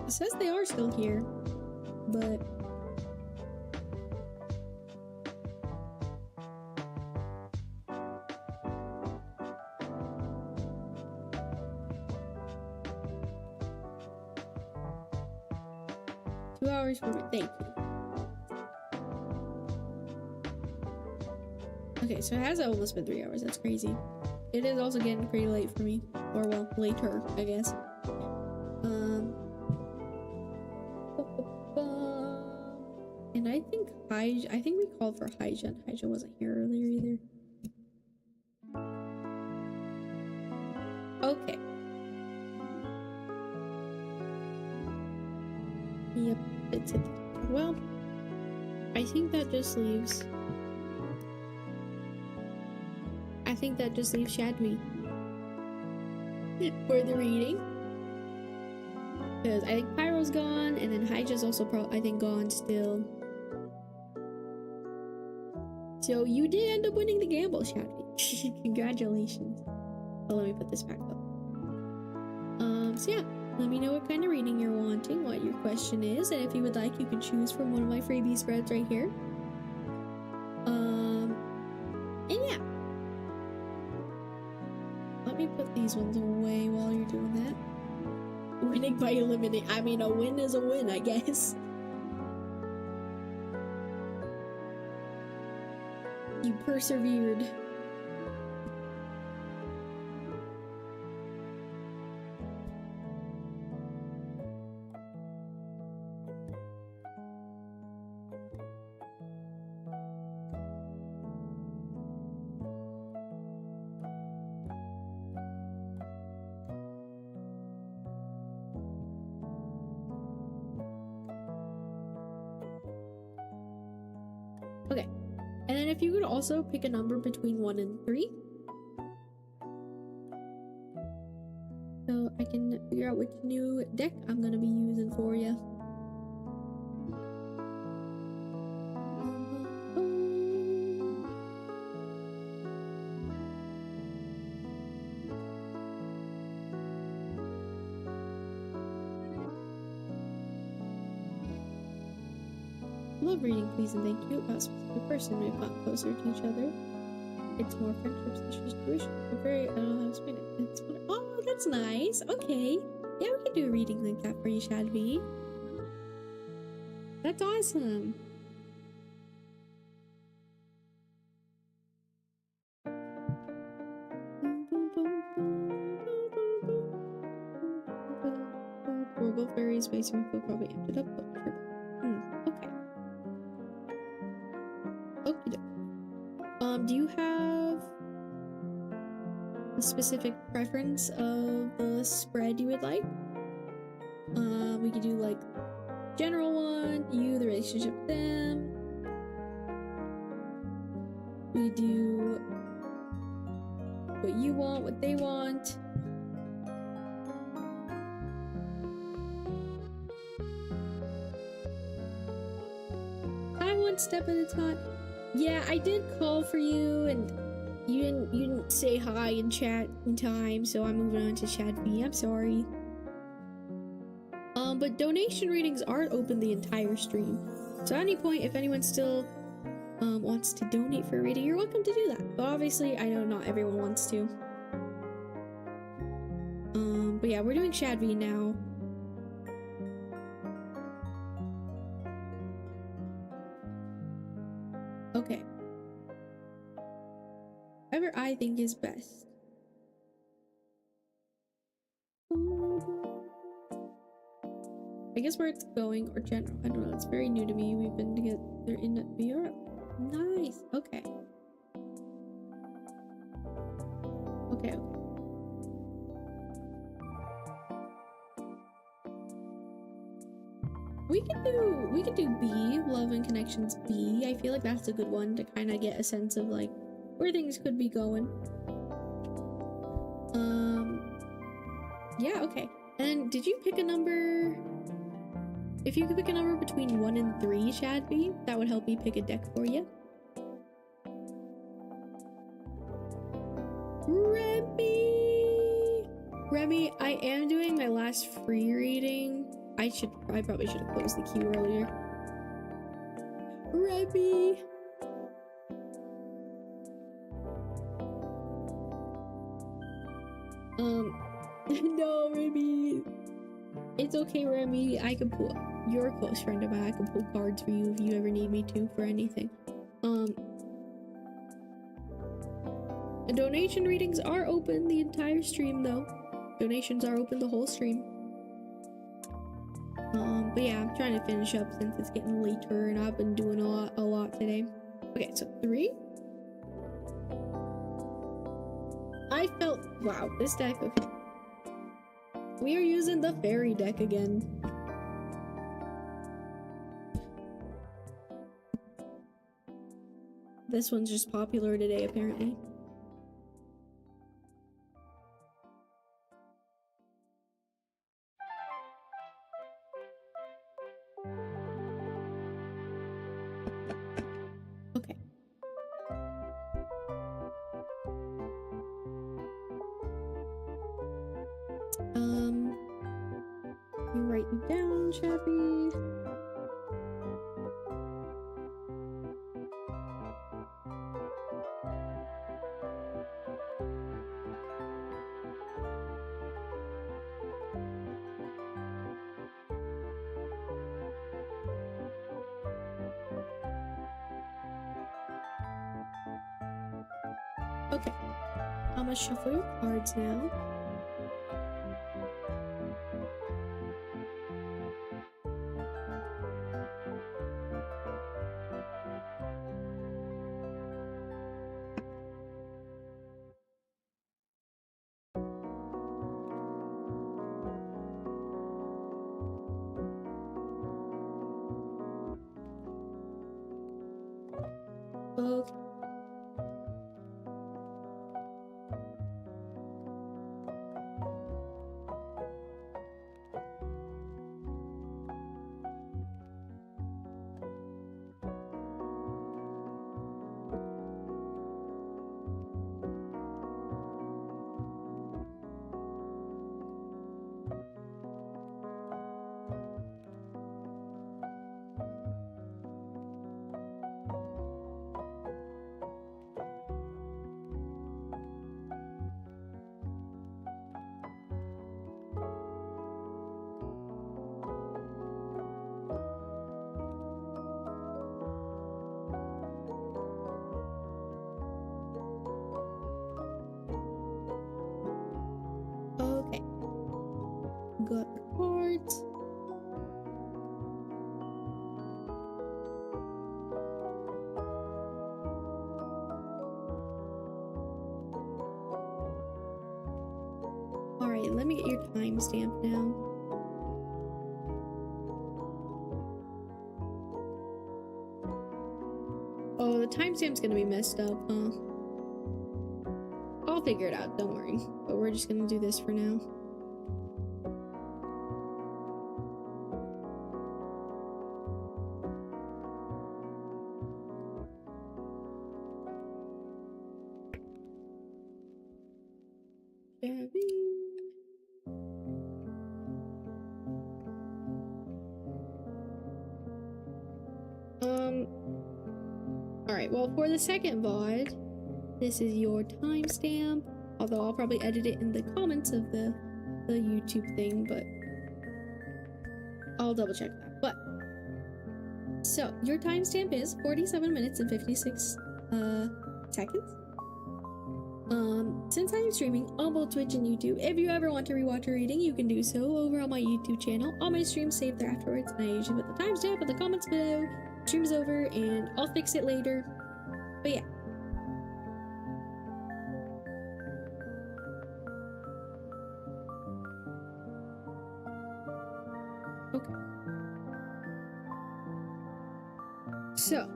It says they are still here, but thank you. Okay, so it has almost been 3 hours. That's crazy. It is also getting pretty late for me, or well, later, I guess. And I think we called for Hyja, and Hyja wasn't here earlier either. Okay. Yep, it's it. Well, I think that just leaves Shadwi for the reading. Because I think Pyro's gone, and then Hyja's also I think gone still. So you did end up winning the gamble, Shadwi. Congratulations. Oh, let me put this back up. So yeah. Let me know what kind of reading you're wanting, what your question is, and if you would like, you can choose from one of my freebie spreads right here. And yeah. Let me put these ones away while you're doing that. Winning by eliminate. I mean, a win is a win, I guess. You persevered. Okay. And then if you could also pick a number between 1 and 3. So I can figure out which new deck I'm gonna be using for you. Love reading please and thank you about a specific person. We've gotten closer to each other. It's more friendships than just tuition. We're very, I don't know how to explain it. It's fun. Oh, that's nice. Okay. Yeah, we can do a reading like that for you, Shadby. That's awesome. We're both very spacing. We'll probably ended up, but sure. Okay. Okay. Do you have a specific preference of the spread you would like? We could do like general one, you, the relationship with them. We do what you want, what they want. One step at a time. Yeah, I did call for you and you didn't say hi in chat in time, so I'm moving on to chat B. I'm sorry. But donation readings aren't open the entire stream. So at any point, if anyone still wants to donate for a reading, you're welcome to do that. But obviously, I know not everyone wants to. But yeah, we're doing Shad V now. Okay. Whatever I think is best. I guess where it's going, or general, I don't know, it's very new to me. We've been together in Europe. Nice. Okay. Okay. We could do B, Love and Connections B. I feel like that's a good one to kind of get a sense of like where things could be going. Yeah, okay. And did you pick a number? If you could pick a number between 1 and 3, Shadby, that would help me pick a deck for you. Remy, I am doing my last free reading. I probably should have closed the queue earlier. Remy! No, Remy. It's okay, Remy. I can pull. You're a close friend of mine. I can pull cards for you if you ever need me to for anything. Donation readings are open the entire stream, though. Donations are open the whole stream. But yeah, I'm trying to finish up since it's getting later and I've been doing a lot today. Okay, so 3. I felt, wow, this deck, okay. We are using the fairy deck again. This one's just popular today, apparently. Okay. You write me down, Chappy. Okay, I'm gonna shuffle your cards now. Okay. Okay. Got the cards. Alright, let me get your timestamp now. Oh, the timestamp's gonna be messed up, huh? I'll figure it out, don't worry. But we're just gonna do this for now. Alright, well, for the second VOD, this is your timestamp. Although I'll probably edit it in the comments of the YouTube thing, but I'll double check that. But so your timestamp is 47 minutes and 56 seconds. Since I am streaming on both Twitch and YouTube, if you ever want to rewatch a reading, you can do so over on my YouTube channel. All my streams saved there afterwards, and I usually put the timestamp in the comments below. Stream's over, and I'll fix it later. But yeah. Okay. So,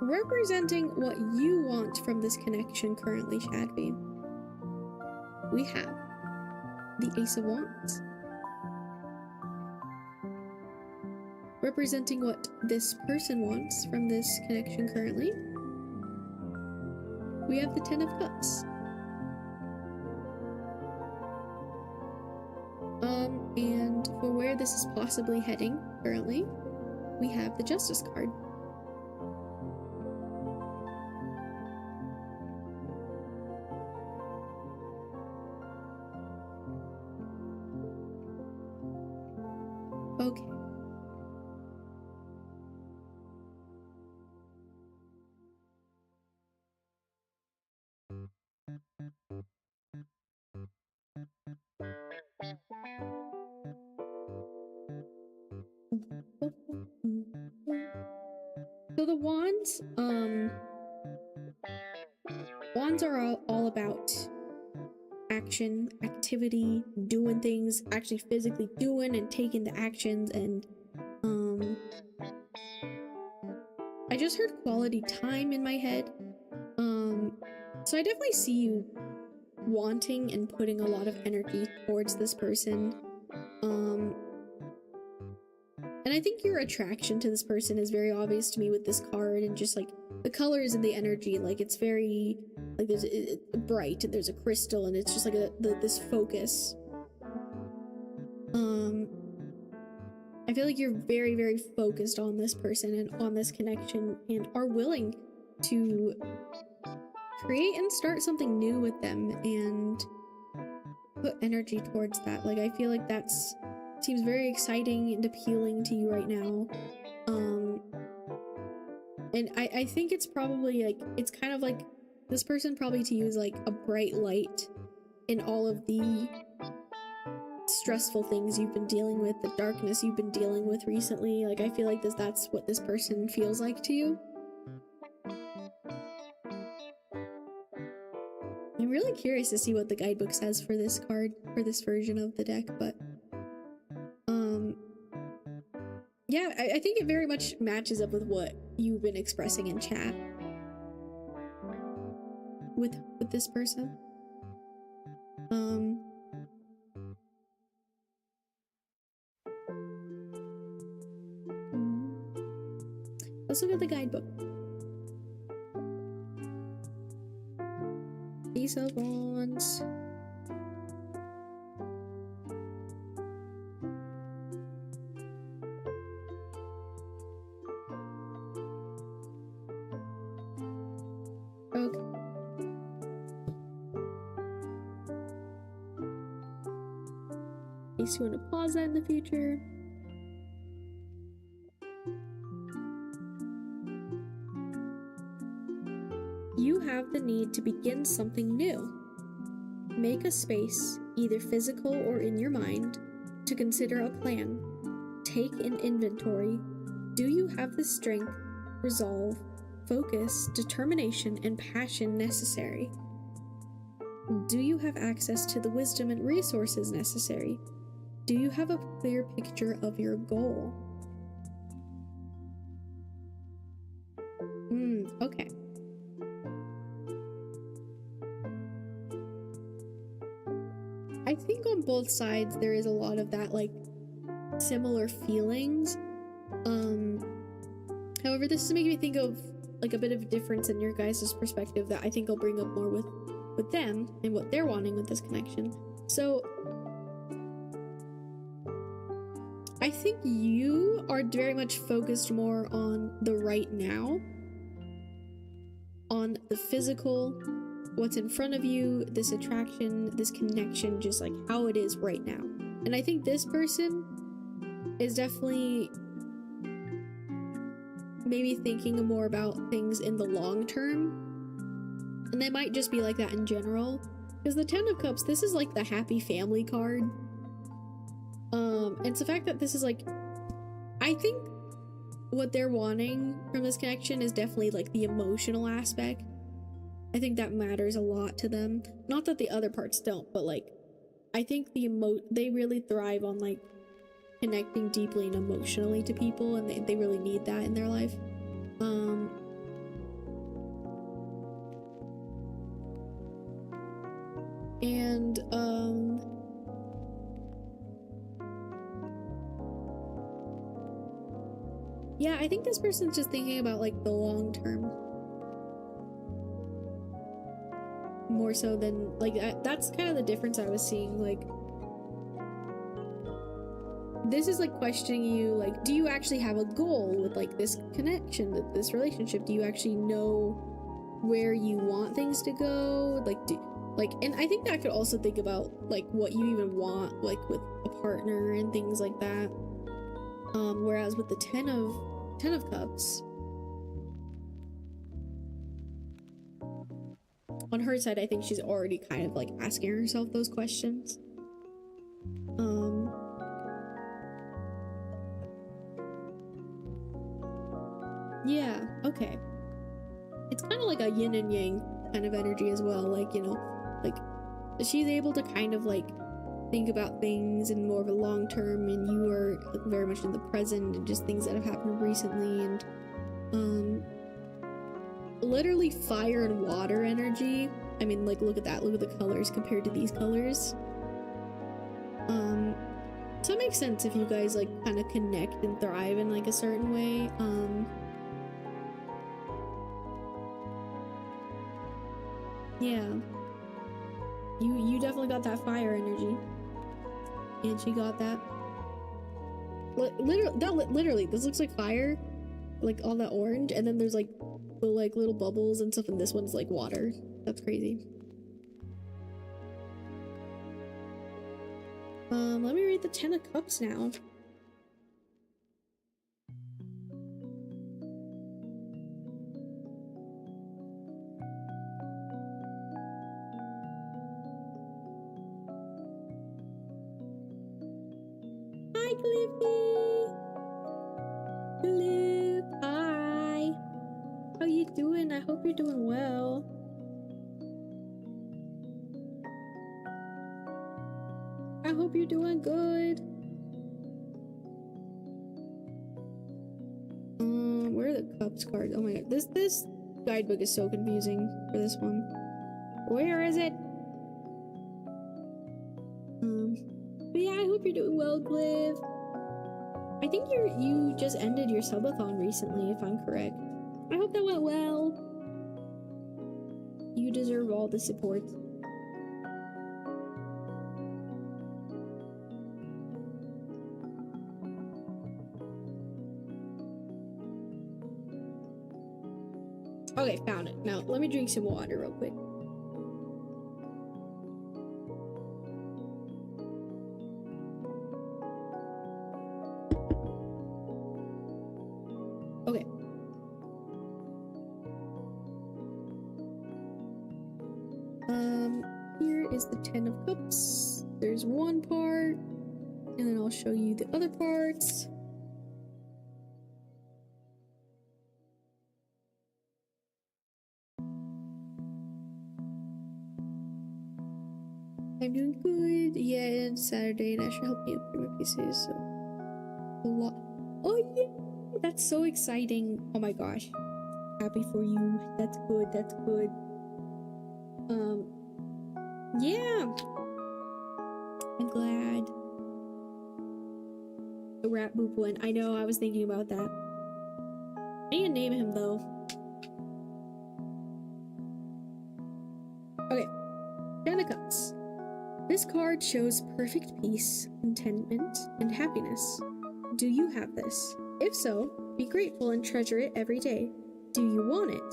representing what you want from this connection currently, Shadby, we have the Ace of Wands. Representing what this person wants from this connection currently, we have the Ten of Cups. And for where this is possibly heading currently, we have the Justice card. Okay. So the wands, wands are all about action, activity, doing things, actually physically doing and taking the actions, and I just heard quality time in my head. So I definitely see you wanting and putting a lot of energy towards this person. And I think your attraction to this person is very obvious to me with this card, and just like the colors and the energy, like it's very like there's bright, and there's a crystal, and it's just like this focus. I feel like you're very, very focused on this person and on this connection, and are willing to create and start something new with them and put energy towards that. Like I feel like that's seems very exciting and appealing to you right now. And I think it's probably like, it's kind of like this person probably to you is like a bright light in all of the stressful things you've been dealing with, the darkness you've been dealing with recently. Like I feel like that's what this person feels like to you. I'm really curious to see what the guidebook says for this card, for this version of the deck, but yeah, I think it very much matches up with what you've been expressing in chat with this person. Let's look at the guidebook. Ace of Wands. Okay. In case you want to pause that in the future. You have the need to begin something new. Make a space, either physical or in your mind, to consider a plan. Take an inventory. Do you have the strength, resolve, focus, determination, and passion necessary? Do you have access to the wisdom and resources necessary? Do you have a clear picture of your goal? Okay. I think on both sides there is a lot of that, like, similar feelings. However, this is making me think of like a bit of a difference in your guys' perspective that I think I'll bring up more with them and what they're wanting with this connection. So I think you are very much focused more on the right now, on the physical, what's in front of you, this attraction, this connection, just like how it is right now. And I think this person is definitely maybe thinking more about things in the long term, and they might just be like that in general, because the Ten of Cups, this is like the happy family card. It's the fact that this is like, I think what they're wanting from this connection is definitely like the emotional aspect. I think that matters a lot to them. Not that the other parts don't, but like, I think they really thrive on like connecting deeply and emotionally to people, and they really need that in their life. Yeah, I think this person's just thinking about like the long term more so than like that's kind of the difference I was seeing. Like, this is like questioning you, like, do you actually have a goal with like this connection, with this relationship? Do you actually know where you want things to go? And I think that could also think about like what you even want, like with a partner and things like that. Whereas with the Ten of Cups, on her side, I think she's already kind of like asking herself those questions. Yeah, okay. It's kind of like a yin and yang kind of energy as well. Like, you know, like she's able to kind of like think about things in more of a long term, and you are like very much in the present and just things that have happened recently. And literally fire and water energy. I mean, like, look at that, look at the colors compared to these colors. So it makes sense if you guys like kind of connect and thrive in like a certain way. Yeah, you definitely got that fire energy, and she got that. Literally, this looks like fire, like all that orange, and then there's like the like little bubbles and stuff, and this one's like water. That's crazy. Let me read the Ten of Cups now. Hi, Cliffy! Cliff, hi! How you doing? I hope you're doing well. I hope you're doing good. Where are the cups card. Oh my god, this guidebook is so confusing for this one. Where is it? But yeah, I hope you're doing well, Cliff. I think you just ended your subathon recently, if I'm correct. I hope that went well. You deserve all the support. Okay, found it. Now, let me drink some water real quick. Okay. Here is the 10 of cups. There's one part, and then I'll show you the other parts. I'm doing good. Yeah, it's Saturday and I should help you upgrade my pieces. So a lot. Oh yeah, that's so exciting. Oh my gosh, happy for you. That's good. That's good. Yeah, I'm glad. The rat boop one. I know. I was thinking about that. I need to name him though. Okay, 10 of cups. This card shows perfect peace, contentment, and happiness. Do you have this? If so, be grateful and treasure it every day. Do you want it?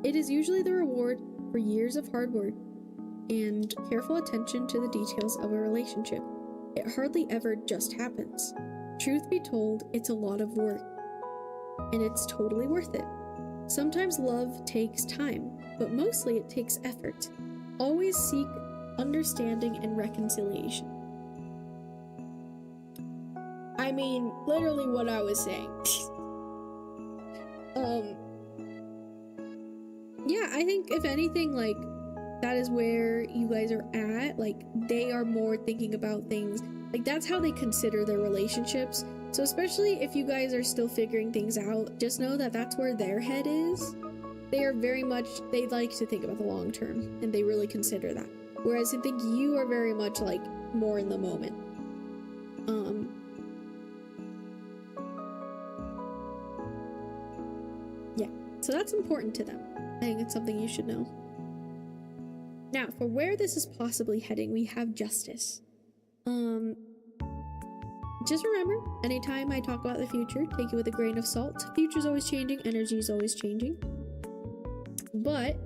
It is usually the reward for years of hard work and careful attention to the details of a relationship. It hardly ever just happens. Truth be told, it's a lot of work, and it's totally worth it. Sometimes love takes time, but mostly it takes effort. Always seek understanding and reconciliation. I mean, literally what I was saying. Yeah, I think if anything, like, that is where you guys are at. Like, they are more thinking about things. Like, that's how they consider their relationships. So especially if you guys are still figuring things out, just know that that's where their head is. They are very much, they like to think about the long term, and they really consider that. Whereas I think you are very much like more in the moment. Yeah, so that's important to them. I think it's something you should know. Now, for where this is possibly heading, we have justice. Just remember, anytime I talk about the future, take it with a grain of salt. Future's always changing, energy is always changing. But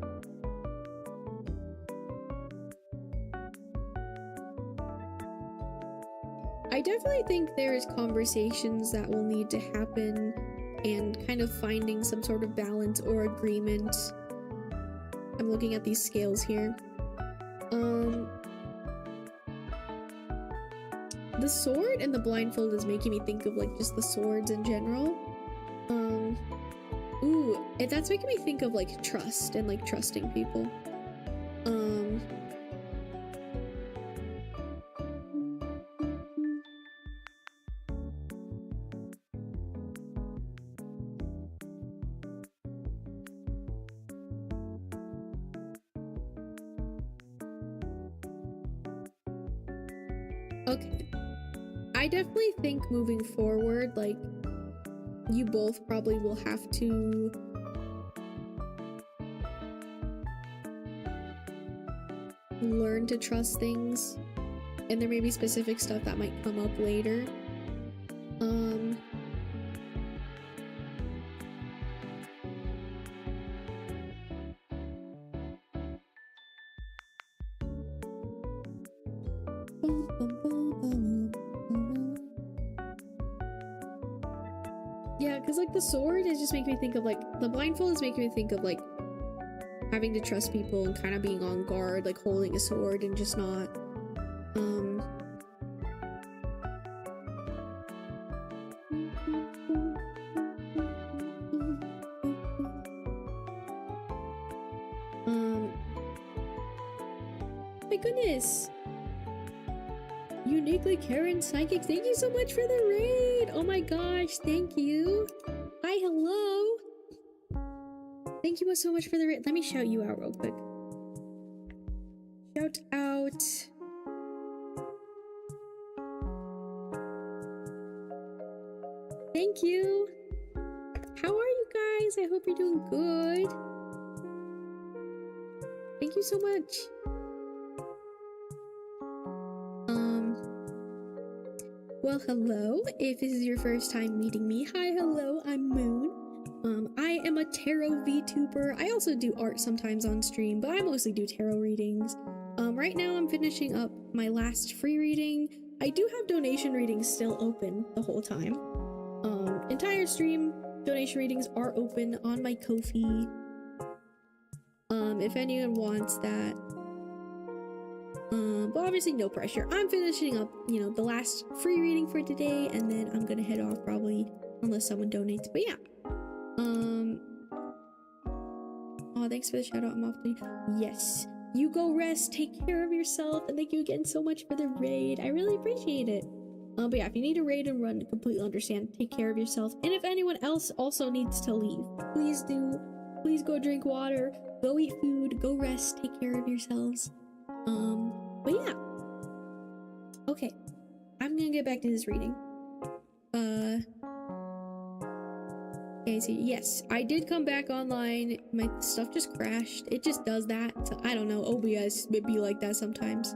I definitely think there is conversations that will need to happen and kind of finding some sort of balance or agreement. I'm looking at these scales here. The sword and the blindfold is making me think of like just the swords in general. Ooh, and that's making me think of like trust and like trusting people. Okay. I definitely think moving forward, like, you both probably will have to learn to trust things, and there may be specific stuff that might come up later. Yeah, because like the sword is just making me think of like the blindfold is making me think of like having to trust people and kind of being on guard, like holding a sword and just not my goodness. Uniquely Karen Psychic, thank you so much for the raid. Oh my gosh, thank you. Hi, hello. Thank you so much for the let me shout you out real quick. Shout out. Thank you. How are you guys? I hope you're doing good. Thank you so much. Well, hello. If this is your first time meeting me, hi, hello, I'm Moon. I am a tarot VTuber. I also do art sometimes on stream, but I mostly do tarot readings. Right now I'm finishing up my last free reading. I do have donation readings still open the whole time. Entire stream donation readings are open on my Kofi. If anyone wants that. But obviously no pressure. I'm finishing up, you know, the last free reading for today, and then I'm gonna head off probably, unless someone donates. But yeah. Oh, thanks for the shout out. I'm off today. Yes. You go rest, take care of yourself, and thank you again so much for the raid. I really appreciate it. But yeah, if you need a raid and run, completely understand. Take care of yourself. And if anyone else also needs to leave, please do. Please go drink water, go eat food, go rest, take care of yourselves. But yeah. Okay. I'm gonna get back to this reading. Okay, so yes, I did come back online. My stuff just crashed. It just does that. So I don't know. OBS would be like that sometimes.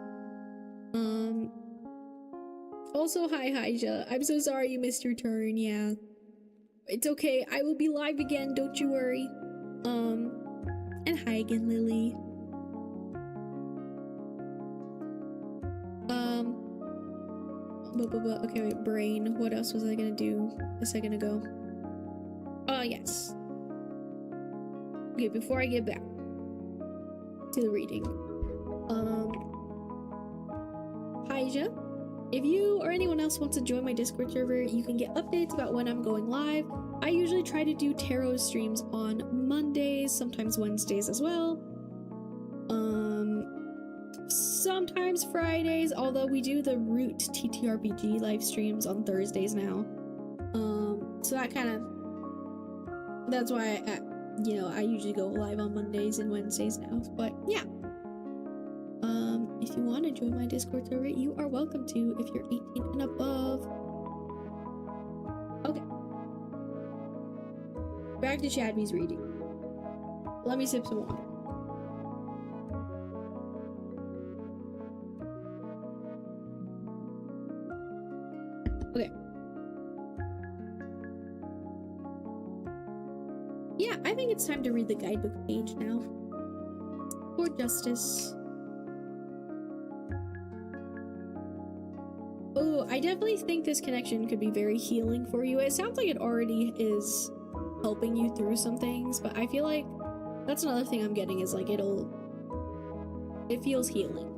Also, hi, Haija. I'm so sorry you missed your turn. Yeah. It's okay. I will be live again. Don't you worry. And hi again, Lily. Okay, wait, brain. What else was I gonna do a second ago? Yes. Okay, before I get back to the reading. Haija, if you or anyone else wants to join my Discord server, you can get updates about when I'm going live. I usually try to do tarot streams on Mondays, sometimes Wednesdays as well. Sometimes Fridays, although we do the Root TTRPG live streams on Thursdays now. So that kind of, that's why you know, I usually go live on Mondays and Wednesdays now. But yeah. If you want to join my Discord server, you are welcome to if you're 18 and above. Okay. Back to Shadby's reading. Let me sip some water. Okay. Yeah, I think it's time to read the guidebook page now. For justice. Oh, I definitely think this connection could be very healing for you. It sounds like it already is helping you through some things, but I feel like that's another thing I'm getting is like it feels healing.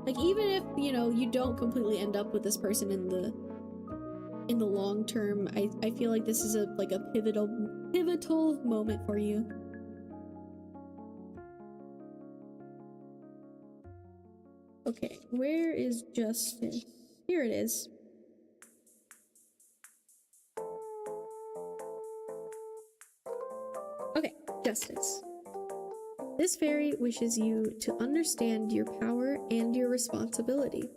Like even if, you know, you don't completely end up with this person in the long term, I feel like this is a pivotal moment for you. Okay, where is justice? Here it is. Okay, justice. This fairy wishes you to understand your power and your responsibility.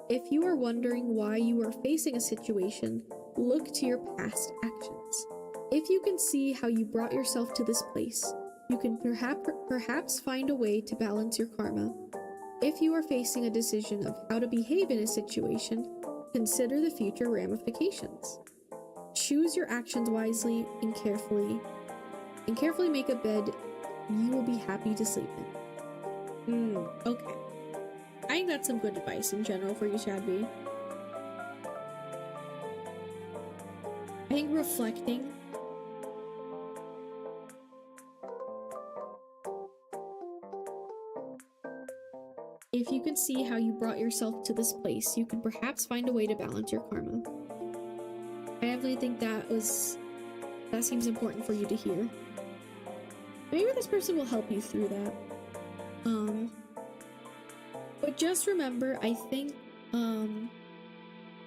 If you are wondering why you are facing a situation, look to your past actions. If you can see how you brought yourself to this place, you can perhaps find a way to balance your karma. If you are facing a decision of how to behave in a situation, consider the future ramifications. Choose your actions wisely and carefully make a bed you will be happy to sleep in. Okay. I think that's some good advice in general for you, Shadby. I think reflecting. If you can see how you brought yourself to this place, you can perhaps find a way to balance your karma. I definitely think that seems important for you to hear. Maybe this person will help you through that. But just remember, I think,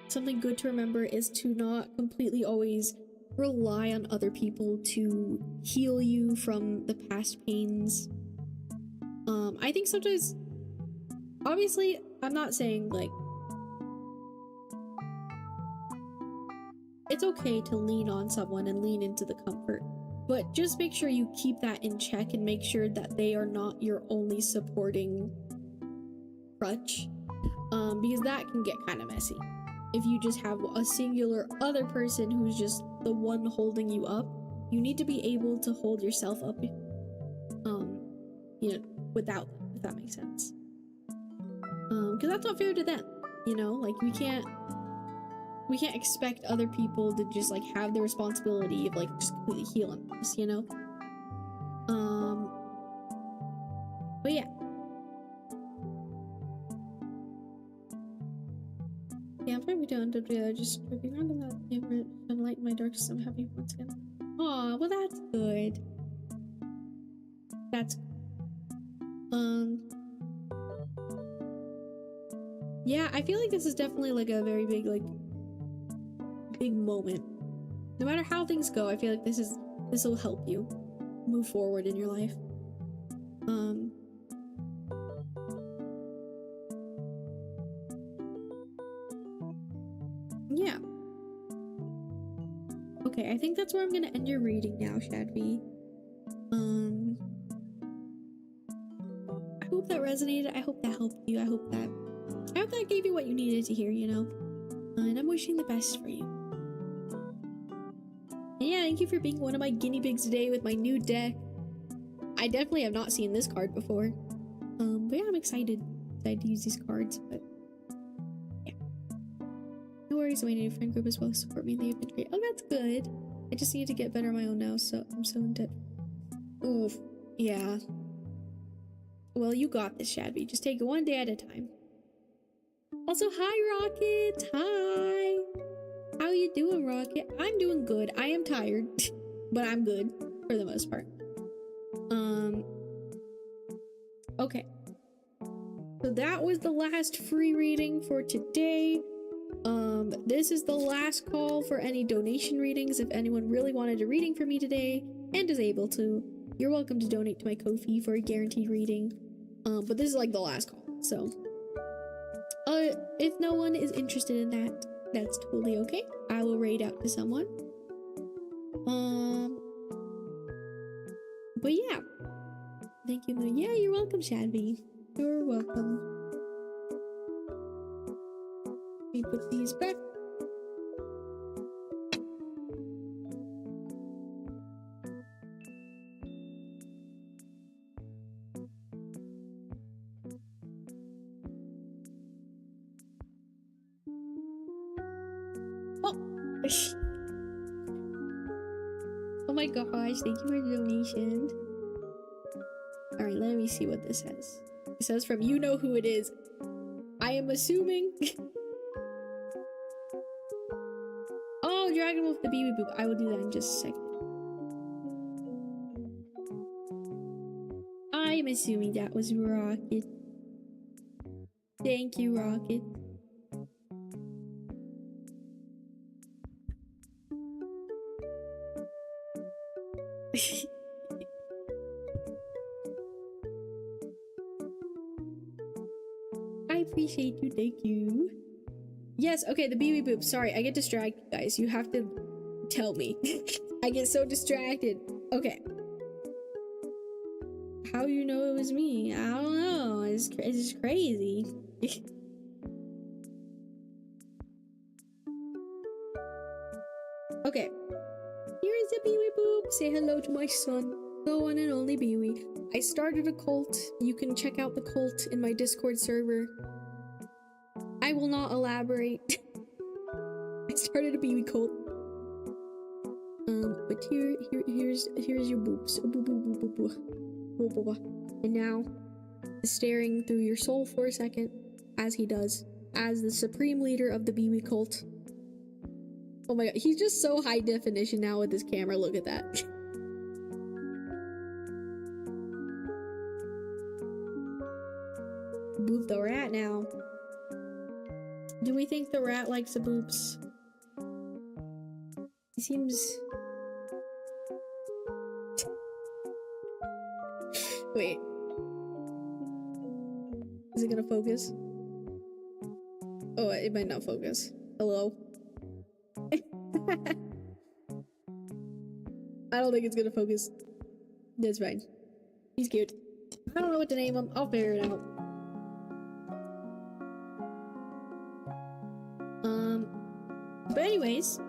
something good to remember is to not completely always rely on other people to heal you from the past pains. I think sometimes, obviously, I'm not saying like it's okay to lean on someone and lean into the comfort, but just make sure you keep that in check and make sure that they are not your only supporting crutch, because that can get kind of messy. If you just have a singular other person who's just the one holding you up, you need to be able to hold yourself up, you know, without them, if that makes sense. Because that's not fair to them, you know? Like, we can't expect other people to just, like, have the responsibility of, like, just completely healing us, you know? But yeah. Yeah, I'm probably down to just looking around that favorite sunlight in my darkness. I'm happy once again. Aw, well that's good. That's yeah, I feel like this is definitely like a very big big moment. No matter how things go, I feel like this will help you move forward in your life. Yeah. Okay, I think that's where I'm gonna end your reading now, Shadvi. I hope that resonated. I hope that helped you. I hope that gave you what you needed to hear, you know? And I'm wishing the best for you. And yeah, thank you for being one of my guinea pigs today with my new deck. I definitely have not seen this card before. But yeah, I'm excited to use these cards, but yeah. No worries, my new friend group as well support me. They've been great. Oh, that's good. I just need to get better on my own now, so I'm so in debt. Oof. Yeah. Well, you got this, Shadby. Just take it one day at a time. Also, hi, Rocket. Hi. How you doing, Rocket? I'm doing good. I am tired, but I'm good for the most part. Okay. So that was the last free reading for today. This is the last call for any donation readings. If anyone really wanted a reading for me today and is able to, you're welcome to donate to my Kofi for a guaranteed reading. But this is like the last call, so if no one is interested in that, that's totally okay. I will raid out to someone. But yeah, thank you. Yeah, you're welcome, Shadby. You're welcome. Let me put these back. Oh my gosh, thank you for the donation. Alright, let me see what this says. It says from you know who it is. I am assuming. Oh, Dragon Wolf the BB Boop. I will do that in just a second. I'm assuming that was Rocket. Thank you, Rocket. I appreciate you, thank you. Yes, okay, the BB Boop. Sorry, I get distracted, guys. You have to tell me. I get so distracted. Okay. How you know it was me? I don't know. It's just crazy. Okay. Here is the BB Boop. Say hello to my son, the one and only BB. I started a cult. You can check out the cult in my Discord server. I will not elaborate. I started a BB cult. But here's your boobs. And now, staring through your soul for a second, as he does, as the supreme leader of the BB cult. Oh my god, he's just so high definition now with his camera. Look at that. Boop the rat now. Do we think the rat likes the boops? He seems... Wait. Is it gonna focus? Oh, it might not focus. Hello? I don't think it's gonna focus. That's fine. He's cute. I don't know what to name him. I'll figure it out. But anyways,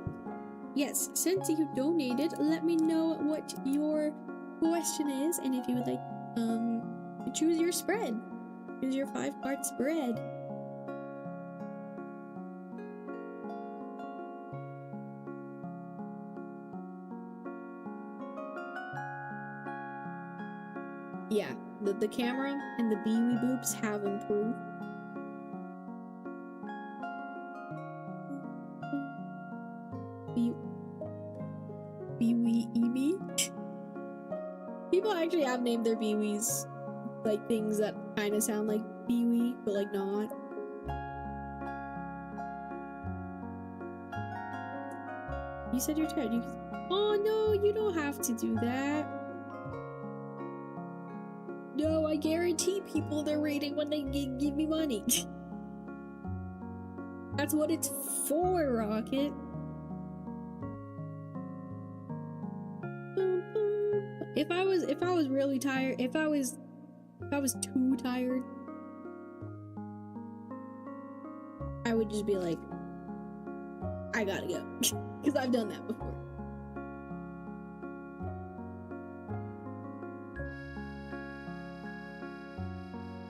yes, since you donated, let me know what your question is, and if you would like, choose your spread. Choose your 5-part spread. Yeah, the camera and the beewee boops have improved. Beewee Evie? People actually have named their beewees like things that kind of sound like beewee, but like not. You said you're tired. Oh no, you don't have to do that. No, I guarantee people they're rating when they give me money. That's what it's for, Rocket. If I was really tired, if I was too tired, I would just be like, I gotta go. Because I've done that before.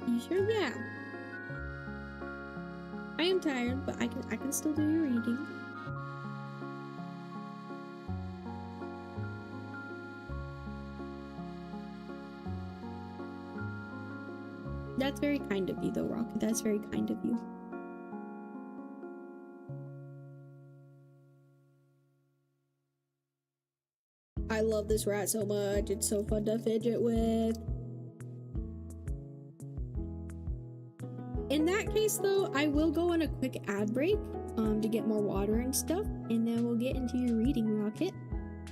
You sure? Yeah. I am tired, but I can still do your reading. That's very kind of you, though, Rocket. That's very kind of you. I love this rat so much. It's so fun to fidget with. In that case, though, I will go on a quick ad break to get more water and stuff, and then we'll get into your reading, Rocket.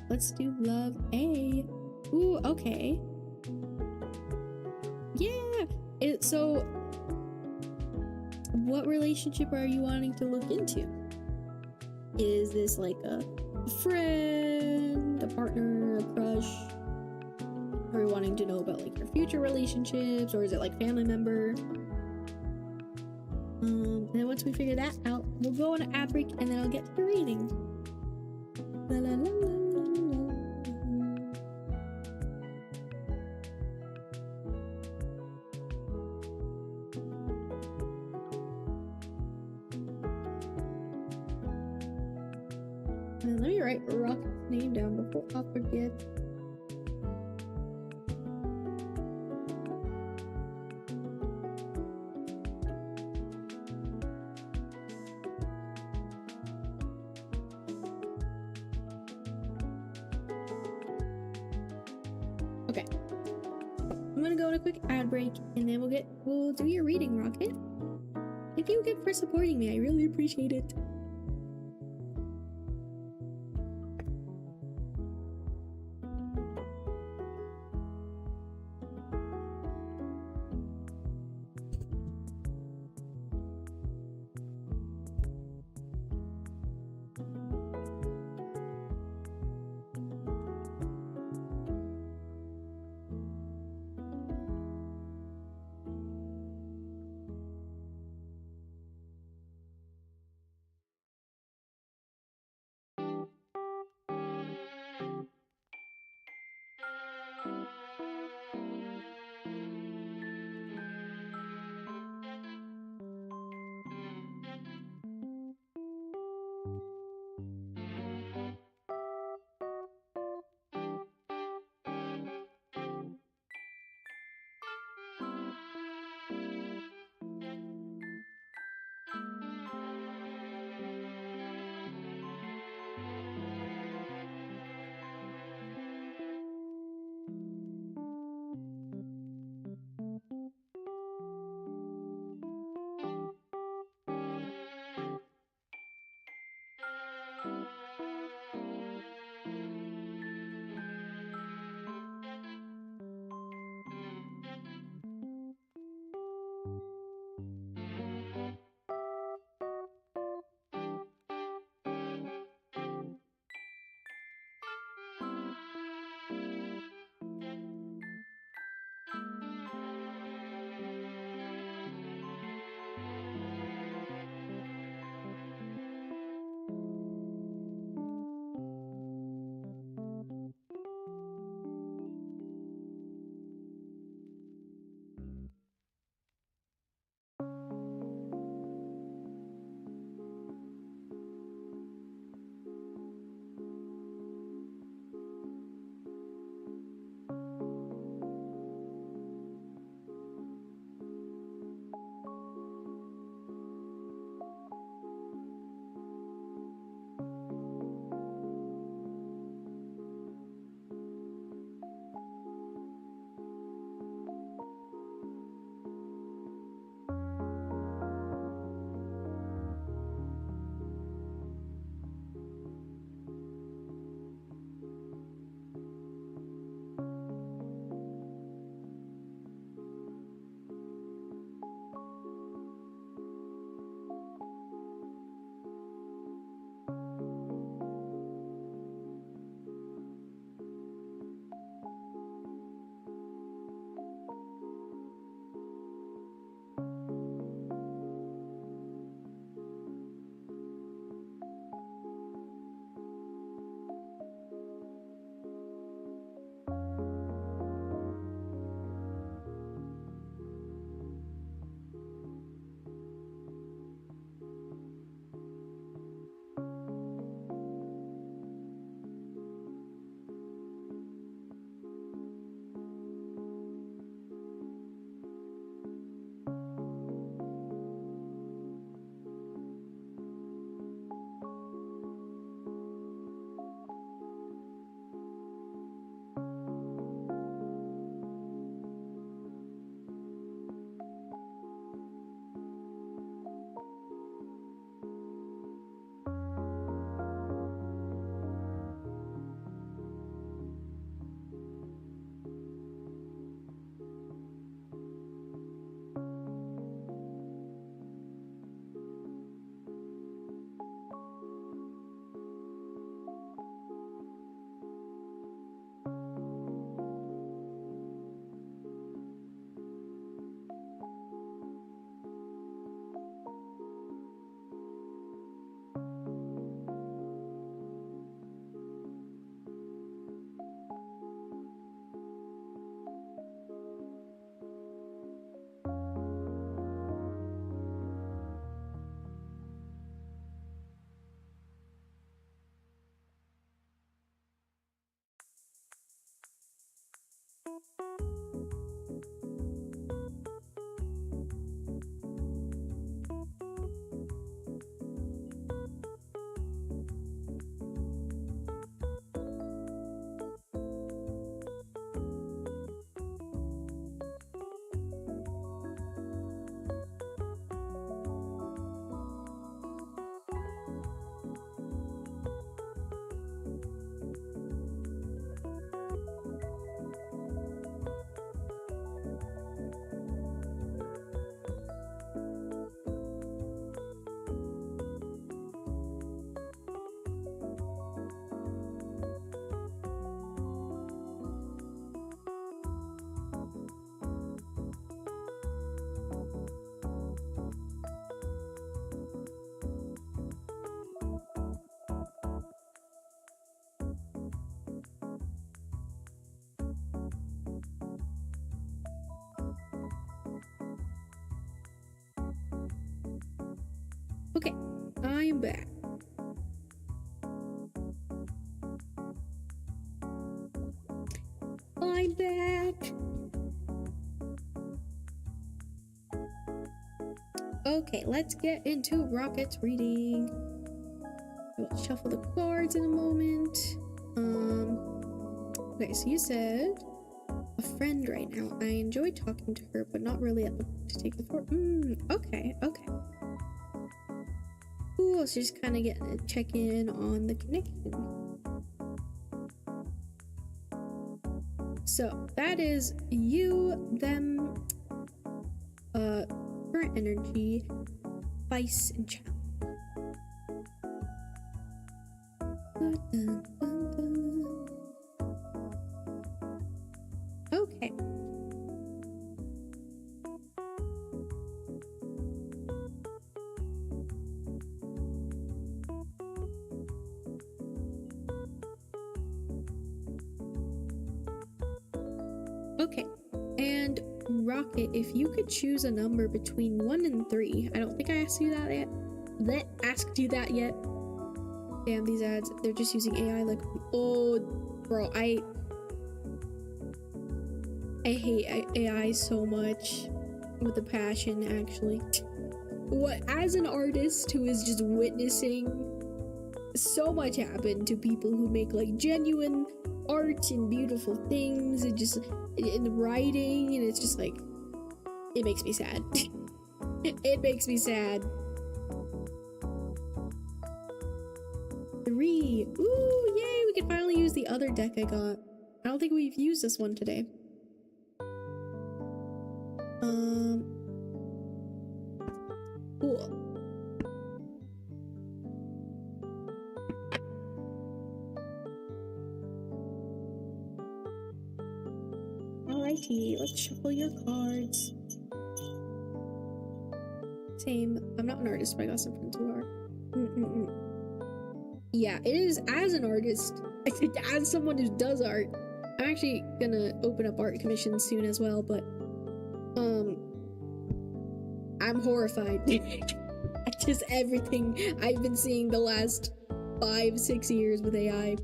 Let's do Love A. Ooh, okay. Yeah. So, what relationship are you wanting to look into? Is this like a friend, a partner, a crush? Are you wanting to know about like your future relationships, or is it like family member? And then once we figure that out, we'll go on an ad break, and then I'll get to the reading. La la la la la la. And let me write Rocket's name down before I forget. Okay. I'm gonna go on a quick ad break, and then we'll do your reading, Rocket. Thank you again for supporting me. I really appreciate it. Okay, I'm back. I'm back. Okay, let's get into Rocket's reading. We'll shuffle the cards in a moment. Okay, so you said a friend right now. I enjoy talking to her, but not really at the to take the floor. Okay. Cool, so just kind of get a check in on the connection. So that is you, them, current energy, vice, and challenge. Okay. Okay, and Rocket, if you could choose a number between 1 and 3, I don't think I asked you that yet. Damn, these ads, they're just using AI like, oh, bro, I hate AI so much with a passion, actually. What, as an artist who is just witnessing so much happen to people who make like genuine art and beautiful things and just in writing, and it's just like, it makes me sad. It makes me sad. 3. Ooh, yay, we can finally use the other deck I got. I don't think we've used this one today. Cool. Alrighty, let's shuffle your cards. Same. I'm not an artist, but I got some friends who are. Yeah, it is as an artist, as someone who does art. I'm actually gonna open up art commissions soon as well, but I'm horrified. Just everything I've been seeing the last 5-6 years with AI.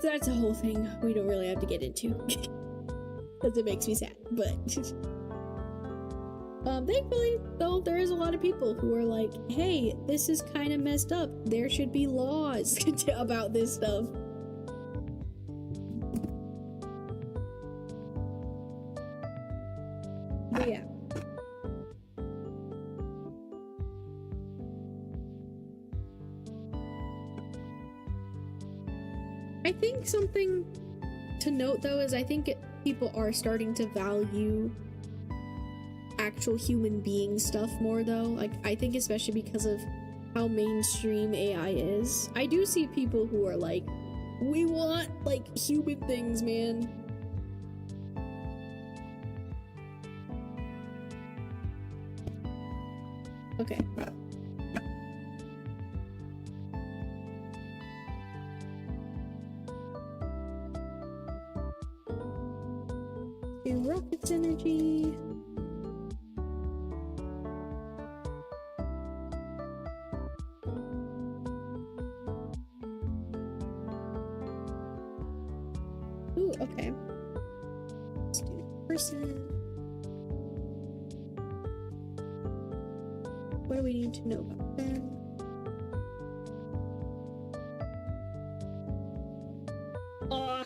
That's a whole thing we don't really have to get into. Because it makes me sad, but thankfully though, there is a lot of people who are like, hey, this is kind of messed up, there should be laws about this stuff. But yeah, I think something to note though is I think people are starting to value actual human being stuff more though. Like, I think especially because of how mainstream AI is. I do see people who are like, we want like human things, man. Okay. Rocket's energy. Ooh, Ooh, okay. Let's do person. What do we need to know about them? Ah.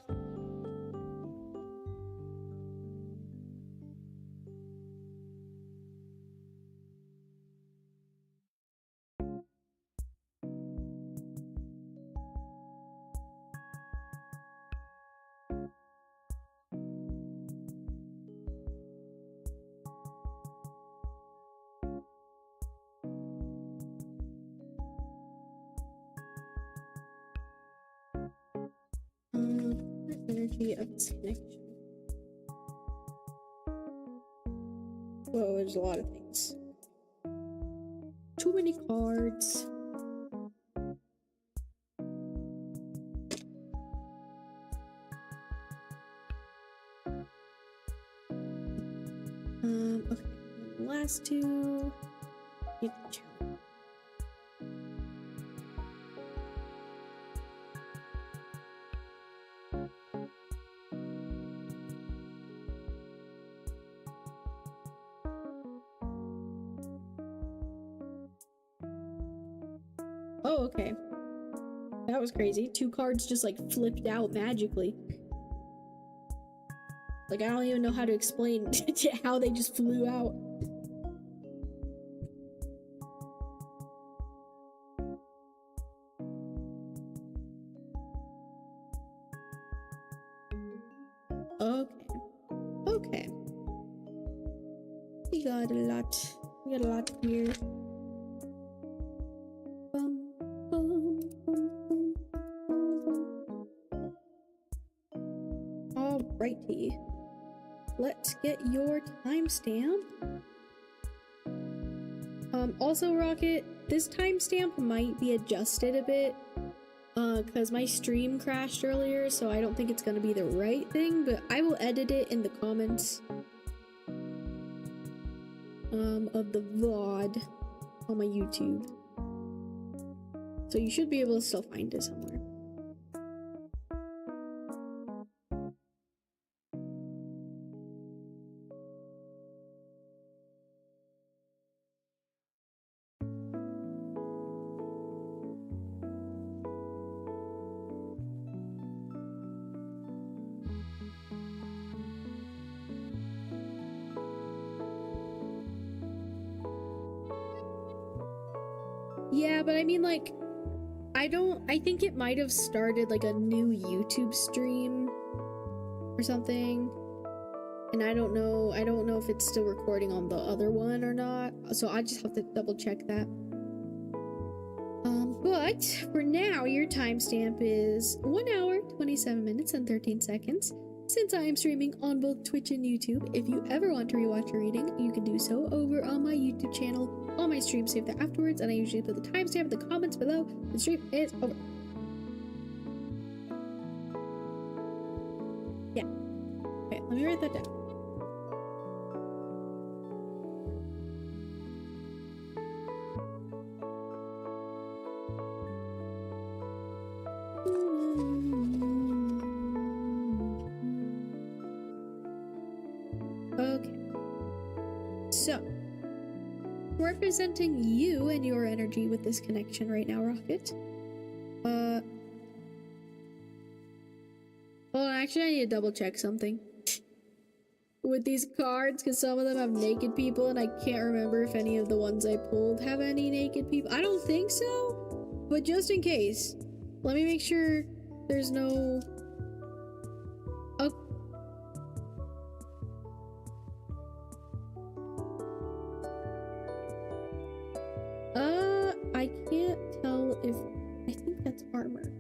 Energy of this connection. Whoa, there's a lot of things. Too many cards. Okay. And the last two. Need to check. Oh, okay. That was crazy. Two cards just like flipped out magically. Like, I don't even know how to explain how they just flew out. Okay. Okay. We got a lot. We got a lot here. Alrighty. Let's get your timestamp. Also, Rocket, this timestamp might be adjusted a bit. Because my stream crashed earlier, so I don't think it's gonna be the right thing, but I will edit it in the comments. Of the VOD on my YouTube. So you should be able to still find it somewhere. Yeah, but I mean, like, I think it might have started like a new YouTube stream or something. And I don't know if it's still recording on the other one or not. So I just have to double check that. But for now, your timestamp is 1 hour, 27 minutes, and 13 seconds. Since I am streaming on both Twitch and YouTube, if you ever want to rewatch a reading, you can do so over on my YouTube channel. All my streams saved there afterwards, and I usually put the timestamp in the comments below. The stream is over. Yeah. Okay, let me write that down. Okay. So, representing you and your energy with this connection right now, Rocket. Well, actually, I need to double check something with these cards, because some of them have naked people, and I can't remember if any of the ones I pulled have any naked people. I don't think so, but just in case, let me make sure there's no... Oh. I can't tell if... I think that's armor.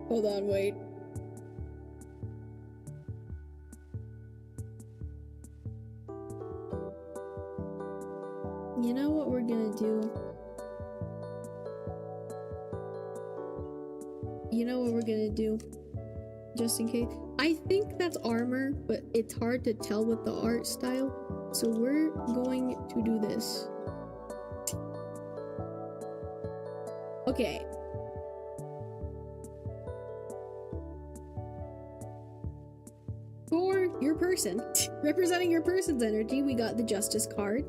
Hold on, wait. You know what we're gonna do? You know what we're gonna do? Just in case. I think that's armor, but it's hard to tell with the art style. So we're going to do this. Okay. person. Representing your person's energy, we got the Justice card.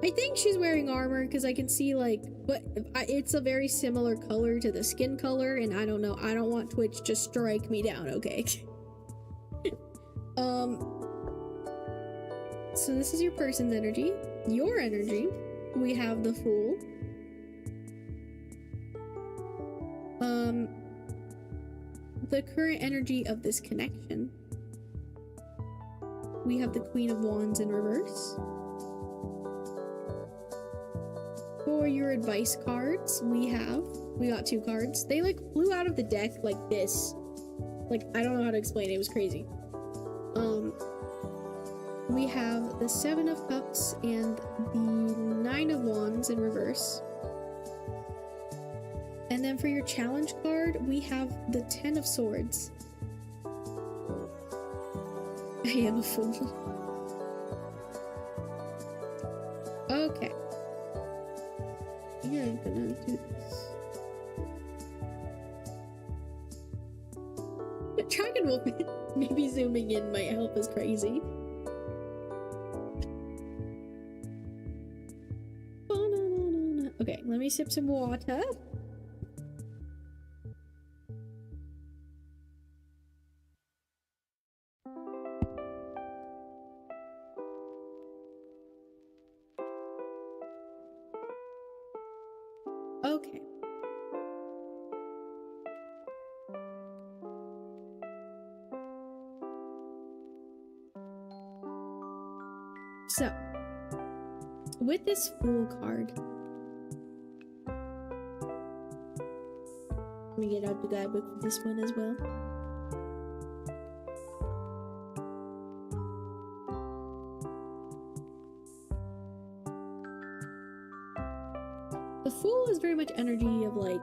I think she's wearing armor because I can see like, but it's a very similar color to the skin color, and I don't know. I don't want Twitch to strike me down, okay? So this is your person's energy. Your energy, we have the Fool. The current energy of this connection. We have the Queen of Wands in reverse. For your advice cards, we got 2 cards. They like flew out of the deck like this. Like, I don't know how to explain it, it was crazy. We have the 7 of Cups and the 9 of Wands in reverse. And then for your challenge card, we have the 10 of Swords. I am a fool. Okay. Yeah, I'm gonna do this. Dragon Wolf maybe zooming in might help is crazy. Okay, let me sip some water. Okay. So, with this Fool card, let me get out the guidebook for this one as well. The Fool is very much energy of like,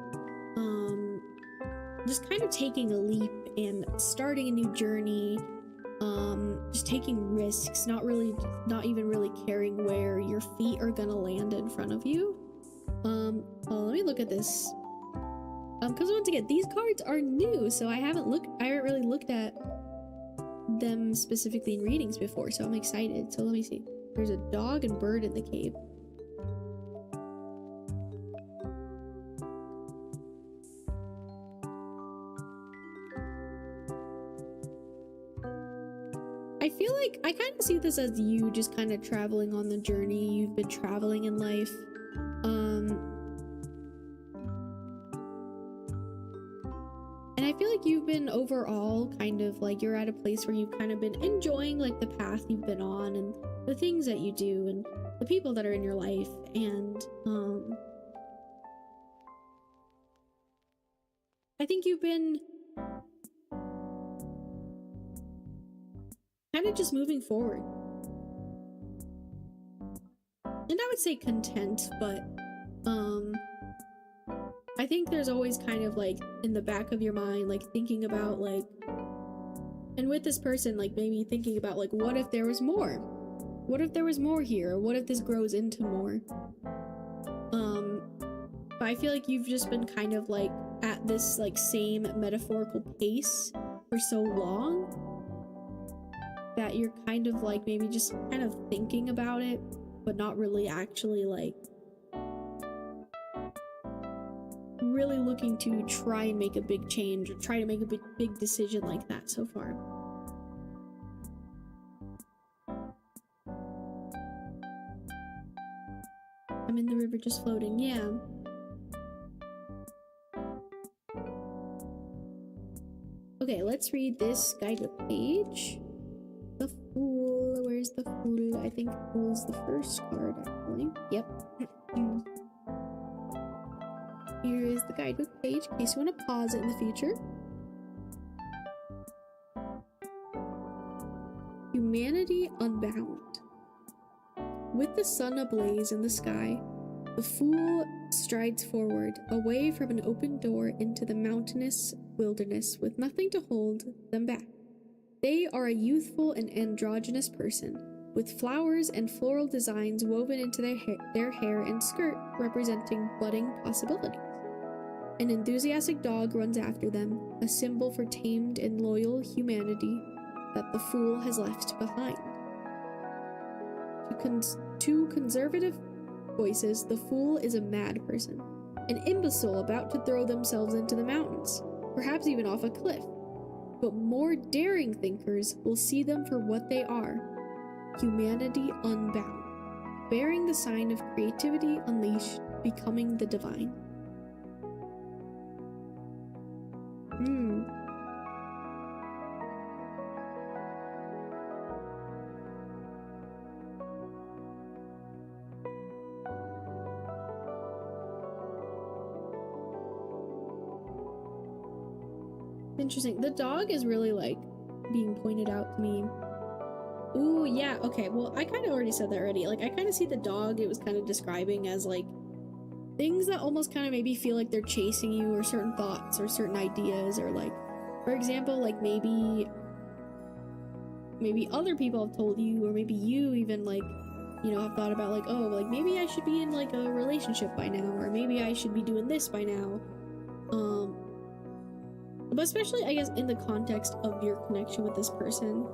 just kind of taking a leap and starting a new journey, just taking risks, not even really caring where your feet are gonna land in front of you. Well, let me look at this. Because once again, these cards are new, so I haven't really looked at them specifically in readings before, so I'm excited. So let me see. There's a dog and bird in the cave. I feel like I kind of see this as you just kind of traveling on the journey you've been traveling in life. And I feel like you've been overall kind of like you're at a place where you've kind of been enjoying like the path you've been on and the things that you do and the people that are in your life, and I think you've been kind of just moving forward. And I would say content, but I think there's always kind of like in the back of your mind, like thinking about like, and with this person, like maybe thinking about like, what if there was more? What if there was more here? Or what if this grows into more? But I feel like you've just been kind of like at this like same metaphorical pace for so long that you're kind of like maybe just kind of thinking about it, but not really actually like really looking to try and make a big change or try to make a big decision like that so far. I'm in the river just floating, yeah. Okay, let's read this guidebook page. The Fool, where's the Fool? I think Fool is the first card, actually. Yep. Here is the guidebook page, in case you want to pause it in the future. Humanity Unbound. With the sun ablaze in the sky, the Fool strides forward, away from an open door into the mountainous wilderness with nothing to hold them back. They are a youthful and androgynous person, with flowers and floral designs woven into their hair and skirt representing budding possibilities. An enthusiastic dog runs after them, a symbol for tamed and loyal humanity. that the fool has left behind. To conservative voices, the fool is a mad person, an imbecile about to throw themselves into the mountains, perhaps even off a cliff. But more daring thinkers will see them for what they are: humanity unbound, bearing the sign of creativity unleashed, becoming the divine. Interesting. The dog is really like being pointed out to me. Ooh, yeah, okay. Well, I kind of already said that already. Like, I kind of see the dog, it was kind of describing as like things that almost kind of maybe feel like they're chasing you, or certain thoughts or certain ideas, or like, for example, like maybe other people have told you, or maybe you even like, you know, have thought about like, oh, like maybe I should be in like a relationship by now, or maybe I should be doing this by now. But especially, I guess, in the context of your connection with this person.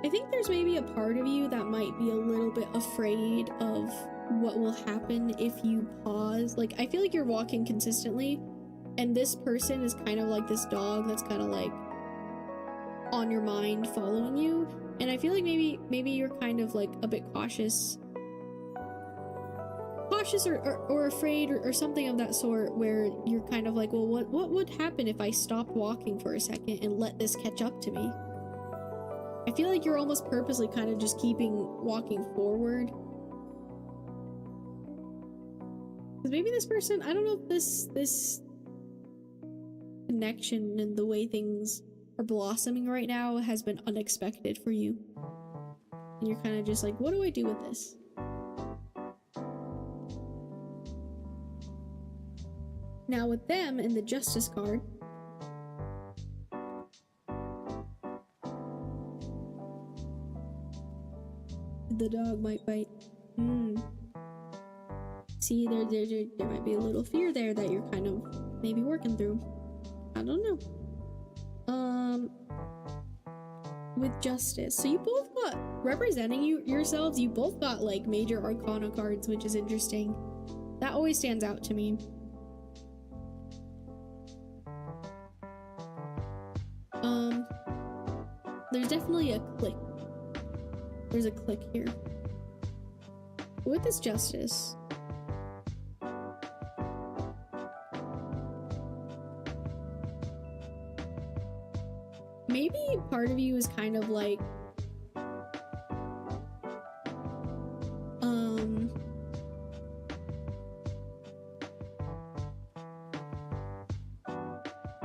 I think there's maybe a part of you that might be a little bit afraid of what will happen if you pause. Like, I feel like you're walking consistently, and this person is kind of like this dog that's kind of like on your mind, following you. And I feel like maybe you're kind of like a bit cautious or afraid or something of that sort, where you're kind of like, well, what would happen if I stopped walking for a second and let this catch up to me? I feel like you're almost purposely kind of just walking forward. Because maybe this person, I don't know if this connection and the way things are blossoming right now has been unexpected for you. And you're kind of just like, what do I do with this? Now with them in the Justice card, the dog might bite. See, there might be a little fear there that you're kind of maybe working through. I don't know. With Justice, so you both got, representing yourselves, you both got like major arcana cards, which is interesting. That always stands out to me. There's definitely a click. There's a click here. With this Justice, maybe part of you is kind of like,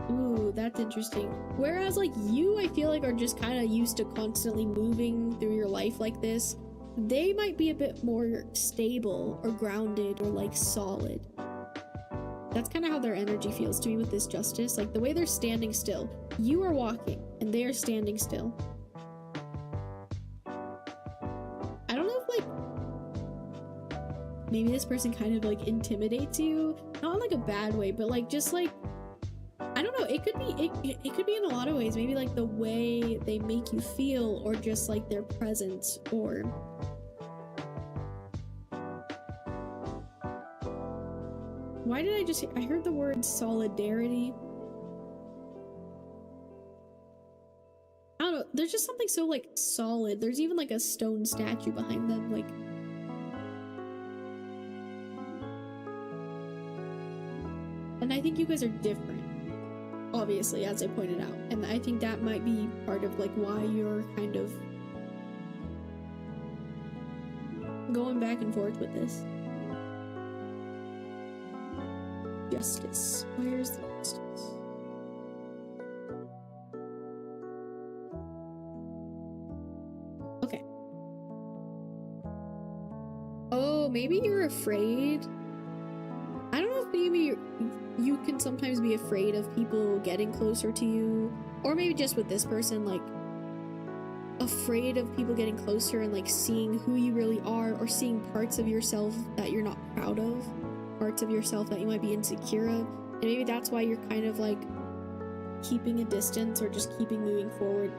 ooh, that's interesting. Whereas like you, I feel like, are just kind of used to constantly moving through your life like this. They might be a bit more stable or grounded or like solid. That's kind of how their energy feels to me with this Justice. Like the way they're standing still. You are walking and they are standing still. I don't know if like maybe this person kind of like intimidates you. Not in like a bad way, but like just like, I don't know, it could be in a lot of ways. Maybe like the way they make you feel, or just like their presence, or why did I heard the word solidarity. I don't know, there's just something so like solid. There's even like a stone statue behind them, like and I think you guys are different, obviously, as I pointed out, and I think that might be part of like why you're kind of going back and forth with this. Justice. Where's the Justice? Okay. Oh, maybe you're afraid. I don't know if maybe you can sometimes be afraid of people getting closer to you, or maybe just with this person, like afraid of people getting closer and like seeing who you really are, or seeing parts of yourself that you're not proud of, parts of yourself that you might be insecure of. And maybe that's why you're kind of like keeping a distance or just keeping moving forward.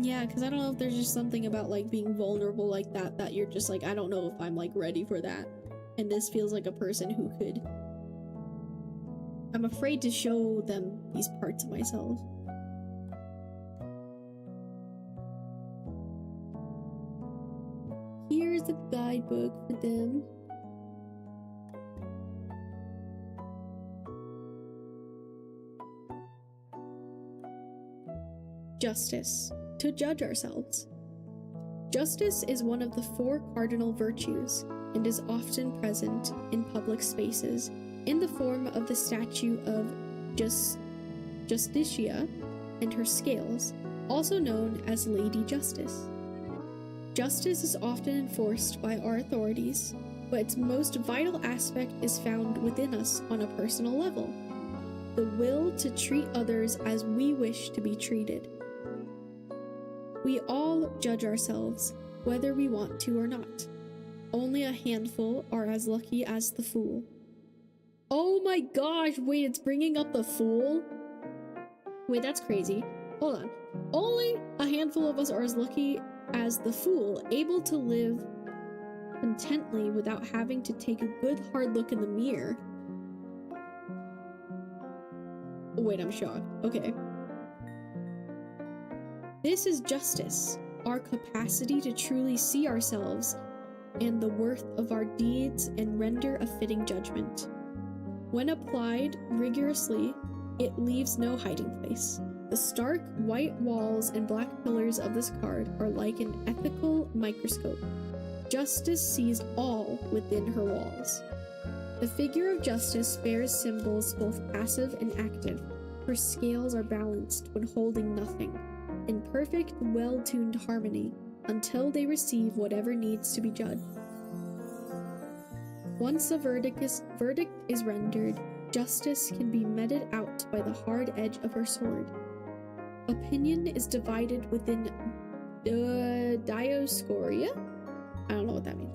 Yeah, because I don't know if there's just something about like being vulnerable like that that you're just like, I don't know if I'm like ready for that. And this feels like a person who could. I'm afraid to show them these parts of myself. Here's a guidebook for them. Justice. To judge ourselves. Justice is one of the 4 cardinal virtues and is often present in public spaces in the form of the statue of Justitia and her scales, also known as Lady Justice. Justice is often enforced by our authorities, but its most vital aspect is found within us on a personal level: the will to treat others as we wish to be treated. We all judge ourselves, whether we want to or not. Only a handful are as lucky as the fool. Oh my gosh, wait, it's bringing up the fool? Wait, that's crazy. Hold on. Only a handful of us are as lucky as the fool, able to live contently without having to take a good hard look in the mirror. Oh, wait, I'm shocked. Okay. This is justice, our capacity to truly see ourselves and the worth of our deeds and render a fitting judgment. When applied rigorously, it leaves no hiding place. The stark white walls and black pillars of this card are like an ethical microscope. Justice sees all within her walls. The figure of justice bears symbols both passive and active. Her scales are balanced when holding nothing, in perfect, well-tuned harmony, until they receive whatever needs to be judged. Once a verdict is rendered, justice can be meted out by the hard edge of her sword. Opinion is divided within Dioscoria? I don't know what that means.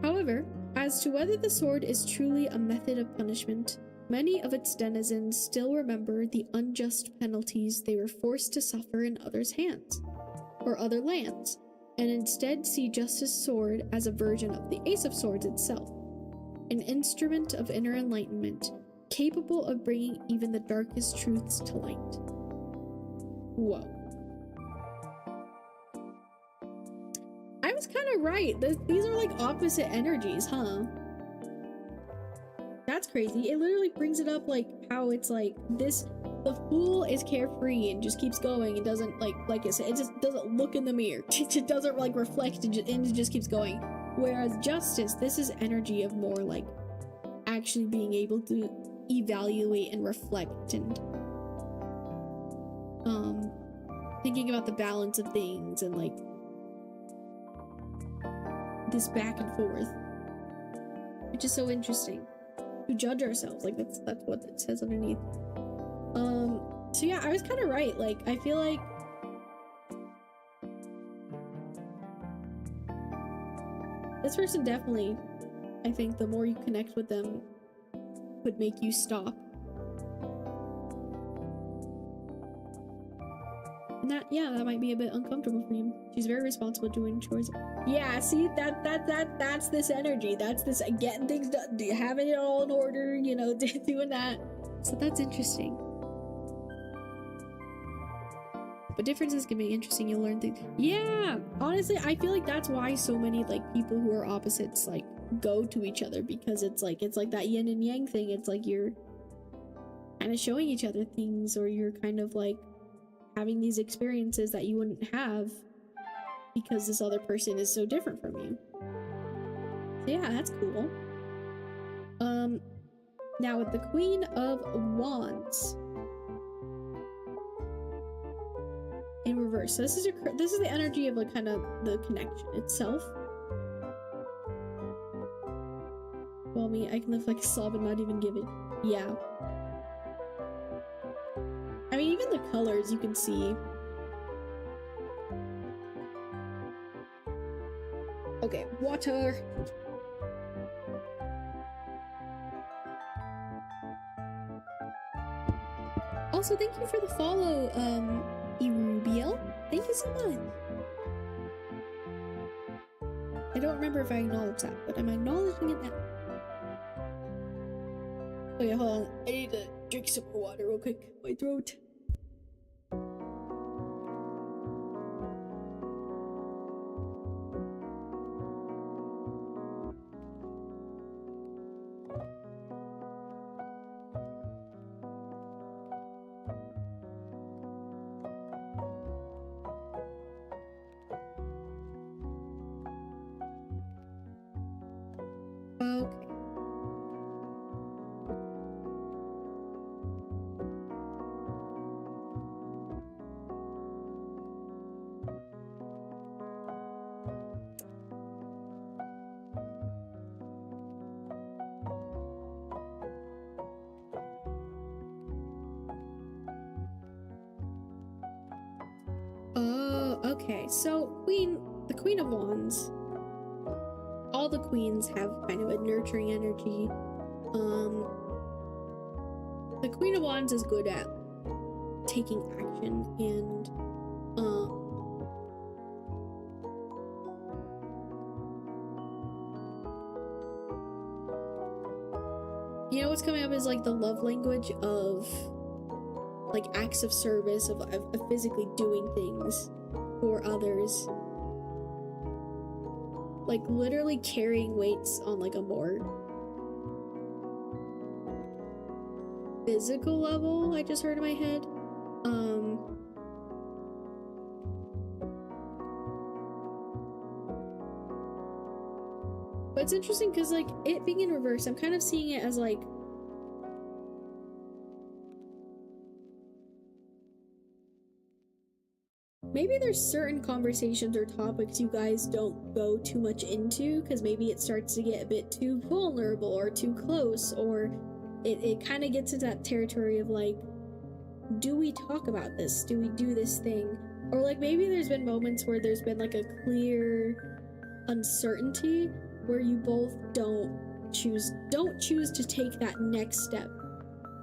However, as to whether the sword is truly a method of punishment, many of its denizens still remember the unjust penalties they were forced to suffer in others' hands, or other lands, and instead see Justice's sword as a version of the Ace of Swords itself, an instrument of inner enlightenment, capable of bringing even the darkest truths to light. Whoa. I was kind of right. These are like opposite energies, huh? That's crazy. It literally brings it up like how it's like this, the fool is carefree and just keeps going and doesn't like I said, it just doesn't look in the mirror. It doesn't like reflect and it just keeps going. Whereas justice, this is energy of more like actually being able to evaluate and reflect and thinking about the balance of things and like this back and forth, which is so interesting. To judge ourselves, like that's what it says underneath. So yeah, I was kind of right. Like I feel like this person definitely, I think the more you connect with them would make you stop. And that, yeah, that might be a bit uncomfortable for you. She's very responsible doing chores. Yeah, see, that's this energy. That's this getting things done, having it all in order, you know, doing that. So that's interesting. But differences can be interesting. You'll learn things. Yeah, honestly, I feel like that's why so many like people who are opposites like go to each other, because it's like that yin and yang thing. It's like you're kind of showing each other things, or you're kind of like having these experiences that you wouldn't have because this other person is so different from you. So yeah, that's cool. Now with the Queen of Wands in reverse. So this is the energy of like kind of the connection itself. Well, me, I can live like a slob and not even give it. Yeah. I mean, even the colors you can see. Okay, water. Also, thank you for the follow, Erubiel. Thank you so much. I don't remember if I acknowledged that, but I'm acknowledging it now. Okay, hold on. I need to drink some more water real quick. My throat. Okay. Oh, okay. So the Queen of Wands. All the queens have kind of a nurturing energy. The Queen of Wands is good at taking action and you know what's coming up is like the love language of like acts of service, of physically doing things for others. Like literally carrying weights on like a more physical level, I just heard in my head. But it's interesting because like it being in reverse, I'm kind of seeing it as like maybe there's certain conversations or topics you guys don't go too much into because maybe it starts to get a bit too vulnerable or too close, or it kind of gets into that territory of like, do we talk about this? Do we do this thing? Or like maybe there's been moments where there's been like a clear uncertainty where you both don't choose to take that next step,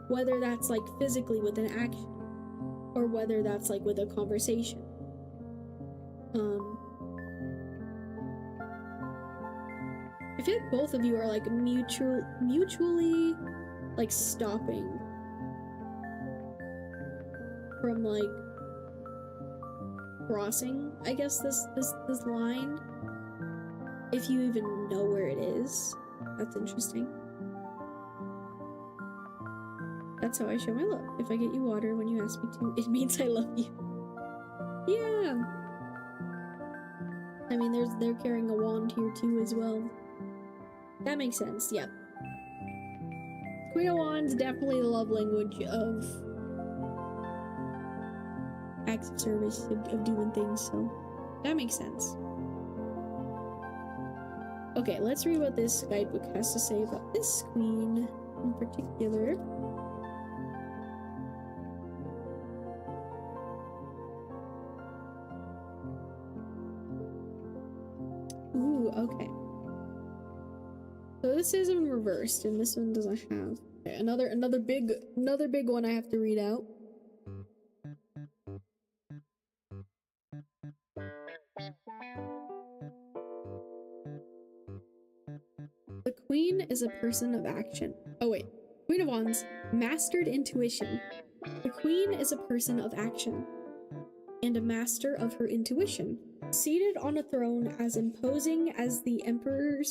whether that's like physically with an action or whether that's like with a conversation. I feel like both of you are like mutually like stopping from like crossing, I guess, this line, if you even know where it is. That's interesting. That's how I show my love. If I get you water when you ask me to, it means I love you. Yeah. I mean, they're carrying a wand here too as well. That makes sense, yep. Queen of Wands, definitely the love language of acts of service, of doing things, so that makes sense. Okay, let's read what this guidebook has to say about this queen in particular. Ooh, okay. So this is in reversed, and this one doesn't have. Okay, another big one I have to read out. The queen is a person of action. Oh wait, Queen of Wands, mastered intuition. The queen is a person of action and a master of her intuition. Seated on a throne as imposing as the emperor,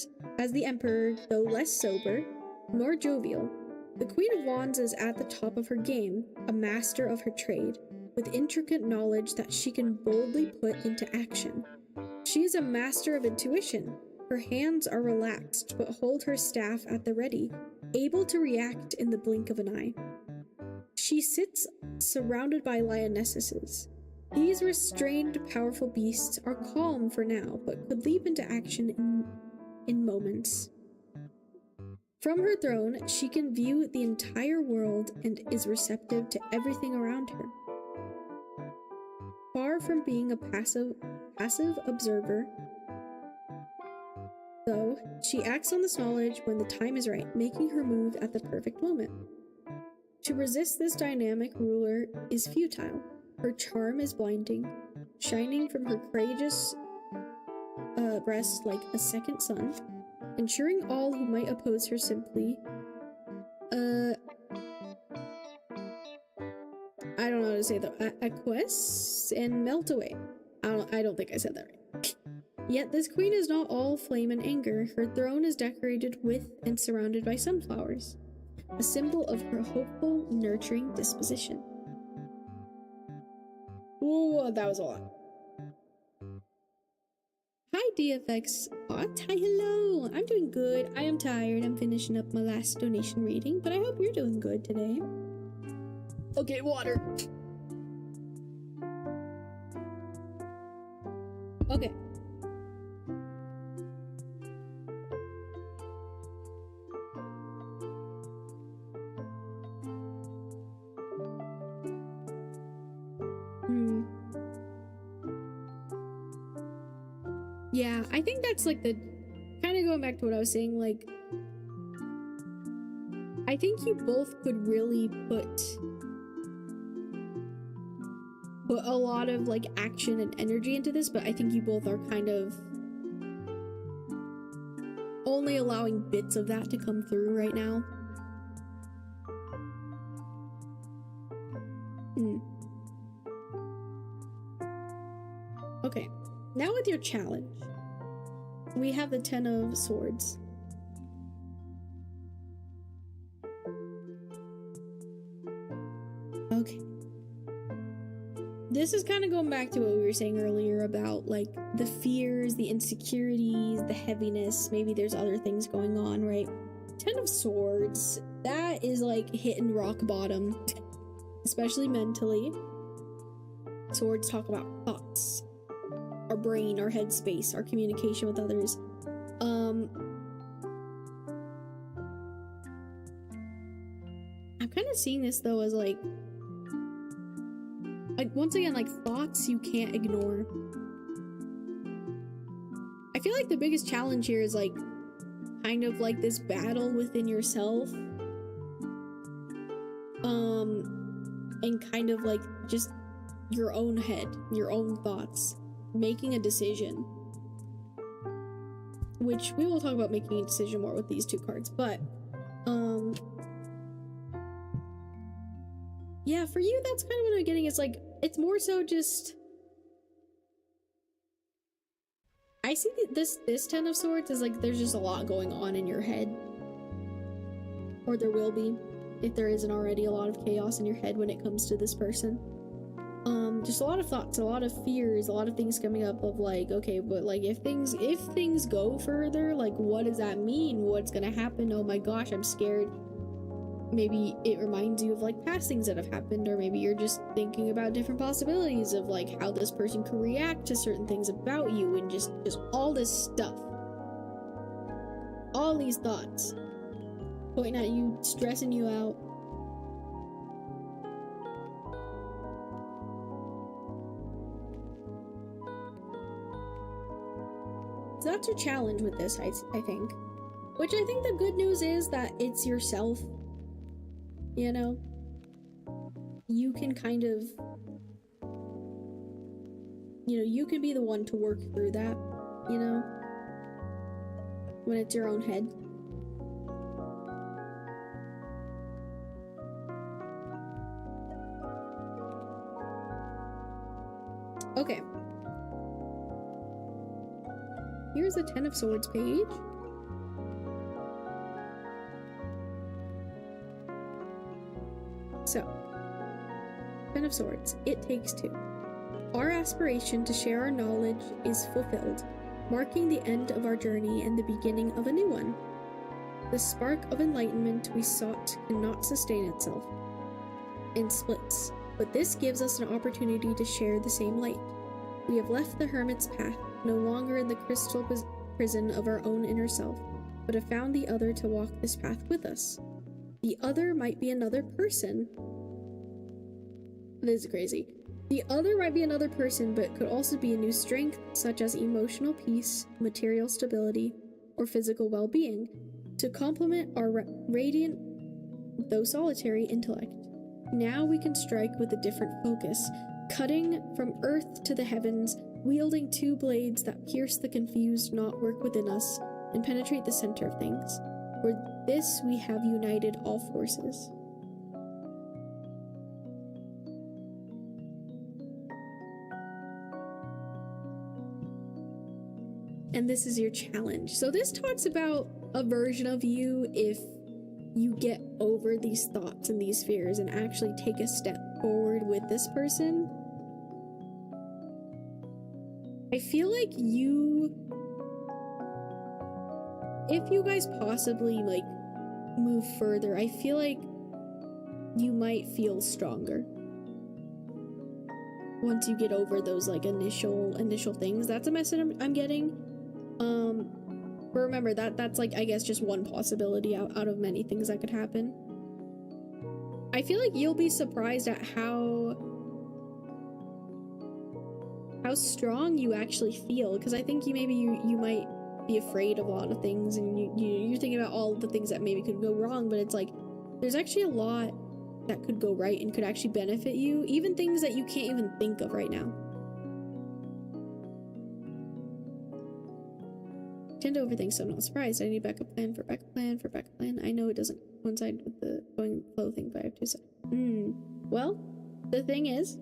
though less sober, nor jovial, the Queen of Wands is at the top of her game, a master of her trade, with intricate knowledge that she can boldly put into action. She is a master of intuition. Her hands are relaxed, but hold her staff at the ready, able to react in the blink of an eye. She sits surrounded by lionesses. These restrained, powerful beasts are calm for now, but could leap into action in moments. From her throne, she can view the entire world and is receptive to everything around her. Far from being a passive observer, So, she acts on this knowledge when the time is right, making her move at the perfect moment. To resist this dynamic ruler is futile. Her charm is blinding, shining from her courageous breast like a second sun, ensuring all who might oppose her simply I don't know how to say that. Acquiesce and melt away. I don't think I said that right. Yet this queen is not all flame and anger. Her throne is decorated with and surrounded by sunflowers, a symbol of her hopeful, nurturing disposition. Ooh, that was a lot. Hi, DFX Art. Hi, hello. I'm doing good. I am tired. I'm finishing up my last donation reading, but I hope you're doing good today. Okay, water. Okay. Yeah, I think that's like the kind of going back to what I was saying, like I think you both could really put a lot of like action and energy into this, but I think you both are kind of only allowing bits of that to come through right now. Okay, now with your challenge, we have the 10 of Swords. Okay. This is kind of going back to what we were saying earlier about like the fears, the insecurities, the heaviness. Maybe there's other things going on, right? 10 of Swords, that is like hitting rock bottom, especially mentally. Swords talk about thoughts, our brain, our headspace, our communication with others. I'm kind of seeing this though as like once again, like thoughts you can't ignore. I feel like the biggest challenge here is like kind of like this battle within yourself, and kind of like just your own head, your own thoughts, making a decision, which we will talk about making a decision more with these two cards. But yeah, for you, that's kind of what I'm getting. It's like, it's more so just, I see this 10 of Swords is like, there's just a lot going on in your head, or there will be, if there isn't already a lot of chaos in your head when it comes to this person. Just a lot of thoughts, a lot of fears, a lot of things coming up of like, okay, but like if things go further, like what does that mean? What's gonna happen? Oh my gosh, I'm scared. Maybe it reminds you of like past things that have happened, or maybe you're just thinking about different possibilities of like how this person could react to certain things about you, and just all this stuff, all these thoughts pointing at you, stressing you out. So that's your challenge with this, I think. Which I think the good news is that it's yourself. You know, you can kind of, you know, you can be the one to work through that, you know, when it's your own head. Okay. Here's the 10 of Swords page. So, 10 of Swords, it takes two. Our aspiration to share our knowledge is fulfilled, marking the end of our journey and the beginning of a new one. The spark of enlightenment we sought cannot sustain itself and splits, but this gives us an opportunity to share the same light. We have left the hermit's path, no longer in the crystal prison of our own inner self, but have found the other to walk this path with us. The other might be another person. This is crazy. The other might be another person, but could also be a new strength, such as emotional peace, material stability, or physical well-being to complement our radiant, though solitary, intellect. Now we can strike with a different focus, cutting from earth to the heavens, wielding two blades that pierce the confused knotwork within us and penetrate the center of things. For this we have united all forces. And this is your challenge. So this talks about a version of you if you get over these thoughts and these fears and actually take a step forward with this person. I feel like if you guys possibly like move further, I feel like you might feel stronger once you get over those like initial things. That's a message I'm getting. But remember that's like, I guess, just one possibility out of many things that could happen. I feel like you'll be surprised at how strong you actually feel, because I think you might be afraid of a lot of things, and you're thinking about all the things that maybe could go wrong, but it's like there's actually a lot that could go right and could actually benefit you, even things that you can't even think of right now. Tend to overthink, so I'm not surprised. I need backup plan for backup plan for backup plan. I know it doesn't coincide with the going flow thing, but I have to say. Well, the thing is,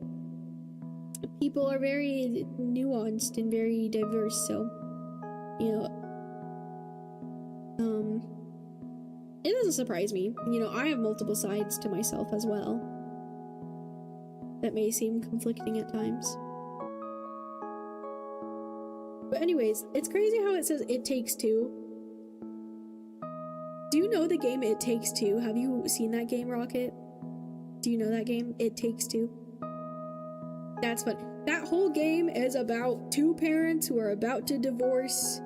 people are very nuanced and very diverse, so, you know, it doesn't surprise me. You know, I have multiple sides to myself as well that may seem conflicting at times. But anyways, it's crazy how it says It Takes Two. Do you know the game It Takes Two? Have you seen that game, Rocket? Do you know that game, It Takes Two? That's fun. That whole game is about two parents who are about to divorce,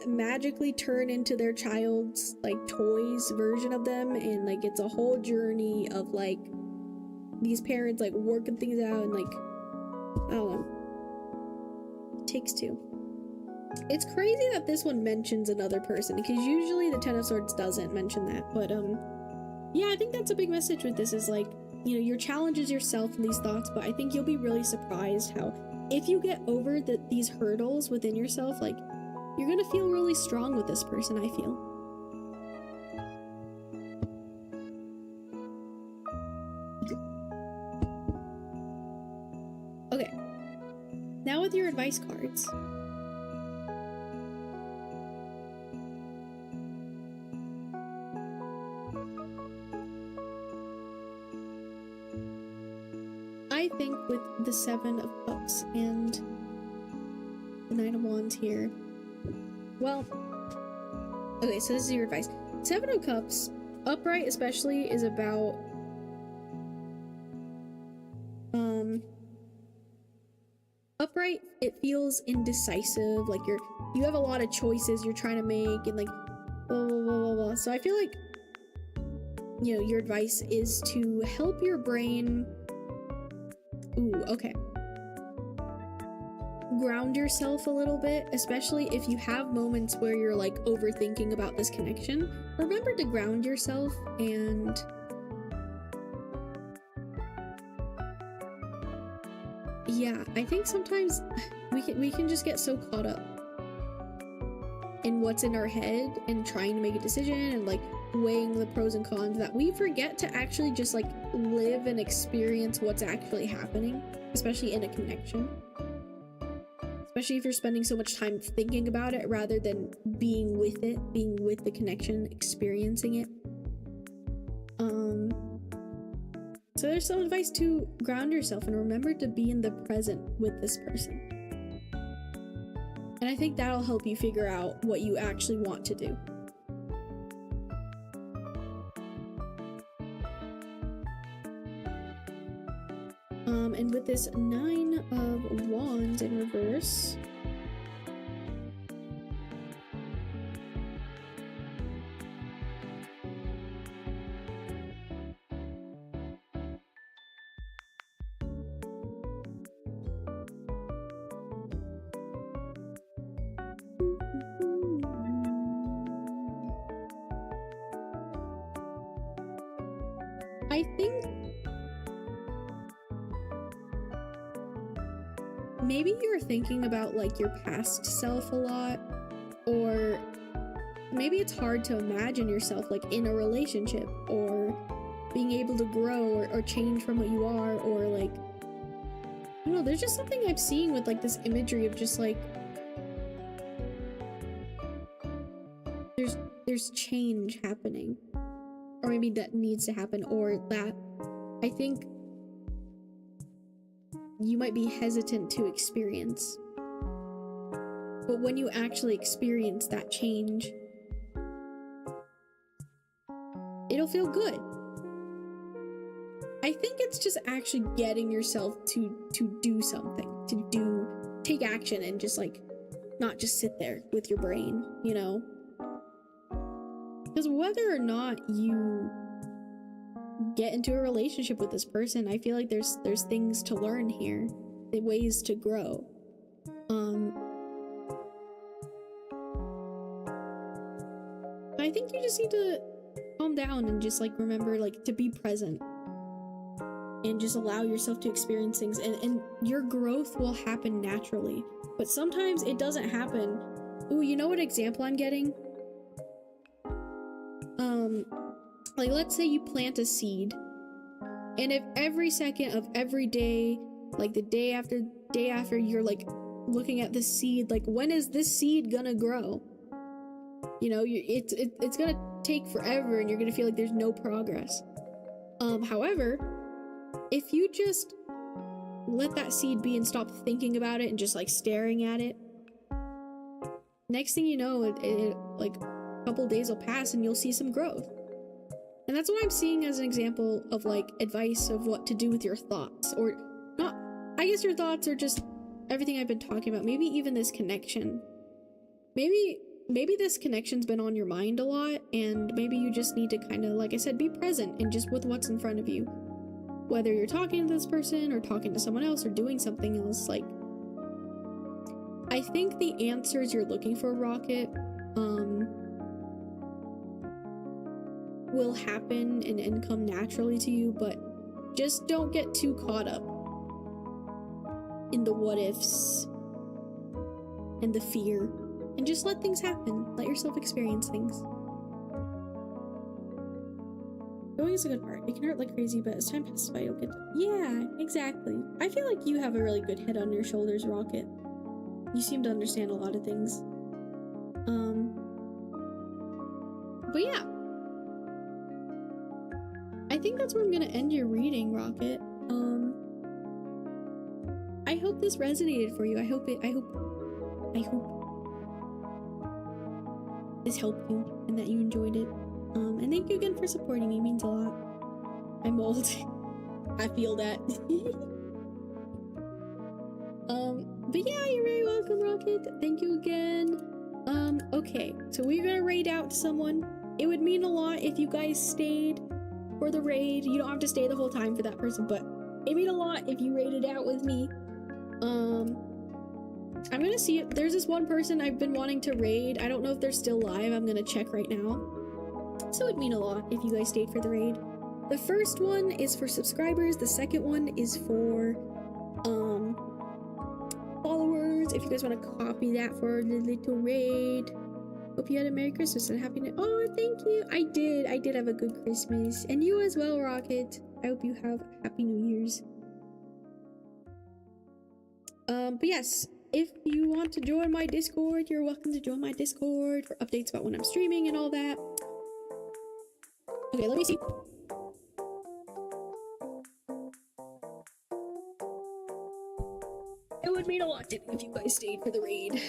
magically turn into their child's like toys version of them, and like it's a whole journey of like these parents like working things out, and like, I don't know. It Takes Two. It's crazy that this one mentions another person, because usually the Ten of Swords doesn't mention that, but yeah, I think that's a big message with this, is like, you know, your challenge is yourself and these thoughts, but I think you'll be really surprised how if you get over these hurdles within yourself, like, you're gonna feel really strong with this person, I feel. Okay, now with your advice cards. I think with the Seven of Cups and the Nine of Wands here, well, okay, so this is your advice. Seven of Cups, upright especially, is about upright, it feels indecisive, like you have a lot of choices you're trying to make, and like blah blah blah blah blah. So I feel like, you know, your advice is to help your brain ground yourself a little bit, especially if you have moments where you're like overthinking about this connection. Remember to ground yourself, and yeah, I think sometimes we can just get so caught up in what's in our head and trying to make a decision and like weighing the pros and cons that we forget to actually just like live and experience what's actually happening, especially in a connection. Especially if you're spending so much time thinking about it rather than being with it, being with the connection, experiencing it. So there's some advice to ground yourself and remember to be in the present with this person. And I think that'll help you figure out what you actually want to do. And with this Nine of Wands in reverse, I think maybe you're thinking about like your past self a lot, or maybe it's hard to imagine yourself like in a relationship or being able to grow or change from what you are, or like, I don't know, there's just something I'm seeing with like this imagery of just like there's change happening, or maybe that needs to happen, or that I think you might be hesitant to experience. But when you actually experience that change, it'll feel good. I think it's just actually getting yourself to do something, take action, and just like not just sit there with your brain, you know? Because whether or not you get into a relationship with this person, I feel like there's things to learn here, the ways to grow. I think you just need to calm down and just like remember like to be present and just allow yourself to experience things, and your growth will happen naturally. But sometimes it doesn't happen. Ooh, you know what example I'm getting? Like let's say you plant a seed, and if every second of every day, like the day after you're like looking at the seed, like when is this seed gonna grow? You know, it's gonna take forever, and you're gonna feel like there's no progress. However, if you just let that seed be and stop thinking about it and just like staring at it, next thing you know, it like a couple days will pass and you'll see some growth. And that's what I'm seeing as an example of like advice of what to do with your thoughts, or not. I guess your thoughts are just everything I've been talking about. Maybe even this connection. Maybe this connection's been on your mind a lot, and maybe you just need to kind of, like I said, be present and just with what's in front of you. Whether you're talking to this person or talking to someone else or doing something else, like, I think the answers you're looking for, Rocket, will happen and come naturally to you, but just don't get too caught up in the what ifs and the fear, and just let things happen. Let yourself experience things. Going is a good part. It can hurt like crazy, but as time passes by, you'll get to... Yeah, exactly. I feel like you have a really good head on your shoulders, Rocket. You seem to understand a lot of things. But yeah. I think that's where I'm gonna end your reading, Rocket. I hope this resonated for you. I hope this helped you and that you enjoyed it. And thank you again for supporting me. It means a lot. I'm old. I feel that. But yeah, you're very welcome, Rocket. Thank you again. Okay, so we're gonna raid out to someone. It would mean a lot if you guys stayed for the raid. You don't have to stay the whole time for that person, but it'd mean a lot if you raided out with me. I'm gonna see if there's this one person I've been wanting to raid. I don't know if they're still live. I'm gonna check right now. So it'd mean a lot if you guys stayed for the raid. The first one is for subscribers. The second one is for followers. If you guys want to copy that for the little raid. Hope you had a Merry Christmas and a Happy New... Oh, thank you. I did have a good Christmas. And you as well, Rocket. I hope you have Happy New Year's. But yes, if you want to join my Discord, you're welcome to join my Discord for updates about when I'm streaming and all that. Okay, let me see. It would mean a lot to me if you guys stayed for the raid.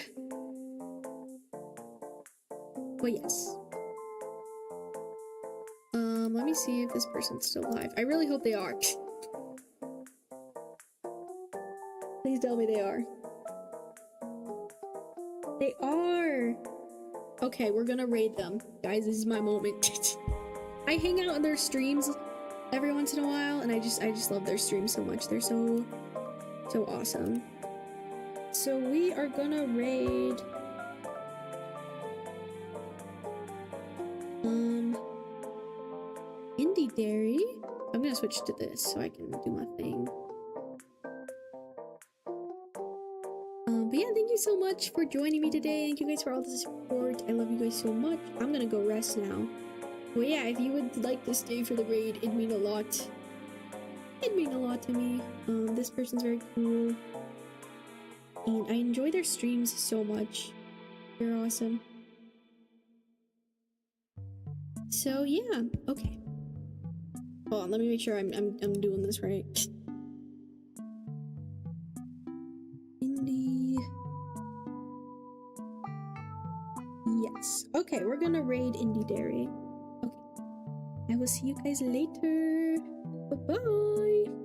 But yes. Let me see if this person's still alive. I really hope they are. Please tell me they are. They are! Okay, we're gonna raid them. Guys, this is my moment. I hang out in their streams every once in a while, and I just love their streams so much. They're so awesome. So we are gonna raid... Indie Dairy. I'm gonna switch to this so I can do my thing. But yeah, thank you so much for joining me today. Thank you guys for all the support. I love you guys so much. I'm gonna go rest now. But yeah, if you would like to stay for the raid, it'd mean a lot. It'd mean a lot to me. This person's very cool. And I enjoy their streams so much. They're awesome. So yeah, okay. Hold on, let me make sure I'm doing this right. Indie. Yes. Okay, we're gonna raid Indie Dairy. Okay. I will see you guys later. Bye-bye.